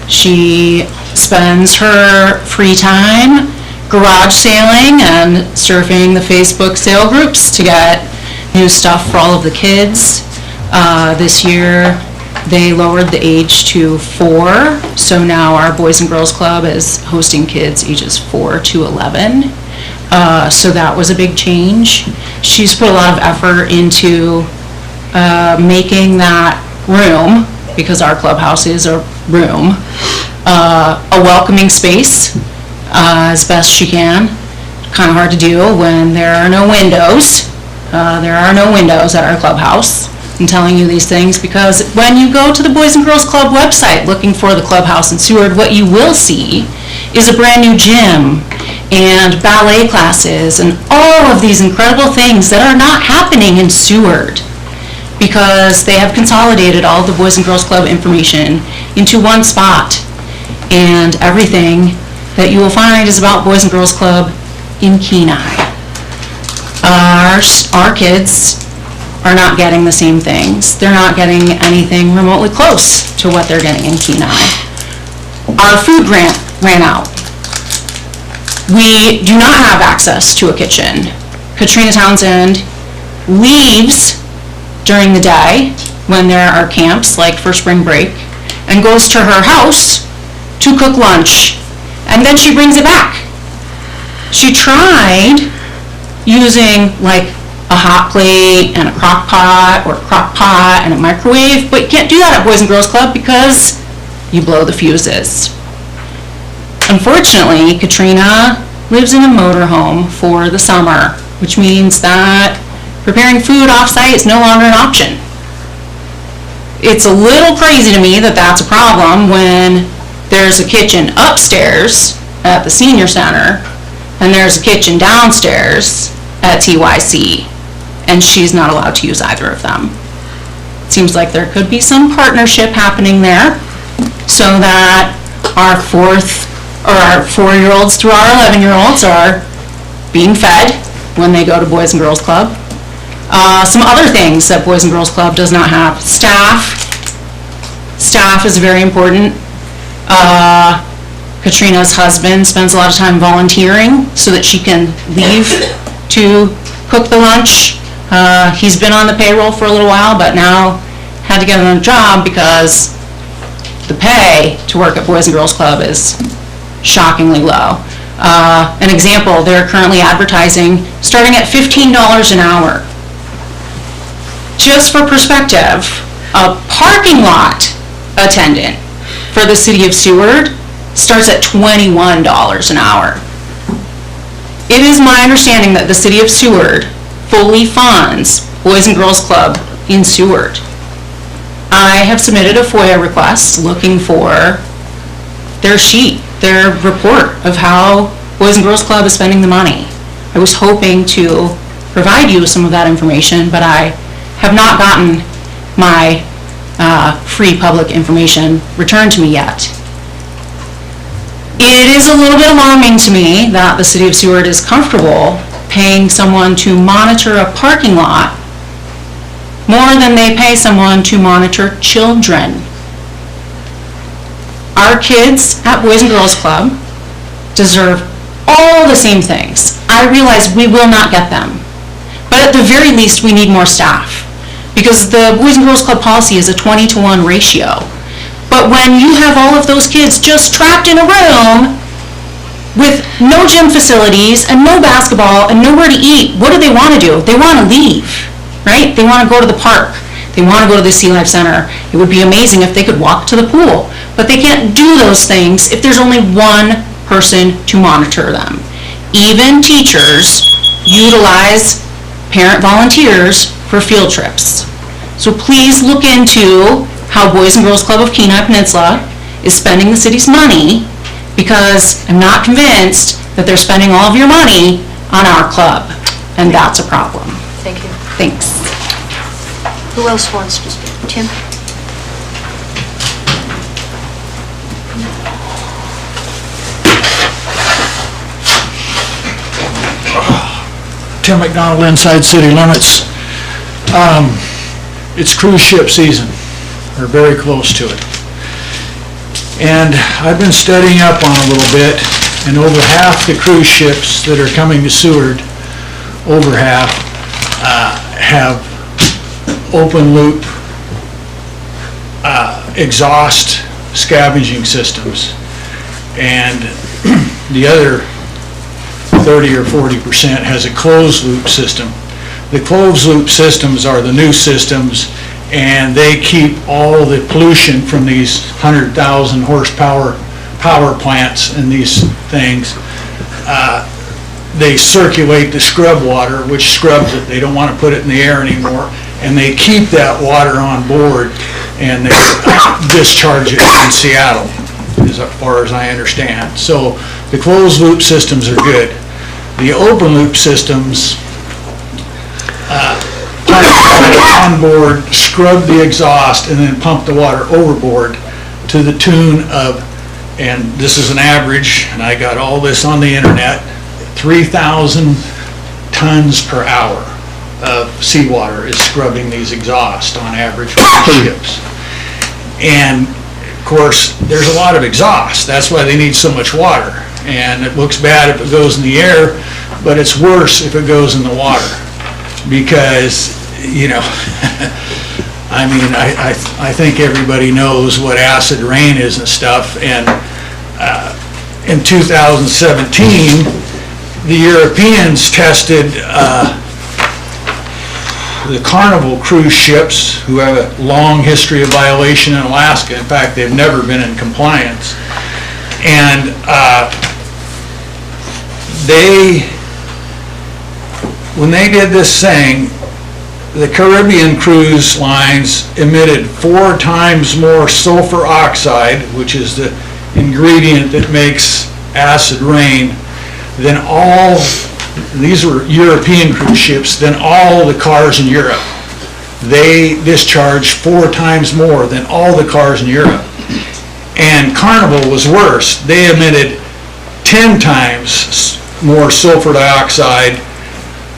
O: She spends her free time garage sailing and surfing the Facebook sale groups to get new stuff for all of the kids. This year they lowered the age to 4, so now our Boys and Girls Club is hosting kids ages 4 to 11. So that was a big change. She's put a lot of effort into making that room, because our clubhouse is a room, a welcoming space as best she can. Kind of hard to do when there are no windows. There are no windows at our clubhouse. I'm telling you these things because when you go to the Boys and Girls Club website looking for the clubhouse in Seward, what you will see is a brand new gym and ballet classes and all of these incredible things that are not happening in Seward because they have consolidated all of the Boys and Girls Club information into one spot, and everything that you will find is about Boys and Girls Club in Kenai. Our kids are not getting the same things. They're not getting anything remotely close to what they're getting in Kenai. Our food grant ran out. We do not have access to a kitchen. Katrina Townsend leaves during the day when there are camps, like for spring break, and goes to her house to cook lunch, and then she brings it back. She tried using like a hot plate and a crock pot or a crock pot and a microwave, but you can't do that at Boys and Girls Club because you blow the fuses. Unfortunately, Katrina lives in a motorhome for the summer, which means that preparing food off-site is no longer an option. It's a little crazy to me that that's a problem when there's a kitchen upstairs at the senior center and there's a kitchen downstairs at TYC, and she's not allowed to use either of them. It seems like there could be some partnership happening there so that our 4-year-olds to our 11-year-olds are being fed when they go to Boys and Girls Club. Some other things that Boys and Girls Club does not have. Staff is very important. Katrina's husband spends a lot of time volunteering so that she can leave to cook the lunch. He's been on the payroll for a little while, but now had to get another job because the pay to work at Boys and Girls Club is shockingly low. An example, they're currently advertising starting at $15 an hour. Just for perspective, a parking lot attendant for the city of Seward starts at $21 an hour. It is my understanding that the city of Seward fully funds Boys and Girls Club in Seward. I have submitted a FOIA request looking for their sheet, their report of how Boys and Girls Club is spending the money. I was hoping to provide you some of that information, but I have not gotten my free public information returned to me yet. It is a little bit alarming to me that the city of Seward is comfortable paying someone to monitor a parking lot more than they pay someone to monitor children. Our kids at Boys and Girls Club deserve all the same things. I realize we will not get them, but at the very least we need more staff, because the Boys and Girls Club policy is a 20-to-1 ratio. But when you have all of those kids just trapped in a room with no gym facilities and no basketball and nowhere to eat, what do they want to do? They want to leave, right? They want to go to the park. They want to go to the Sea Life Center. It would be amazing if they could walk to the pool, but they can't do those things if there's only one person to monitor them. Even teachers utilize parent volunteers for field trips. So please look into how Boys and Girls Club of Kenai Peninsula is spending the city's money, because I'm not convinced that they're spending all of your money on our club, and that's a problem.
B: Thank you.
O: Thanks.
B: Who else wants to speak? Tim?
J: Tim McDonald, Inside City Limits. It's cruise ship season. We're very close to it. And I've been studying up on it a little bit, and over half the cruise ships that are coming to Seward, over half, have open loop exhaust scavenging systems. And the other 30 or 40% has a closed loop system. The closed loop systems are the new systems, and they keep all the pollution from these 100,000 horsepower power plants and these things. They circulate the scrub water, which scrubs it. They don't want to put it in the air anymore, and they keep that water on board, and they discharge it in Seattle, as far as I understand. So the closed loop systems are good. The open loop systems, on board, scrub the exhaust, and then pump the water overboard to the tune of, and this is an average, and I got all this on the internet, 3,000 tons per hour of seawater is scrubbing these exhausts on average for ships. And of course, there's a lot of exhaust. That's why they need so much water. And it looks bad if it goes in the air, but it's worse if it goes in the water. Because, you know, I mean, I think everybody knows what acid rain is and stuff. And in 2017, the Europeans tested the Carnival cruise ships, who have a long history of violation in Alaska. In fact, they've never been in compliance. And when they did this thing, the Caribbean cruise lines emitted 4 times more sulfur oxide, which is the ingredient that makes acid rain, than all, these were European cruise ships, than all the cars in Europe. They discharged 4 times more than all the cars in Europe. And Carnival was worse. They emitted 10 times more sulfur dioxide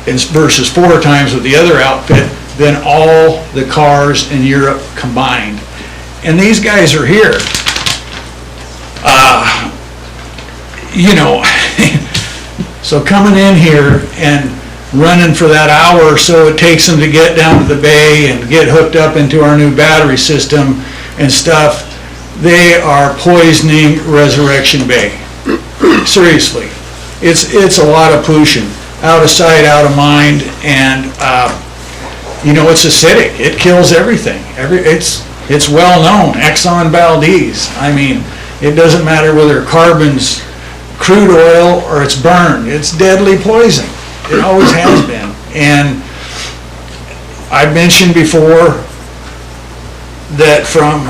J: versus 4 times with the other outfit than all the cars in Europe combined. And these guys are here. You know, so coming in here and running for that hour or so it takes them to get down to the bay and get hooked up into our new battery system and stuff, they are poisoning Resurrection Bay. Seriously. It's a lot of pollution. Out of sight, out of mind, and, you know, it's acidic. It kills everything. It's well known. Exxon Valdez. I mean, it doesn't matter whether carbon's crude oil or it's burned. It's deadly poison. It always has been. And I've mentioned before that from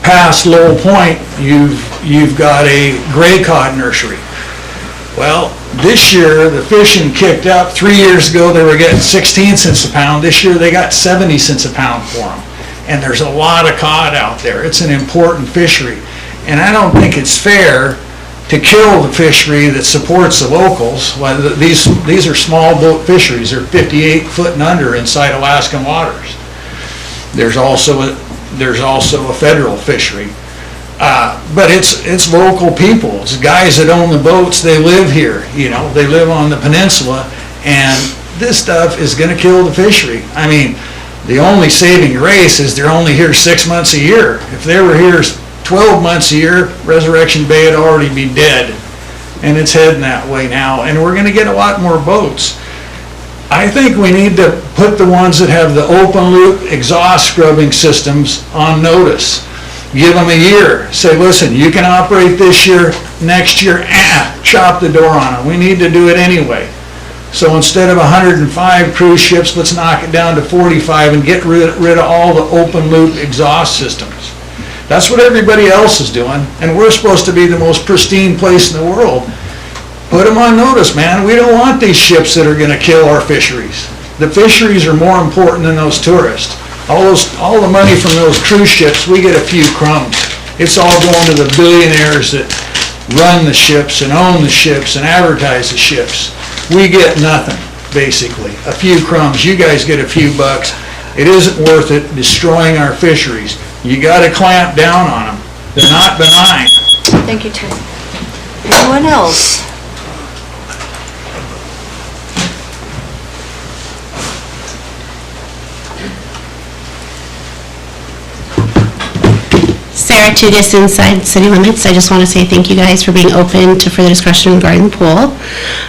J: past Lowell Point, you've got a gray cod nursery. Well, this year the fishing kicked up. 3 years ago they were getting 16 cents a pound. This year they got 70 cents a pound for them. And there's a lot of cod out there. It's an important fishery. And I don't think it's fair to kill the fishery that supports the locals. Well, these are small boat fisheries. They're 58 foot and under inside Alaskan waters. There's also a federal fishery. But it's local people. It's guys that own the boats. They live here, you know. They live on the peninsula. And this stuff is going to kill the fishery. I mean, the only saving grace is they're only here 6 months a year. If they were here 12 months a year, Resurrection Bay would already be dead. And it's heading that way now. And we're going to get a lot more boats. I think we need to put the ones that have the open loop exhaust scrubbing systems on notice. Give them a year. Say, listen, you can operate this year, next year, chop the door on them. We need to do it anyway. So instead of 105 cruise ships, let's knock it down to 45 and get rid of all the open loop exhaust systems. That's what everybody else is doing, and we're supposed to be the most pristine place in the world. Put them on notice, man. We don't want these ships that are going to kill our fisheries. The fisheries are more important than those tourists. All the money from those cruise ships, we get a few crumbs. It's all going to the billionaires that run the ships and own the ships and advertise the ships. We get nothing, basically. A few crumbs. You guys get a few bucks. It isn't worth it destroying our fisheries. You got to clamp down on them. They're not benign.
B: Thank you, Tim. Anyone else?
L: Sarah Tugas, inside City Limits. I just want to say thank you guys for being open to further discussion regarding the pool.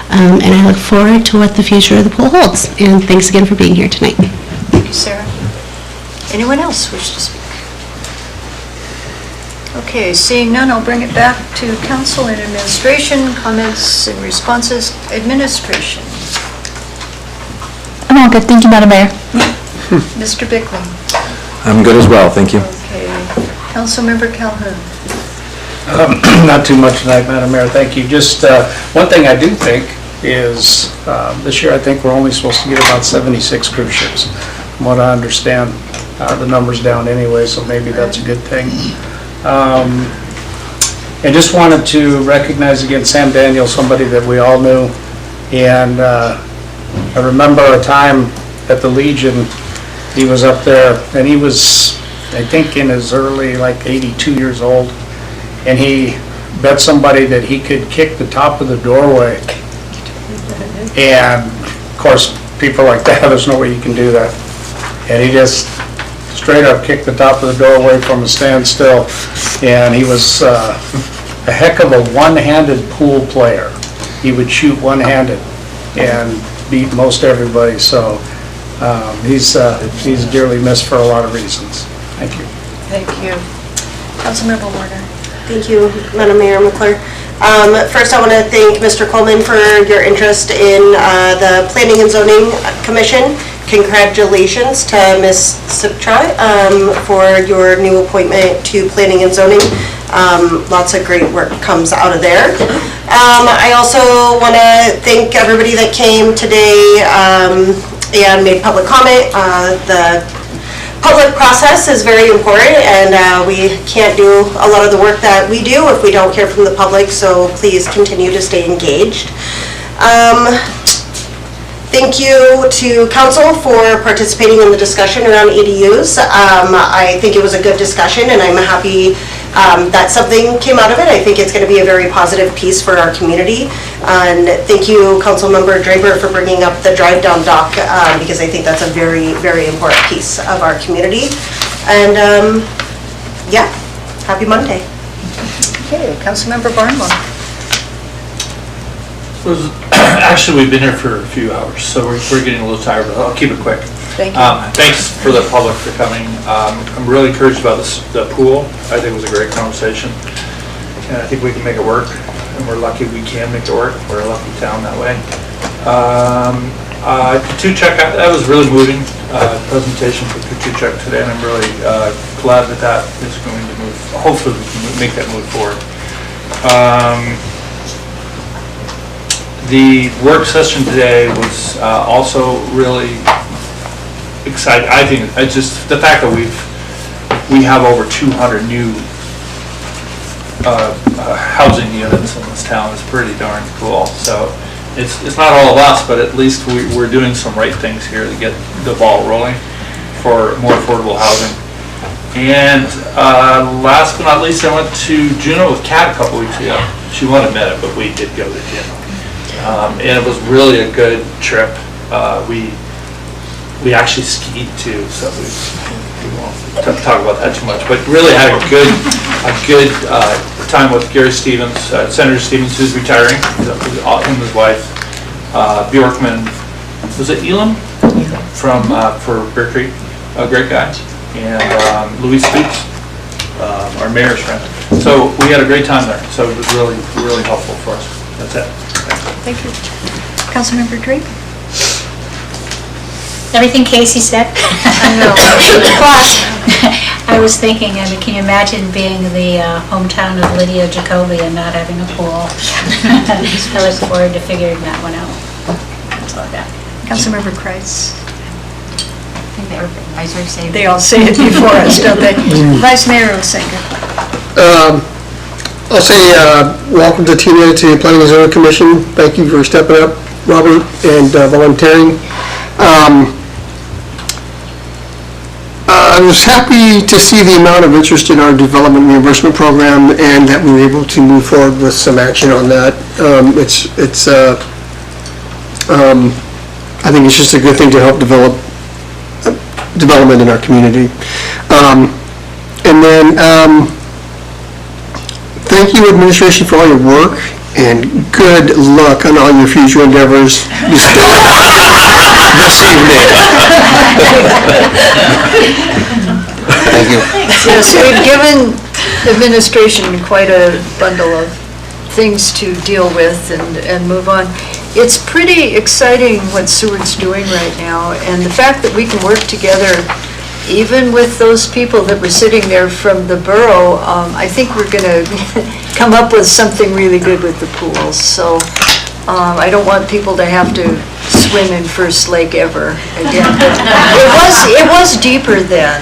L: And I look forward to what the future of the pool holds. And thanks again for being here tonight.
B: Thank you, Sarah. Anyone else wish to speak? Okay, seeing none, I'll bring it back to council and administration. Comments and responses. Administration.
N: I'm all good, thank you, Madam Mayor.
B: Mr. Bickley.
H: I'm good as well, thank you.
B: Okay. Councilmember Calhoun.
U: Not too much tonight, Madam Mayor, thank you. Just one thing I do think is this year I think we're only supposed to get about 76 cruise ships. From what I understand, the number's down anyway, so maybe that's a good thing. I just wanted to recognize again Sam Daniel, somebody that we all knew. And I remember a time at the Legion, he was up there and he was, I think, in his early, like 82 years old. And he bet somebody that he could kick the top of the doorway. And of course, people like that, there's no way you can do that. And he just straight up kicked the top of the doorway from a standstill. And he was a heck of a one-handed pool player. He would shoot one-handed and beat most everybody. So he's dearly missed for a lot of reasons. Thank you.
B: Thank you. Councilmember Warner.
Q: Thank you, Madam Mayor McClure. First, I want to thank Mr. Coleman for your interest in the Planning and Zoning Commission. Congratulations to Ms. Sipchai for your new appointment to Planning and Zoning. Lots of great work comes out of there. I also want to thank everybody that came today and made public comment. The public process is very important, and we can't do a lot of the work that we do if we don't hear from the public, so please continue to stay engaged. Thank you to council for participating in the discussion around ADUs. I think it was a good discussion, and I'm happy that something came out of it. I think it's going to be a very positive piece for our community. And thank you, Councilmember Draper, for bringing up the drive-down dock, because I think that's a very, very important piece of our community. And yeah, happy Monday.
B: Okay, Councilmember Barnwell.
T: Actually, we've been here for a few hours, so we're getting a little tired, but I'll keep it quick.
B: Thank you.
T: Thanks for the public for coming. I'm really encouraged about the pool. I think it was a great conversation, and I think we can make it work, and we're lucky we can make it work. We're a lucky town that way. Qutekcak, that was really moving presentation for Qutekcak today, and I'm really glad that is going to move. Hopefully we can make that move forward. The work session today was also really exciting. I think it's just the fact that we have over 200 new housing units in this town is pretty darn cool. So it's not all of us, but at least we're doing some right things here to get the ball rolling for more affordable housing. And last but not least, I went to Juneau with Kat a couple weeks ago. She won't admit it, but we did go to Juneau. And it was really a good trip. We actually skied too, so we won't talk about that too much. But really had a good time with Gary Stevens, Senator Stevens, who's retiring, him and his wife, Bjorkman, was it Elam? From for Bear Creek, a great guy, and Louise Speaks, our mayor's friend. So we had a great time there. So it was really, really helpful for us. That's it.
B: Thank you. Councilmember Drake?
V: Everything Casey said?
B: I know.
V: Plus, I was thinking, can you imagine being the hometown of Lydia Jacoby and not having a pool? I look forward to figuring that one out. That's all I got.
B: Councilmember Kreitz?
C: I think Vice Mayor say.
B: They all say it before us, don't they? Vice Mayor Osenga.
D: I'll say welcome to Tina to Planning and Zoning Commission. Thank you for stepping up, Robert, and volunteering. I was happy to see the amount of interest in our development reimbursement program and that we were able to move forward with some action on that. I think it's just a good thing to help development in our community. And then thank you, administration, for all your work, and good luck on all your future endeavors. You still this evening.
A: Thank you.
B: Yes, we've given administration quite a bundle of things to deal with and move on. It's pretty exciting what Seward's doing right now, and the fact that we can work together even with those people that were sitting there from the borough. I think we're going to come up with something really good with the pools. So I don't want people to have to swim in First Lake ever again. It was deeper then,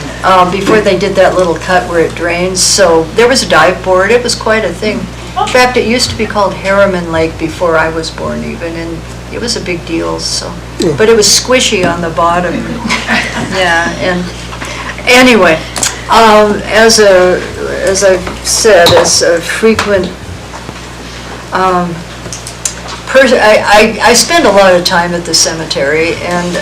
B: before they did that little cut where it drains. So there was a dive board. It was quite a thing. In fact, it used to be called Harriman Lake before I was born even, and it was a big deal. So, but it was squishy on the bottom. Yeah, and anyway, as I've said, as a frequent person, I spend a lot of time at the cemetery, and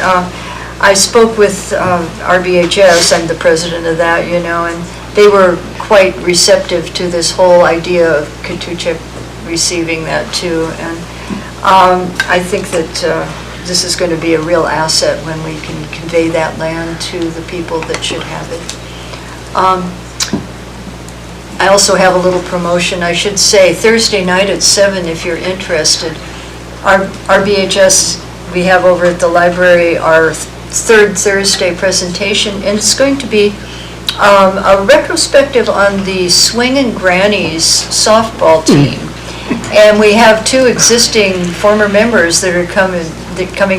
B: I spoke with RBHS. I'm the president of that, you know, and they were quite receptive to this whole idea of Qutekcak receiving that too. And I think that this is going to be a real asset when we can convey that land to the people that should have it. I also have a little promotion. I should say Thursday night at 7, if you're interested. Our BHS, we have over at the library our third Thursday presentation, and it's going to be a retrospective on the Swingin' Grannies softball team. And we have 2 existing former members that are coming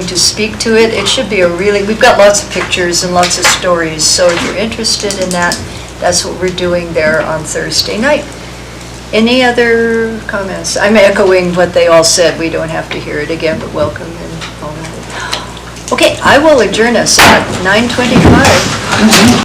B: to speak to it. It should be we've got lots of pictures and lots of stories, so if you're interested in that, that's what we're doing there on Thursday night. Any other comments? I'm echoing what they all said. We don't have to hear it again, but welcome and all that. Okay, I will adjourn us at 9:25.